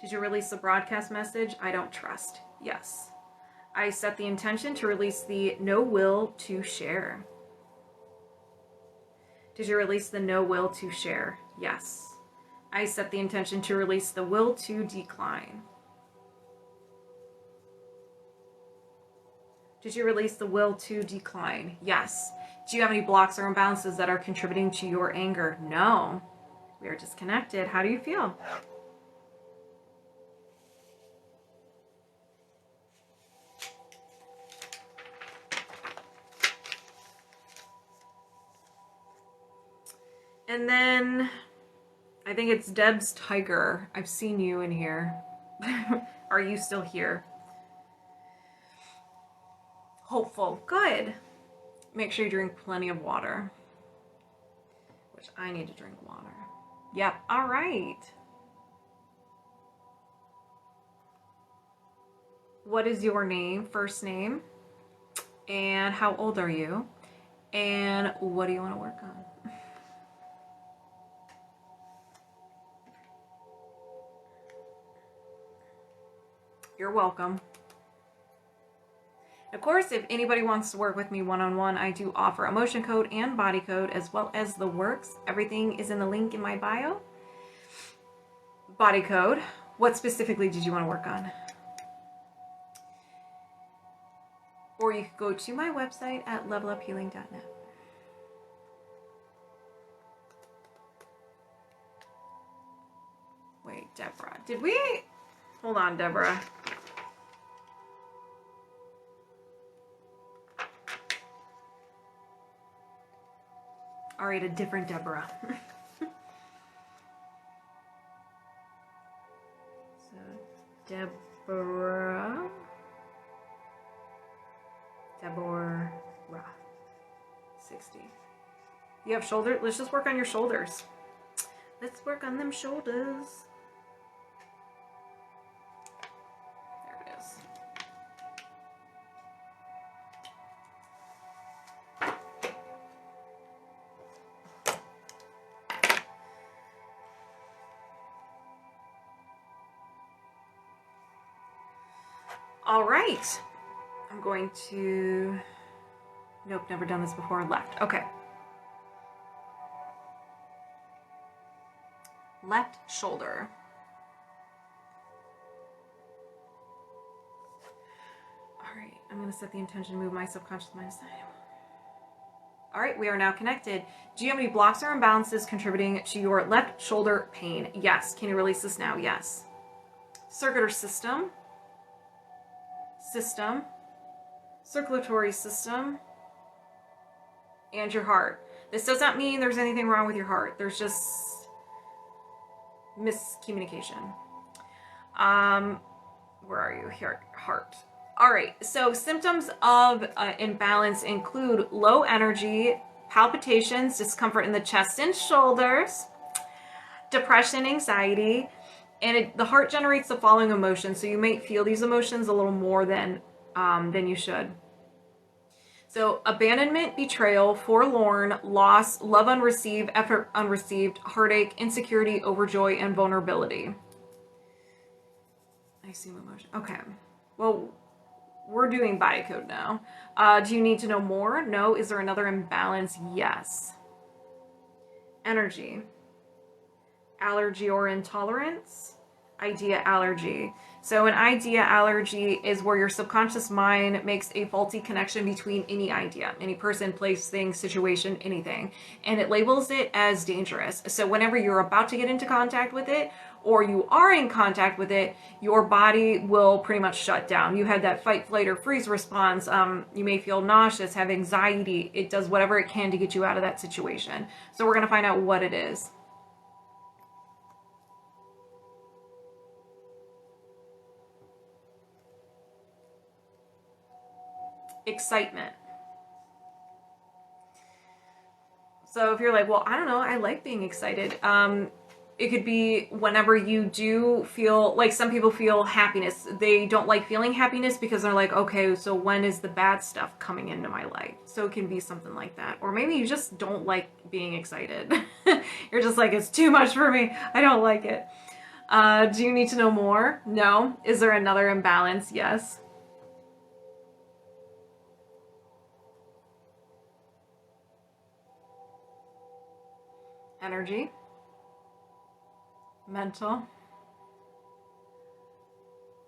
Did you release the broadcast message, I don't trust? Yes. I set the intention to release the no will to share. Did you release the no will to share? Yes. I set the intention to release the will to decline. Did you release the will to decline? Yes. Do you have any blocks or imbalances that are contributing to your anger? No. We are disconnected. How do you feel? And then I think it's Deb's Tiger. I've seen you in here. Are you still here? Hopeful. Good. Make sure you drink plenty of water. Which I need to drink water. Yep. All right. What is your name? First name? And how old are you? And what do you want to work on? You're welcome. Of course, if anybody wants to work with me one-on-one, I do offer emotion code and body code as well as the works. Everything is in the link in my bio. Body code. What specifically did you want to work on? Or you could go to my website at leveluphealing.net. Wait, Deborah. Did we? Hold on, Deborah. All right, a different Deborah. So, Deborah. 60. You have shoulder? Let's just work on your shoulders. Let's work on them shoulders. There it is. All right. I'm going to... Nope, never done this before. Left. Okay. Left shoulder. All right, I'm going to set the intention to move my subconscious mind aside. All right, we are now connected. Do you have any blocks or imbalances contributing to your left shoulder pain? Yes. Can you release this now? Yes. Circuit or system? System. Circulatory system. And your heart. This does not mean there's anything wrong with your heart. There's just miscommunication. Where are you? Here, heart. All right, so symptoms of imbalance include low energy, palpitations, discomfort in the chest and shoulders, depression, anxiety, and the heart generates the following emotions. So you might feel these emotions a little more than you should. So abandonment, betrayal, forlorn, loss, love unreceived, effort unreceived, heartache, insecurity, overjoy, and vulnerability. I assume emotion. Okay. Well, we're doing body code now. Do you need to know more? No. Is there another imbalance? Yes. Energy. Allergy or intolerance. Idea allergy. So an idea allergy is where your subconscious mind makes a faulty connection between any idea, any person, place, thing, situation, anything, and it labels it as dangerous. So whenever you're about to get into contact with it, or you are in contact with it, your body will pretty much shut down. You had that fight, flight, or freeze response. You may feel nauseous, have anxiety. It does whatever it can to get you out of that situation. So we're going to find out what it is. Excitement. So if you're like, well, I don't know, I like being excited. It could be whenever you do feel, like some people feel happiness. They don't like feeling happiness because they're like, okay, so when is the bad stuff coming into my life? So it can be something like that. Or maybe you just don't like being excited. You're just like, it's too much for me. I don't like it. Do you need to know more? No. Is there another imbalance? Yes. Energy. Mental.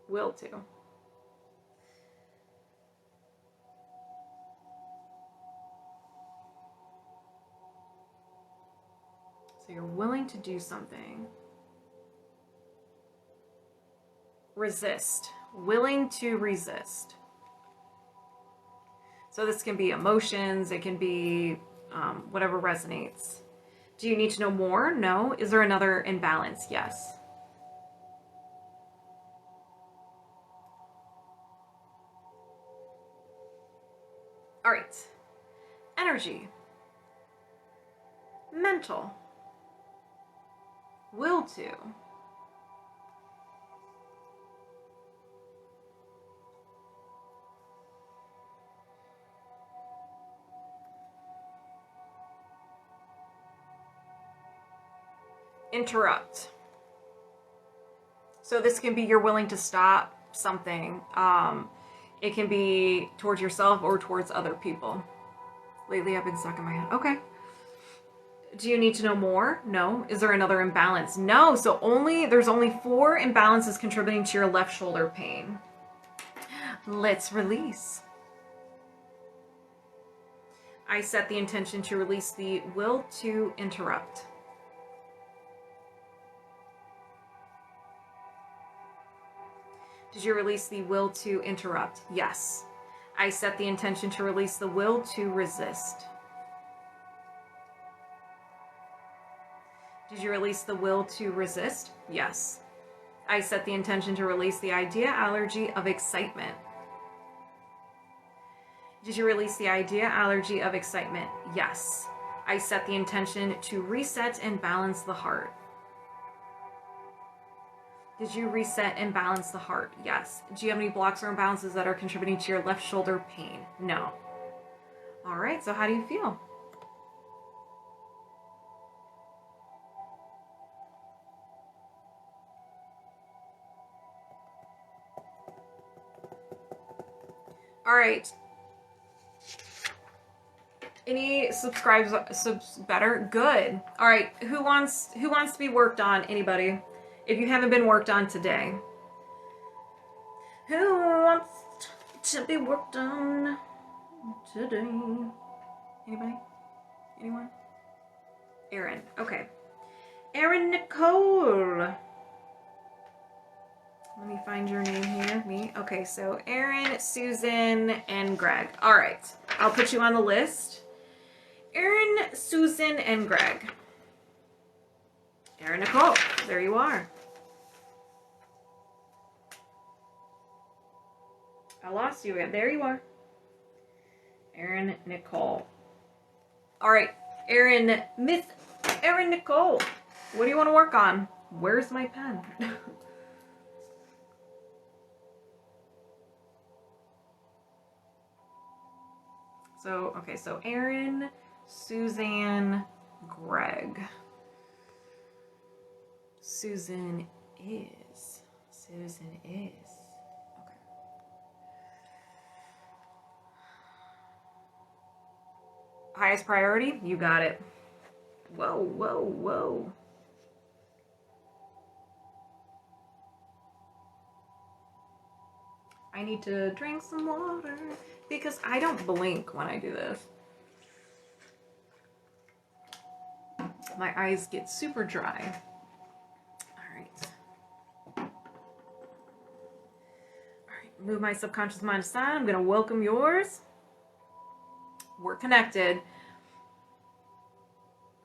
Will to. So you're willing to do something. Resist. Willing to resist. So this can be emotions. It can be whatever resonates. Do you need to know more? No. Is there another imbalance? Yes. All right. Energy. Mental. Will to. Interrupt. So this can be you're willing to stop something. It can be towards yourself or towards other people. Lately, I've been stuck in my head. Okay. Do you need to know more? No. Is there another imbalance? No. So there's only 4 imbalances contributing to your left shoulder pain. Let's release. I set the intention to release the will to interrupt. Did you release the will to interrupt? Yes. I set the intention to release the will to resist. Did you release the will to resist? Yes. I set the intention to release the idea allergy of excitement. Did you release the idea allergy of excitement? Yes. I set the intention to reset and balance the heart. Did you reset and balance the heart? Yes. Do you have any blocks or imbalances that are contributing to your left shoulder pain? No. All right, so how do you feel? All right. Any subs better? Good. All right. Who wants to be worked on? Anybody? If you haven't been worked on today. Who wants to be worked on today? Anybody? Anyone? Erin. Okay. Erin Nicole. Let me find your name here. Me. Okay, so Erin, Susan, and Greg. All right. I'll put you on the list. Erin, Susan, and Greg. Erin Nicole. There you are. I lost you. There you are. Erin Nicole. All right. Miss Erin Nicole. What do you want to work on? Where's my pen? So Erin, Suzanne, Greg. Susan is. Okay. Highest priority? You got it. Whoa, whoa, whoa. I need to drink some water because I don't blink when I do this. My eyes get super dry. All right. Move my subconscious mind aside. I'm going to welcome yours. We're connected.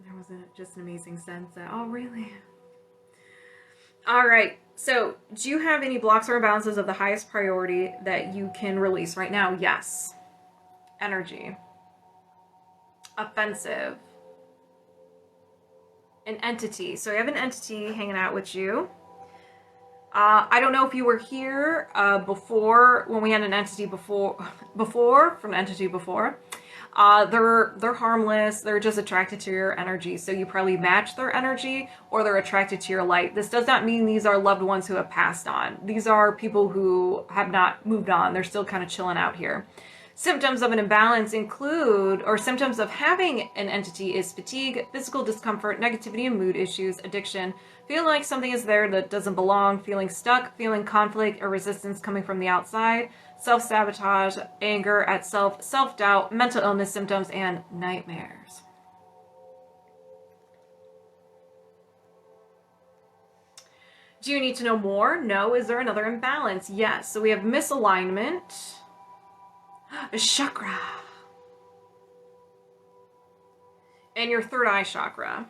There was just an amazing sense that, oh, really? All right. So, do you have any blocks or imbalances of the highest priority that you can release right now? Yes. Energy. Offensive. An entity. So, you have an entity hanging out with you. I don't know if you were here before, when we had an entity before. They're harmless. They're just attracted to your energy. So you probably match their energy or they're attracted to your light. This does not mean these are loved ones who have passed on. These are people who have not moved on. They're still kind of chilling out here. Symptoms of an imbalance include, or symptoms of having an entity is fatigue, physical discomfort, negativity and mood issues, addiction, feeling like something is there that doesn't belong, feeling stuck, feeling conflict or resistance coming from the outside, self-sabotage, anger at self, self-doubt, mental illness symptoms, and nightmares. Do you need to know more? No. Is there another imbalance? Yes. So we have misalignment, a chakra, and your third eye chakra.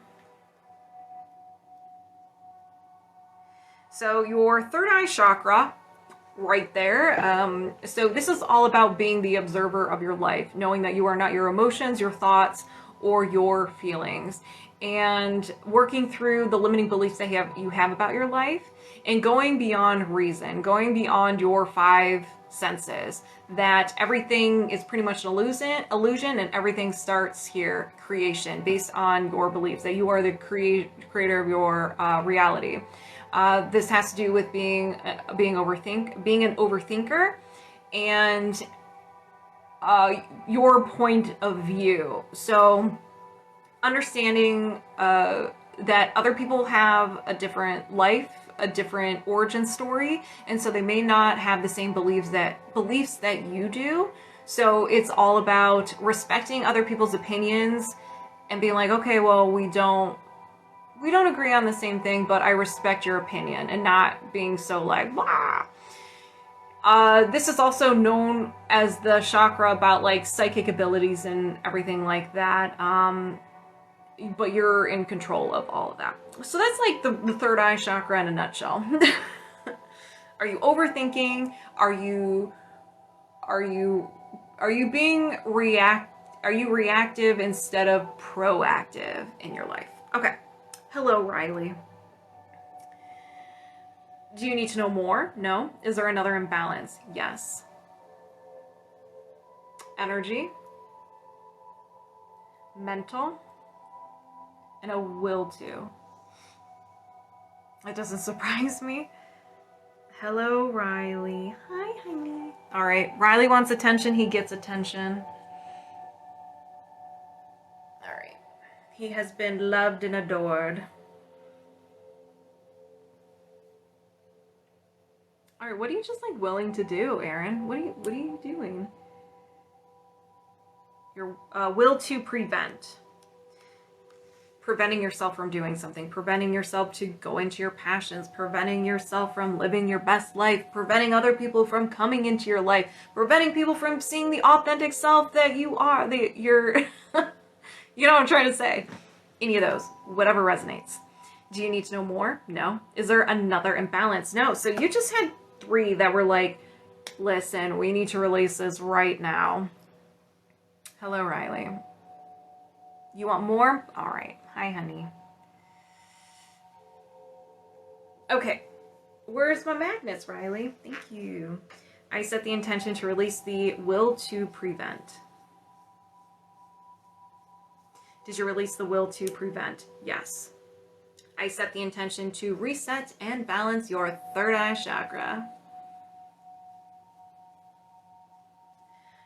So your third eye chakra, right there. So this is all about being the observer of your life, knowing that you are not your emotions, your thoughts, or your feelings, and working through the limiting beliefs that you have about your life, and going beyond reason, going beyond your 5 senses, that everything is pretty much an illusion, and everything starts here, creation, based on your beliefs, that you are the creator of your reality. This has to do with being an overthinker and your point of view. So understanding that other people have a different life, a different origin story, and so they may not have the same beliefs that you do. So it's all about respecting other people's opinions and being like, okay, well, we don't agree on the same thing, but I respect your opinion, and not being so like, blah. This is also known as the chakra about like psychic abilities and everything like that. But you're in control of all of that. So that's like the third eye chakra in a nutshell. Are you overthinking? Are you being are you reactive instead of proactive in your life? Okay. Hello, Riley. Do you need to know more? No. Is there another imbalance? Yes. Energy, mental, and a will to. It doesn't surprise me. Hello, Riley. Hi, honey. All right, Riley wants attention. He gets attention. All right. He has been loved and adored. All right, what are you just like willing to do, Aaron? What are you doing? Your will to prevent. Preventing yourself from doing something, preventing yourself to go into your passions, preventing yourself from living your best life, preventing other people from coming into your life, preventing people from seeing the authentic self that you are, you're, you know what I'm trying to say. Any of those, whatever resonates. Do you need to know more? No. Is there another imbalance? No. So you just had 3 that were like, listen, we need to release this right now. Hello, Riley. You want more? All right. Hi, honey. Okay. Where's my magnets, Riley? Thank you. I set the intention to release the will to prevent. Did you release the will to prevent? Yes. I set the intention to reset and balance your third eye chakra.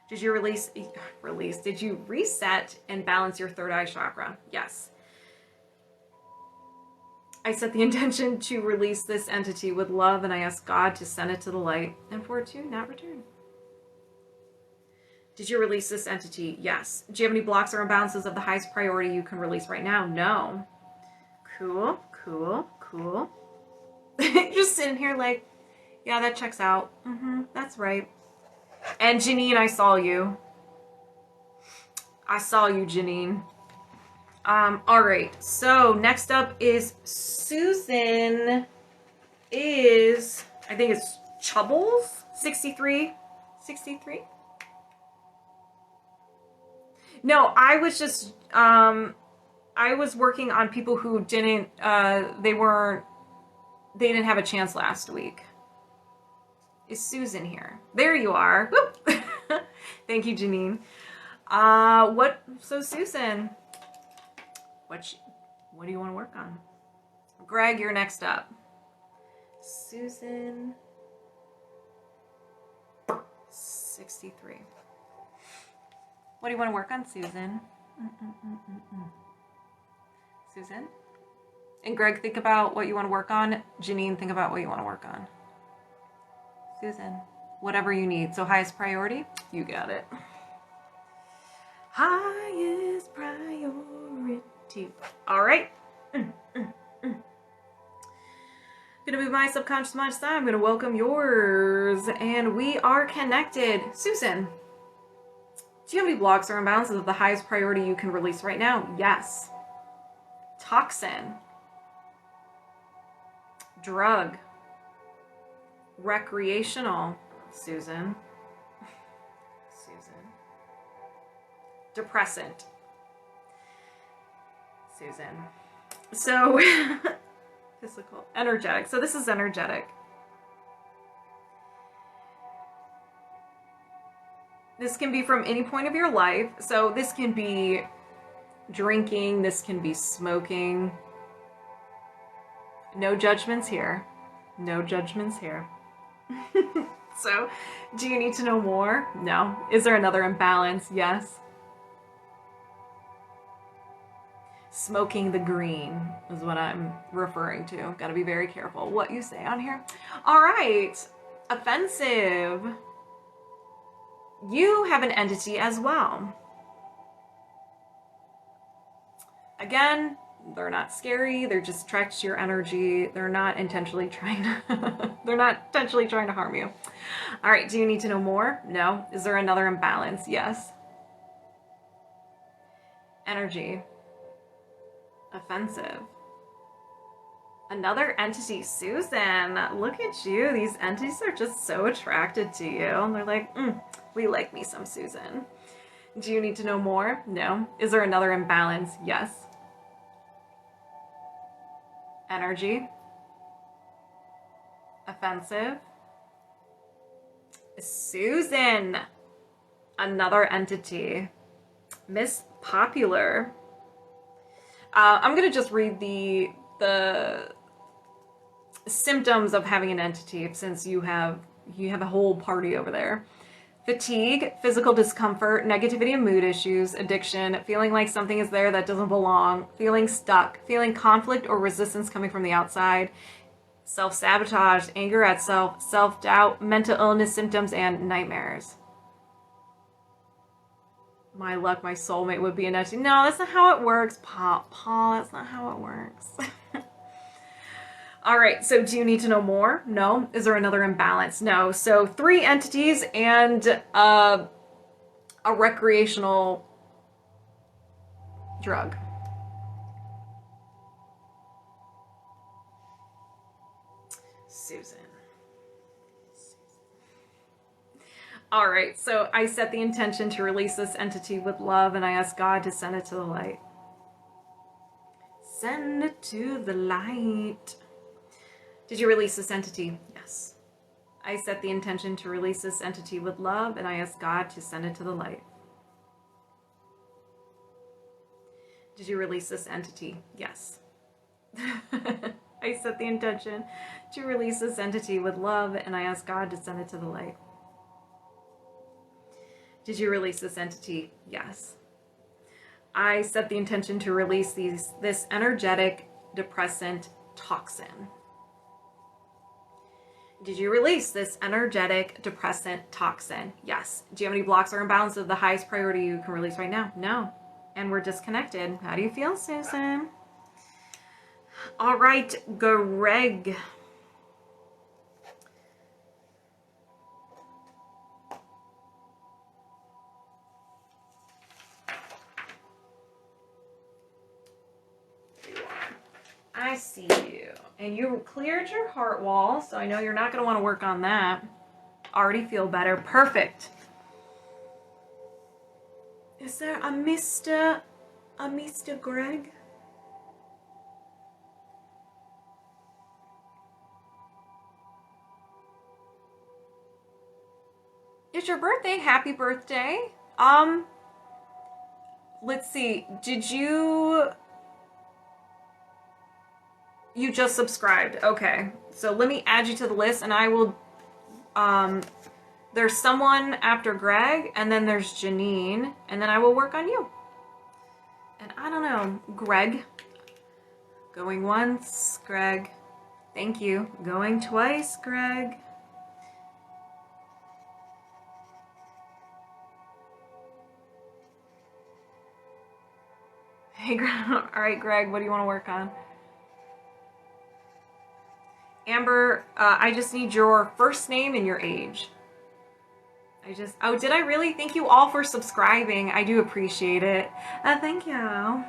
Did you did you reset and balance your third eye chakra? Yes. I set the intention to release this entity with love, and I ask God to send it to the light and for it to not return. Did you release this entity? Yes. Do you have any blocks or imbalances of the highest priority you can release right now? No. Cool, cool, cool. Just sitting here like, yeah, that checks out. That's right. And Janine, I saw you. I saw you, Janine. All right. So next up is Susan is, I think it's Chubbles, 63. 63? No, I was just, I was working on people who didn't, they didn't have a chance last week. Is Susan here? There you are. Thank you, Janine. So Susan, what do you want to work on? Greg, you're next up. Susan, 63. What do you want to work on, Susan? Susan? And Greg, think about what you want to work on. Janine, think about what you want to work on. Susan, whatever you need. So highest priority, you got it. Highest priority. All right. Gonna move my subconscious mind aside. I'm gonna welcome yours, and we are connected. Susan, do you have any blocks or imbalances of the highest priority you can release right now? Yes. Toxin. Drug. Recreational. Susan. Susan. Depressant. Susan. So, physical. Energetic. So this is energetic. This can be from any point of your life. So this can be drinking. This can be smoking. No judgments here. No judgments here. So, do you need to know more? No. Is there another imbalance? Yes. Smoking the green is what I'm referring to. Gotta be very careful what you say on here. All right. Offensive. You have an entity as well. Again, they're not scary. They're just attracted to your energy. They're not intentionally trying to they're not intentionally trying to harm you. All right, do you need to know more? No. Is there another imbalance? Yes. Energy. Offensive. Another entity, Susan. Look at you. These entities are just so attracted to you. They're like, we like me some Susan. Do you need to know more? No. Is there another imbalance? Yes. Energy. Offensive. Susan. Another entity. Miss Popular. I'm going to just read the symptoms of having an entity, since you have a whole party over there. Fatigue, physical discomfort, negativity and mood issues, addiction, feeling like something is there that doesn't belong, feeling stuck, feeling conflict or resistance coming from the outside, self-sabotage, anger at self, self-doubt, mental illness symptoms, and nightmares. My luck, my soulmate would be an entity. No, that's not how it works, Paul, that's not how it works. All right, so do you need to know more? No. Is there another imbalance? No. So 3 entities and a recreational drug. Susan. All right, so I set the intention to release this entity with love, and I ask God to send it to the light. Send it to the light. Did you release this entity? Yes. I set the intention to release this entity with love, and I ask God to send it to the light. Did you release this entity? Yes. I set the intention to release this entity with love, and I ask God to send it to the light. Did you release this entity? Yes. I set the intention to release this energetic depressant toxin. Did you release this energetic depressant toxin? Yes. Do you have any blocks or imbalances of the highest priority you can release right now? No. And we're disconnected. How do you feel, Susan? All right, Greg. I see you. And you cleared your heart wall, so I know you're not going to want to work on that. Already feel better. Perfect. Is there a Mr. Greg? It's your birthday. Happy birthday. Let's see. Did you just subscribed? Okay. So let me add you to the list, and I will, there's someone after Greg, and then there's Janine, and then I will work on you. And I don't know, Greg. Going once, Greg. Thank you. Going twice, Greg. Hey, Greg. All right, Greg, what do you want to work on? Amber, I just need your first name and your age. Oh, did I really? Thank you all for subscribing. I do appreciate it. Thank you.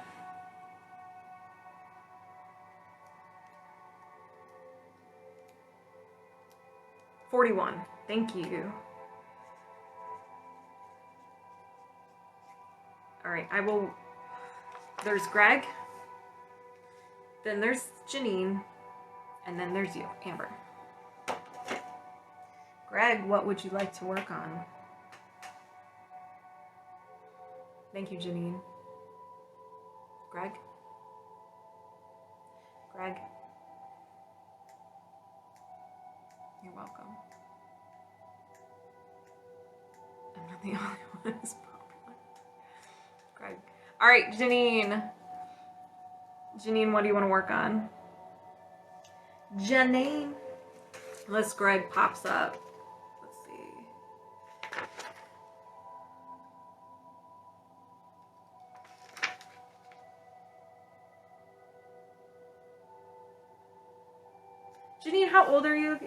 $41. Thank you. All right, I will. There's Greg. Then there's Janine. And then there's you, Amber. Greg, what would you like to work on? Thank you, Janine. Greg? Greg? You're welcome. The only one is popular. Greg. All right, Janine. Janine, what do you want to work on? Janine. Unless Greg pops up. Let's see. Janine, how old are you?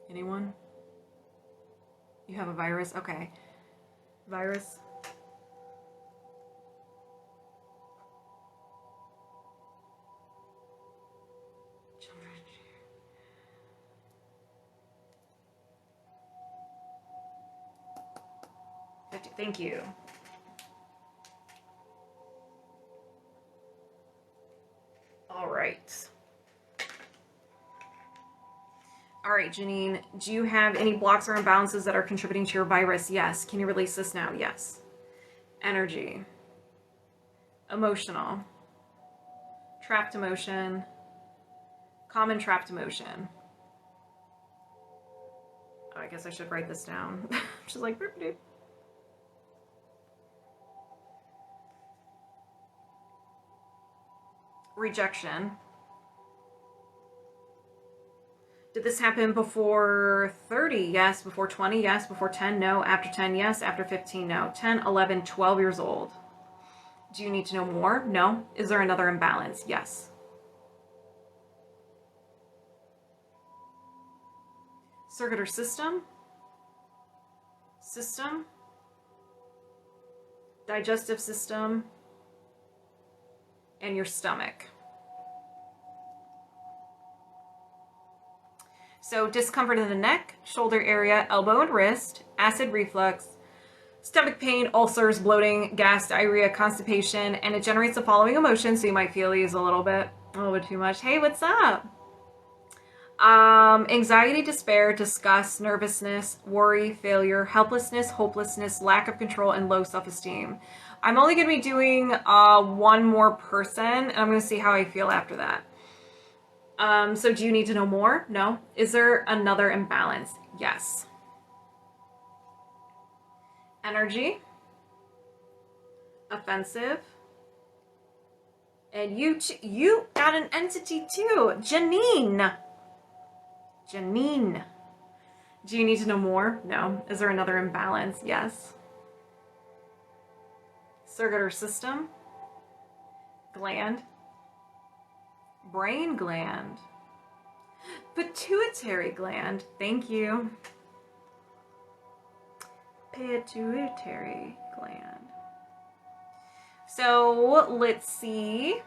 Anyone? You have a virus? Okay. Virus. Thank you. All right. All right, Janine, do you have any blocks or imbalances that are contributing to your virus? Yes. Can you release this now? Yes. Energy. Emotional. Trapped emotion. Common trapped emotion. Oh, I guess I should write this down. She's like, boop, boop. Rejection. Did this happen before 30? Yes. Before 20? Yes. Before 10? No. After 10? Yes. After 15? No. 10, 11, 12 years old. Do you need to know more? No. Is there another imbalance? Yes. Circuit or system? System? Digestive system? And your stomach. So discomfort in the neck, shoulder area, elbow and wrist, acid reflux, stomach pain, ulcers, bloating, gas, diarrhea, constipation, and it generates the following emotions. So you might feel these a little bit too much. Hey, what's up? Anxiety, despair, disgust, nervousness, worry, failure, helplessness, hopelessness, lack of control, and low self-esteem. I'm only going to be doing one more person, and I'm going to see how I feel after that. So do you need to know more? No. Is there another imbalance? Yes. Energy. Offensive. And you got an entity too. Janine. Janine. Do you need to know more? No. Is there another imbalance? Yes. Circuit or system. Gland. Brain gland. Pituitary gland. Thank you. Pituitary gland. So let's see.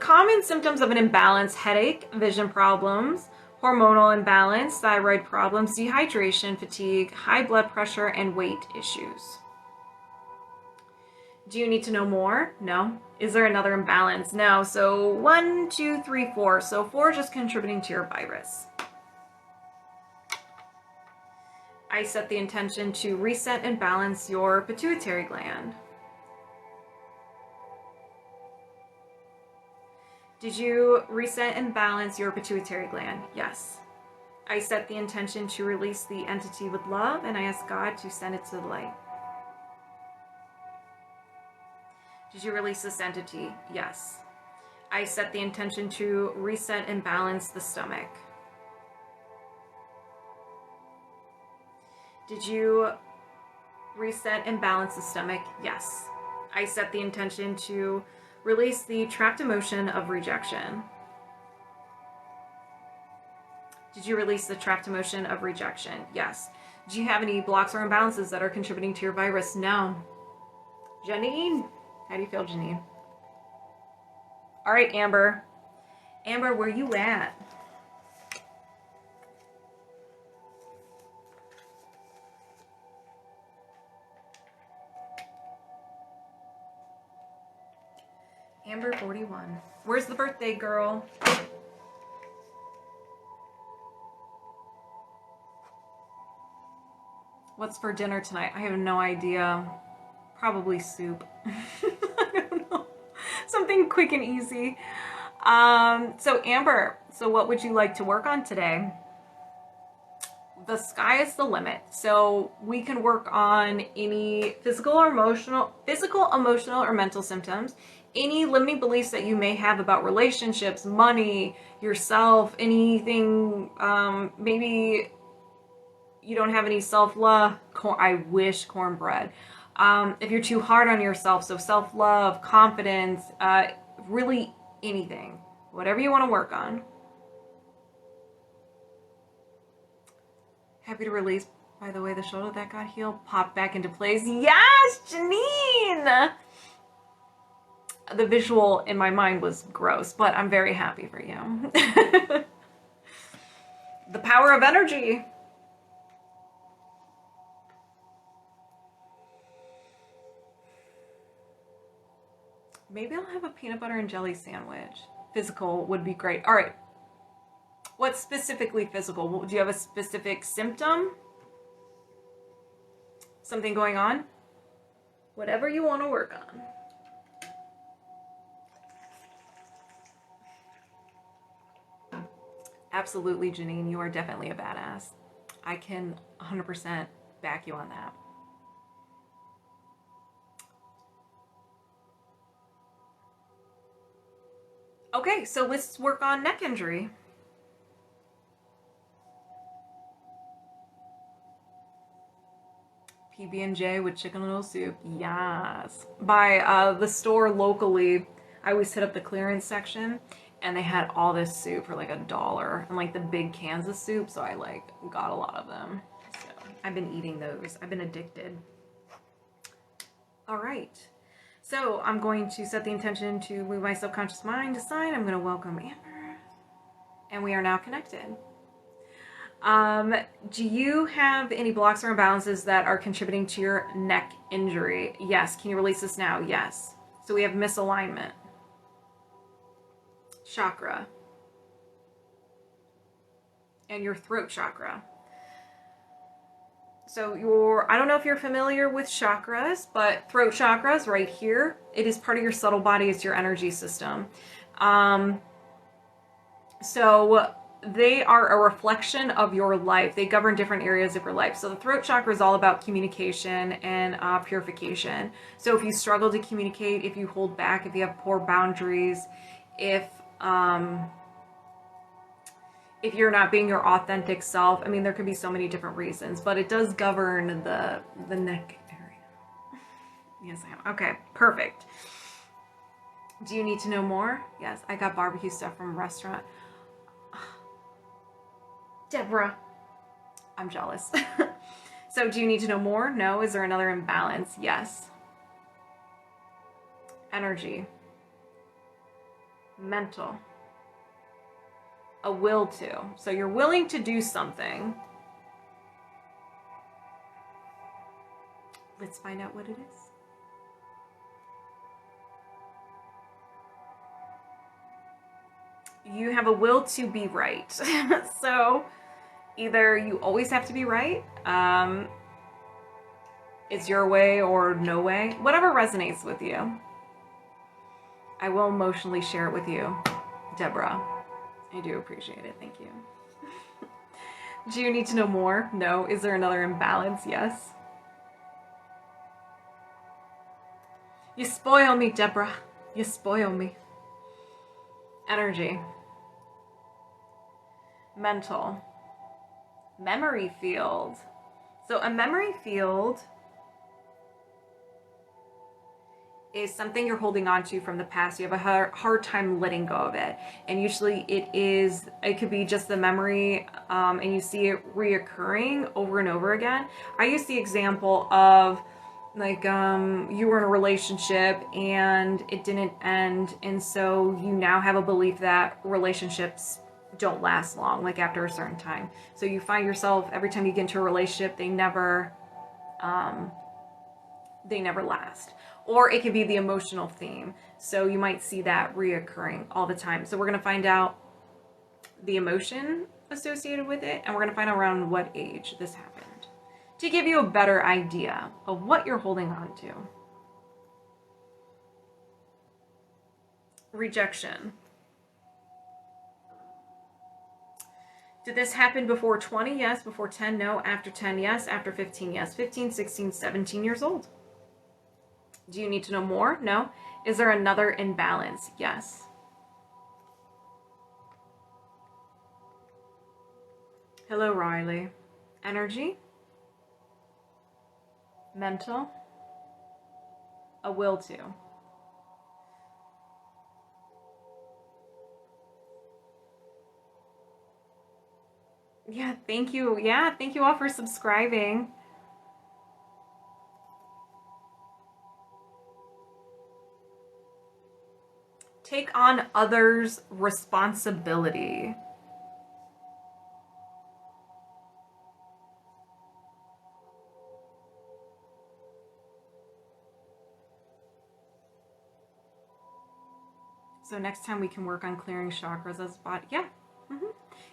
Common symptoms of an imbalance: headache, vision problems, hormonal imbalance, thyroid problems, dehydration, fatigue, high blood pressure, and weight issues. Do you need to know more? No. Is there another imbalance? No. So 1, 2, 3, 4. So 4 just contributing to your virus. I set the intention to reset and balance your pituitary gland. Did you reset and balance your pituitary gland? Yes. I set the intention to release the entity with love, and I ask God to send it to the light. Did you release this entity? Yes. I set the intention to reset and balance the stomach. Did you reset and balance the stomach? Yes. I set the intention to release the trapped emotion of rejection. Did you release the trapped emotion of rejection? Yes. Do you have any blocks or imbalances that are contributing to your virus? No. Janine? How do you feel, Janine? All right, Amber. Amber, where you at? Amber 41. Where's the birthday girl? What's for dinner tonight? I have no idea. Probably soup. I don't know. Something quick and easy. So Amber, so what would you like to work on today? The sky is the limit. So we can work on any physical, emotional, or mental symptoms, any limiting beliefs that you may have about relationships, money, yourself, anything, maybe you don't have any self-love. I wish cornbread. If you're too hard on yourself, so self-love, confidence, really anything, whatever you want to work on. Happy to release, by the way, the shoulder that got healed popped back into place. Yes, Janine! The visual in my mind was gross, but I'm very happy for you. The power of energy. Maybe I'll have a peanut butter and jelly sandwich. Physical would be great. All right. What's specifically physical? Do you have a specific symptom? Something going on? Whatever you want to work on. Absolutely, Janine. You are definitely a badass. I can 100% back you on that. Okay, so let's work on neck injury. PB&J with chicken noodle soup. Yes. By the store locally, I always hit up the clearance section, and they had all this soup for like $1, and like the big cans of soup, so I like got a lot of them. So I've been eating those. I've been addicted. All right. So I'm going to set the intention to move my subconscious mind aside. I'm going to welcome Amber. And we are now connected. Do you have any blocks or imbalances that are contributing to your neck injury? Yes. Can you release this now? Yes. So we have misalignment. Chakra. And your throat chakra. So I don't know if you're familiar with chakras, but throat chakra is right here. It is part of your subtle body. It's your energy system. So they are a reflection of your life. They govern different areas of your life. So the throat chakra is all about communication and purification. So if you struggle to communicate, if you hold back, if you have poor boundaries, if you're not being your authentic self, I mean, there could be so many different reasons, but it does govern the neck area. Yes, I am. Okay, perfect. Do you need to know more? Yes, I got barbecue stuff from a restaurant. Deborah, I'm jealous. So do you need to know more? No. Is there another imbalance? Yes. Energy. Mental. A will to. So you're willing to do something. Let's find out what it is. You have a will to be right. So either you always have to be right, it's your way or no way, whatever resonates with you. I will emotionally share it with you, Deborah. I do appreciate it. Thank you. Do you need to know more? No. Is there another imbalance? Yes. You spoil me, Deborah. You spoil me. Energy. Mental. Memory field. So a memory field is something you're holding on to from the past. You have a hard time letting go of it. And usually it could be just the memory, and you see it reoccurring over and over again. I use the example of like, you were in a relationship and it didn't end. And so you now have a belief that relationships don't last long, like after a certain time. So you find yourself, every time you get into a relationship, they never last. Or it could be the emotional theme. So you might see that reoccurring all the time. So we're going to find out the emotion associated with it, and we're going to find out around what age this happened, to give you a better idea of what you're holding on to. Rejection. Did this happen before 20? Yes. Before 10? No. After 10? Yes. After 15? Yes. 15, 16, 17 years old. Do you need to know more? No. Is there another imbalance? Yes. Hello, Riley. Energy, mental, a will to. Yeah, thank you. Yeah, thank you all for subscribing. Take on others' responsibility. So next time we can work on clearing chakras as body. Yeah.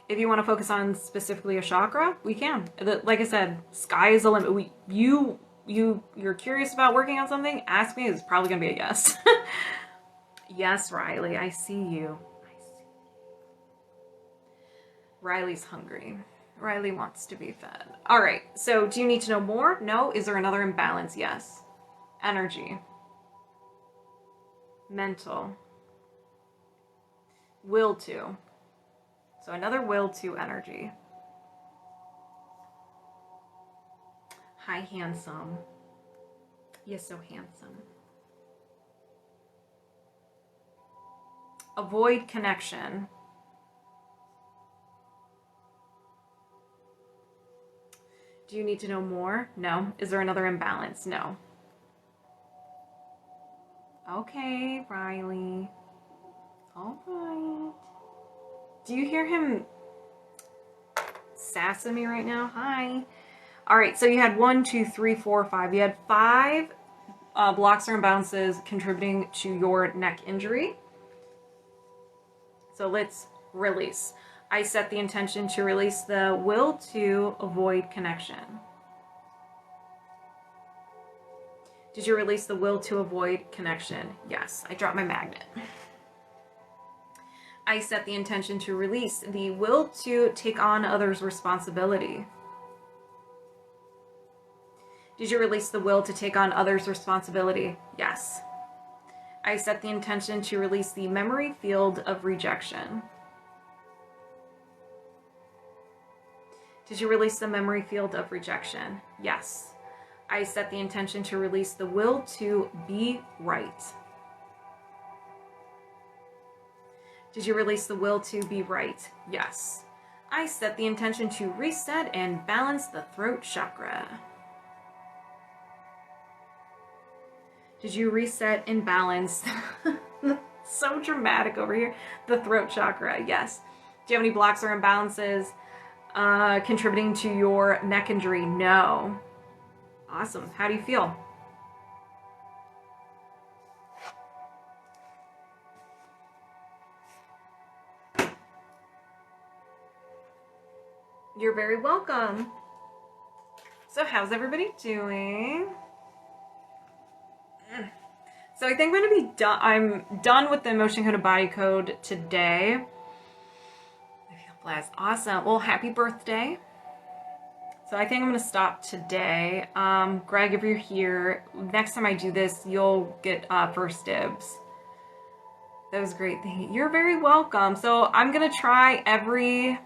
If you want to focus on specifically a chakra, we can. Like I said, sky is the limit. You're curious about working on something? Ask me. It's probably gonna be a yes. Yes, Riley. I see you. Riley's hungry. Riley wants to be fed. All right. So do you need to know more? No. Is there another imbalance? Yes. Energy. Mental. Will to. So another will to energy. Hi, handsome. You're so handsome. Avoid connection. Do you need to know more? No. Is there another imbalance? No. Okay, Riley. All right. Do you hear him sassing me right now? Hi. All right, so you had 1, 2, 3, 4, 5. You had 5 blocks or imbalances contributing to your neck injury. So let's release. I set the intention to release the will to avoid connection. Did you release the will to avoid connection? Yes. I dropped my magnet. I set the intention to release the will to take on others' responsibility. Did you release the will to take on others' responsibility? Yes. I set the intention to release the memory field of rejection. Did you release the memory field of rejection? Yes. I set the intention to release the will to be right. Did you release the will to be right? Yes. I set the intention to reset and balance the throat chakra. Did you reset and balance? So dramatic over here. The throat chakra, yes. Do you have any blocks or imbalances contributing to your neck injury? No. Awesome. How do you feel? You're very welcome. So how's everybody doing? So I think I'm going to be done. I'm done with the emotion code and body code today. I feel blessed. Awesome. Well, happy birthday. So I think I'm going to stop today. Greg, if you're here, next time I do this, you'll get first dibs. That was great. You're very welcome. So I'm going to try every...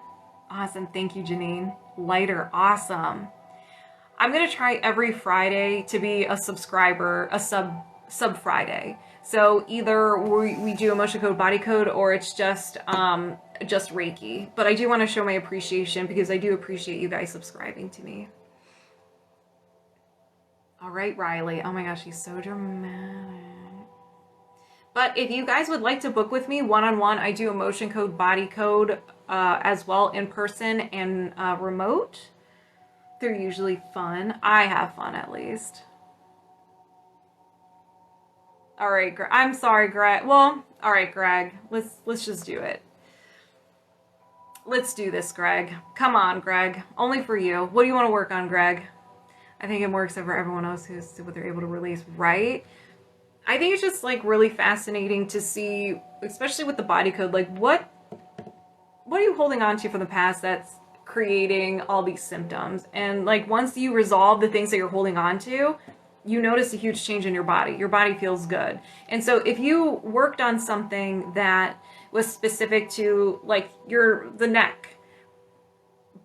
Awesome. Thank you, Janine. Lighter. Awesome. I'm going to try every Friday to be a subscriber, a sub Friday. So either we do emotion code, body code, or it's just Reiki. But I do want to show my appreciation because I do appreciate you guys subscribing to me. All right, Riley. Oh my gosh, she's so dramatic. But if you guys would like to book with me one-on-one, I do emotion code, body code as well, in person and remote. They're usually fun. I have fun, at least. All right, I'm sorry, Greg. Well, all right, Greg. Let's just do it. Let's do this, Greg. Come on, Greg. Only for you. What do you want to work on, Greg? I think it works for everyone else who's what they're able to release, right? I think it's just like really fascinating to see, especially with the body code, like what what are you holding on to from the past that's creating all these symptoms? And like once you resolve the things that you're holding on to, you notice a huge change in your body. Your body feels good. And so if you worked on something that was specific to like the neck,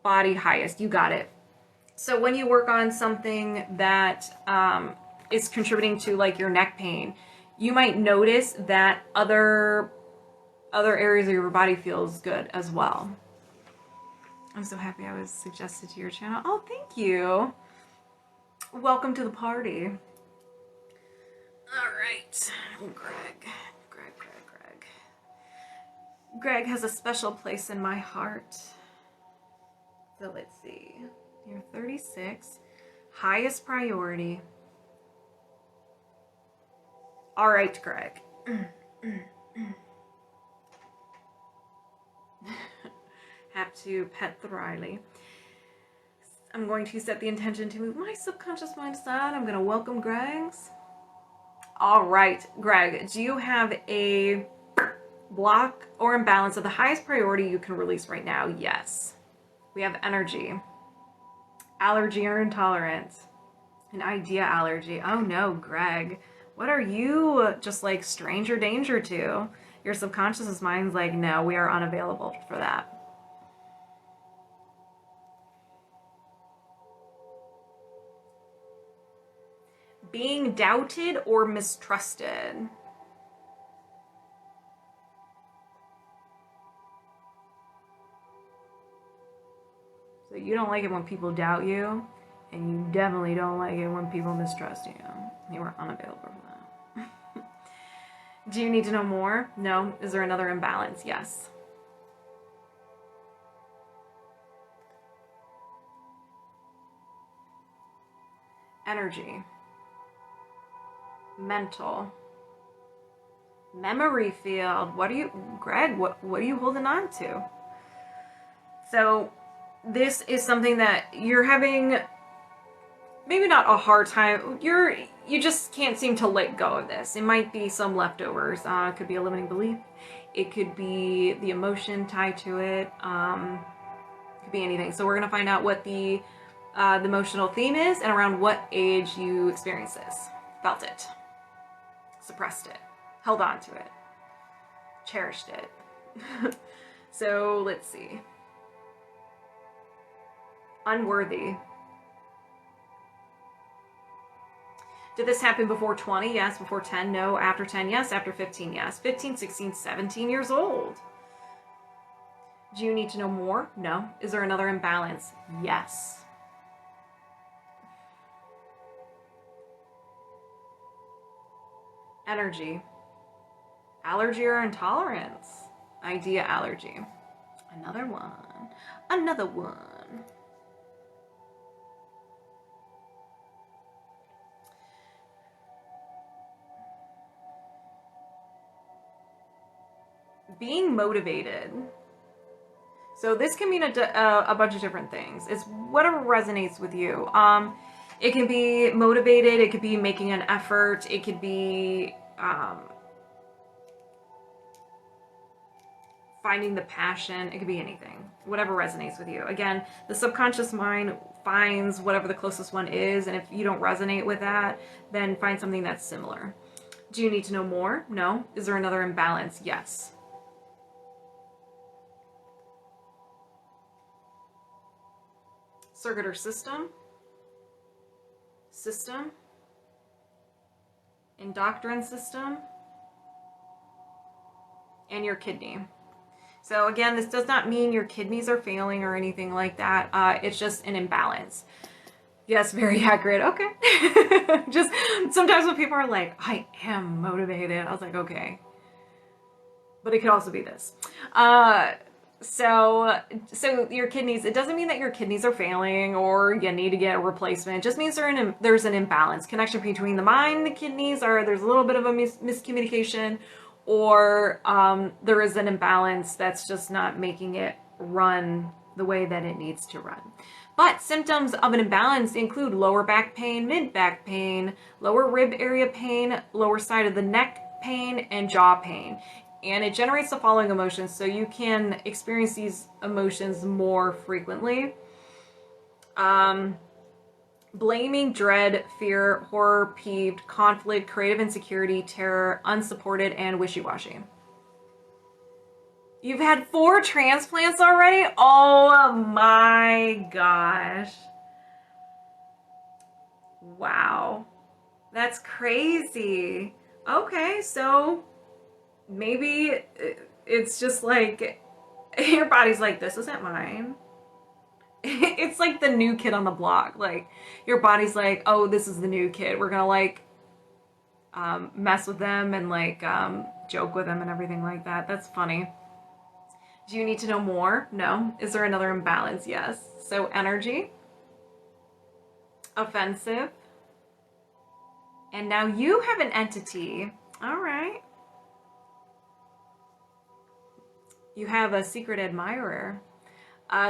body highest, you got it. So when you work on something that is contributing to like your neck pain, you might notice that other areas of your body feels good as well. I'm so happy I was suggested to your channel. Oh, thank you. Welcome to the party. All right, Greg. Greg has a special place in my heart. So let's see. You're 36. Highest priority. All right, Greg. Have to pet the Riley. I'm going to set the intention to move my subconscious mind aside. I'm going to welcome Greg's. All right, Greg, do you have a block or imbalance of the highest priority you can release right now? Yes. We have energy, allergy or intolerance, an idea allergy. Oh no, Greg. What are you just like stranger danger to? Your subconscious mind's like, no, we are unavailable for that. Being doubted or mistrusted. So you don't like it when people doubt you, and you definitely don't like it when people mistrust you. You are unavailable for that. Do you need to know more? No. Is there another imbalance? Yes. Energy. Mental. Memory field. Greg, what are you holding on to? So this is something that you're having maybe not a hard time. You just can't seem to let go of this. It might be some leftovers. It could be a limiting belief. It could be the emotion tied to it. It could be anything. So we're gonna find out what the emotional theme is and around what age you experienced this. Felt it. Suppressed it. Held on to it. Cherished it. So let's see. Unworthy. Did this happen before 20? Yes. Before 10? No. After 10? Yes. After 15? Yes. 15, 16, 17 years old. Do you need to know more? No. Is there another imbalance? Yes. Energy. Allergy or intolerance. Idea allergy. Another one. Another one. Being motivated. So this can mean a bunch of different things. It's whatever resonates with you. It can be motivated. It could be making an effort. It could be finding the passion. It could be anything. Whatever resonates with you. Again, the subconscious mind finds whatever the closest one is. And if you don't resonate with that, then find something that's similar. Do you need to know more? No. Is there another imbalance? Yes. Circuit or system, endocrine system, and your kidney. So again, this does not mean your kidneys are failing or anything like that. It's just an imbalance. Yes, very accurate. Okay. Just sometimes when people are like, I am motivated, I was like, okay. But it could also be this. So your kidneys, it doesn't mean that your kidneys are failing or you need to get a replacement. It just means there's an imbalance. Connection between the mind and the kidneys, or there's a little bit of a miscommunication, or there is an imbalance that's just not making it run the way that it needs to run. But symptoms of an imbalance include lower back pain, mid back pain, lower rib area pain, lower side of the neck pain, and jaw pain. and it generates the following emotions, so you can experience these emotions more frequently. Blaming, dread, fear, horror, peeved, conflict, creative insecurity, terror, unsupported, and wishy-washy. You've had 4 transplants already? Oh my gosh. Wow. That's crazy. Okay, so maybe it's just like your body's like, this isn't mine. It's like the new kid on the block. Like your body's like, oh, this is the new kid. We're gonna like mess with them and like joke with them and everything like that. That's funny. Do you need to know more? No. Is there another imbalance? Yes. So energy, offensive, and now you have an entity. All right. You have a secret admirer.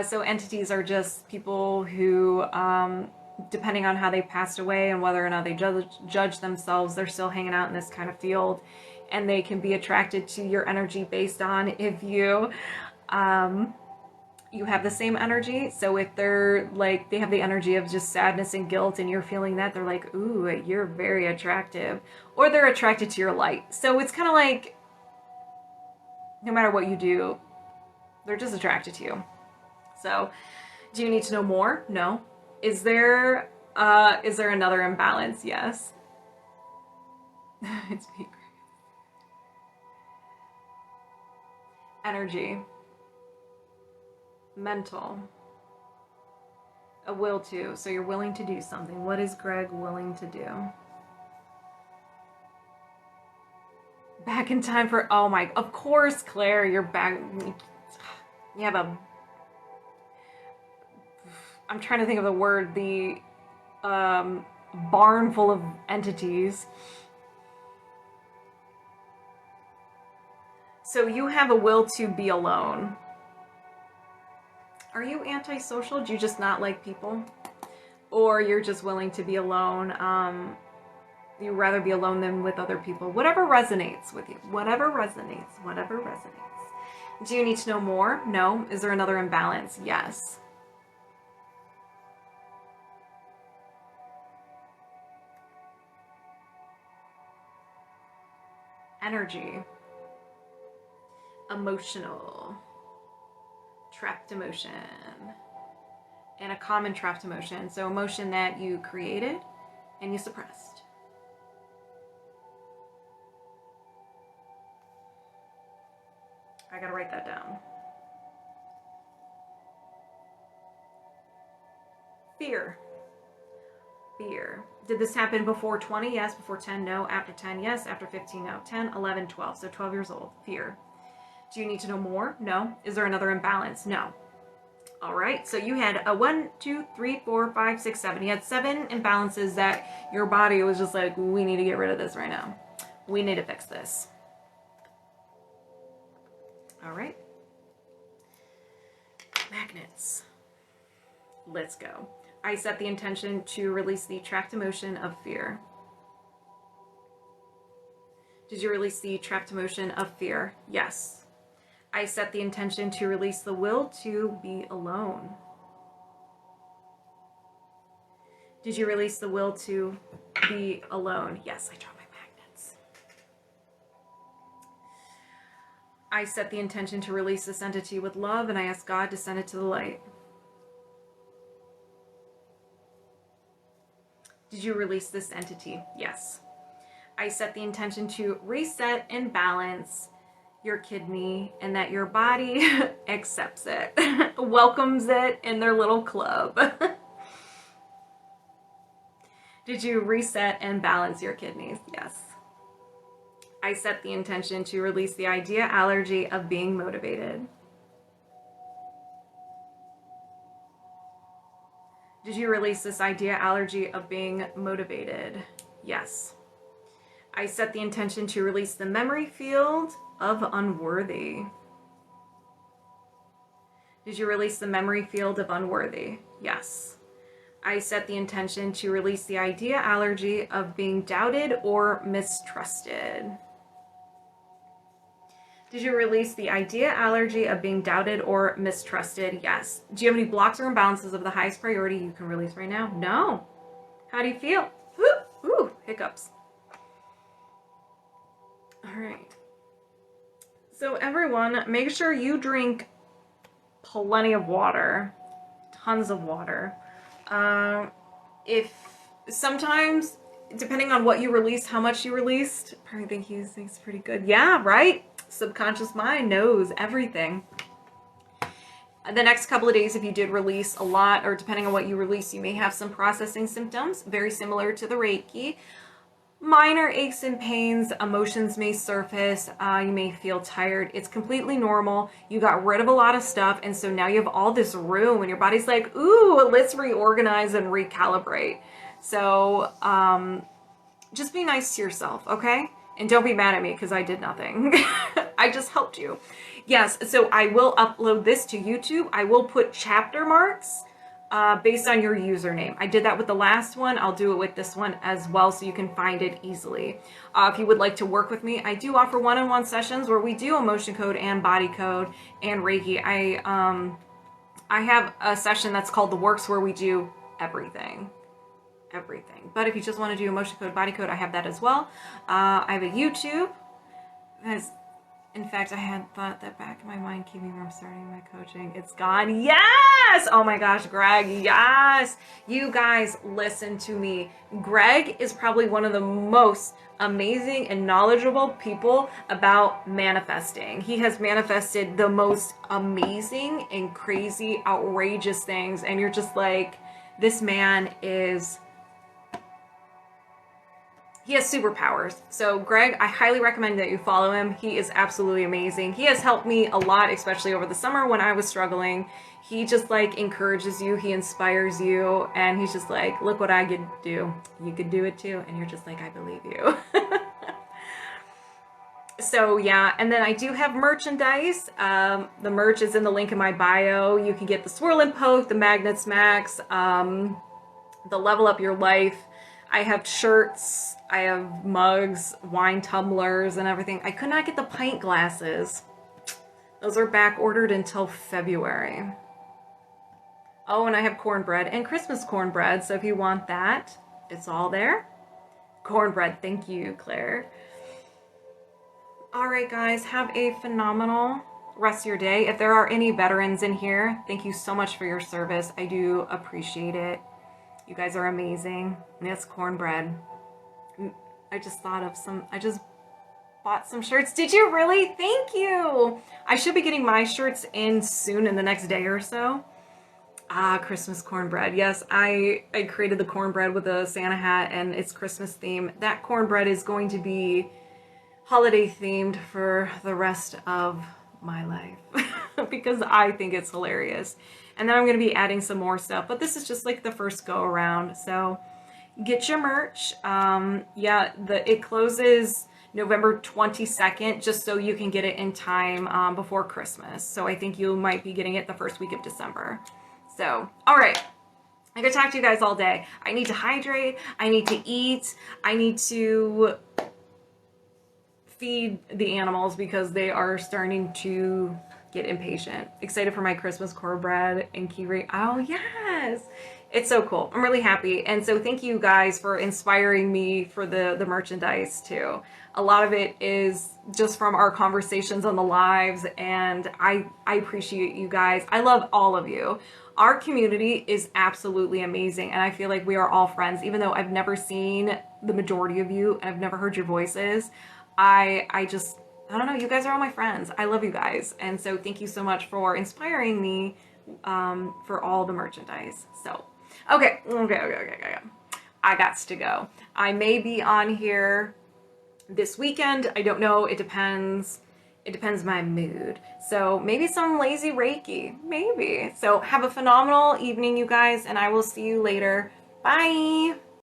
So entities are just people who, depending on how they passed away and whether or not they judge themselves, they're still hanging out in this kind of field, and they can be attracted to your energy based on if you you have the same energy. So if they're like, they have the energy of just sadness and guilt and you're feeling that, they're like, ooh, you're very attractive, or they're attracted to your light. So it's kind of like no matter what you do, they're just attracted to you. So do you need to know more? No. Is there another imbalance? Yes. It's me. Energy. Mental. A will to. So you're willing to do something. What is Greg willing to do? Back in time for, oh my, of course, Claire, you're back. You have a, I'm trying to think of the word, the barn full of entities. So you have a will to be alone. Are you antisocial? Do you just not like people? Or you're just willing to be alone? You'd rather be alone than with other people. Whatever resonates with you. Whatever resonates. Whatever resonates. Do you need to know more? No. Is there another imbalance? Yes. Energy. Emotional. Trapped emotion. And a common trapped emotion. So emotion that you created and you suppressed. I gotta write that down. Fear. Fear. Did this happen before 20? Yes. Before 10? No. After 10? Yes. After 15? No. 10, 11, 12. So 12 years old. Fear. Do you need to know more? No. Is there another imbalance? No. All right. So you had a 1, 2, 3, 4, 5, 6, 7. You had 7 imbalances that your body was just like, we need to get rid of this right now. We need to fix this. All right. Magnets. Let's go. I set the intention to release the trapped emotion of fear. Did you release the trapped emotion of fear? Yes. I set the intention to release the will to be alone. Did you release the will to be alone? Yes, I draw my magnets. I set the intention to release this entity with love, and I ask God to send it to the light. Did you release this entity? Yes. I set the intention to reset and balance your kidney and that your body accepts it, welcomes it in their little club. Did you reset and balance your kidneys? Yes. I set the intention to release the idea allergy of being motivated. Did you release this idea allergy of being motivated? Yes. I set the intention to release the memory field of unworthy. Did you release the memory field of unworthy? Yes. I set the intention to release the idea allergy of being doubted or mistrusted. Did you release the idea, allergy of being doubted or mistrusted? Yes. Do you have any blocks or imbalances of the highest priority you can release right now? No. How do you feel? Ooh, hiccups. All right. So everyone, make sure you drink plenty of water, tons of water. If sometimes, depending on what you release, how much you released, probably think you think it's pretty good. Yeah, right? Subconscious mind knows everything. The next couple of days, if you did release a lot, or depending on what you release, you may have some processing symptoms, very similar to the Reiki. Minor aches and pains, emotions may surface, you may feel tired. It's completely normal. You got rid of a lot of stuff, and so now you have all this room, and your body's like, ooh, let's reorganize and recalibrate. So just be nice to yourself, okay? And don't be mad at me because I did nothing. I just helped you. Yes, so I will upload this to YouTube. I will put chapter marks based on your username. I did that with the last one. I'll do it with this one as well so you can find it easily. If you would like to work with me, I do offer one-on-one sessions where we do emotion code and body code and Reiki. I have a session that's called The Works where we do everything. But if you just want to do emotion code, body code, I have that as well. I have a YouTube. In fact, I had thought that back in my mind, keep me from starting my coaching. It's gone. Yes! Oh my gosh, Greg, yes! You guys, listen to me. Greg is probably one of the most amazing and knowledgeable people about manifesting. He has manifested the most amazing and crazy, outrageous things. And you're just like, this man is... He has superpowers. So Greg, I highly recommend that you follow him. He is absolutely amazing. He has helped me a lot, especially over the summer when I was struggling. He just like encourages you. He inspires you. And he's just like, look what I could do. You could do it too. And you're just like, I believe you. So yeah, and then I do have merchandise. The merch is in the link in my bio. You can get the Swirl and Poke, the Magnets Max, the Level Up Your Life. I have shirts, I have mugs, wine tumblers, and everything. I could not get the pint glasses. Those are back ordered until February. Oh, and I have cornbread and Christmas cornbread, so if you want that, it's all there. Cornbread, thank you, Claire. All right, guys, have a phenomenal rest of your day. If there are any veterans in here, thank you so much for your service. I do appreciate it. You guys are amazing. That's cornbread. I just thought of some, I just bought some shirts. Did you really? Thank you. I should be getting my shirts in soon in the next day or so. Christmas cornbread. Yes, I created the cornbread with a Santa hat and it's Christmas theme. That cornbread is going to be holiday themed for the rest of my life because I think it's hilarious. And then I'm going to be adding some more stuff, but this is just like the first go around. So get your merch. Yeah, it closes November 22nd, just so you can get it in time before Christmas. So I think you might be getting it the first week of December. So, all right. I could talk to you guys all day. I need to hydrate. I need to eat. I need to feed the animals because they are starting to get impatient. Excited for my Christmas cornbread and kinggregf. Oh yes, it's so cool. I'm really happy. And so thank you guys for inspiring me for the merchandise too. A lot of it is just from our conversations on the lives, and I appreciate you guys. I love all of you. Our community is absolutely amazing, and I feel like we are all friends, even though I've never seen the majority of you and I've never heard your voices. I don't know, you guys are all my friends. I love you guys. And so thank you so much for inspiring me for all the merchandise. So, okay. I got to go. I may be on here this weekend. I don't know. It depends. It depends my mood. So maybe some lazy Reiki. Maybe. So have a phenomenal evening, you guys, and I will see you later. Bye.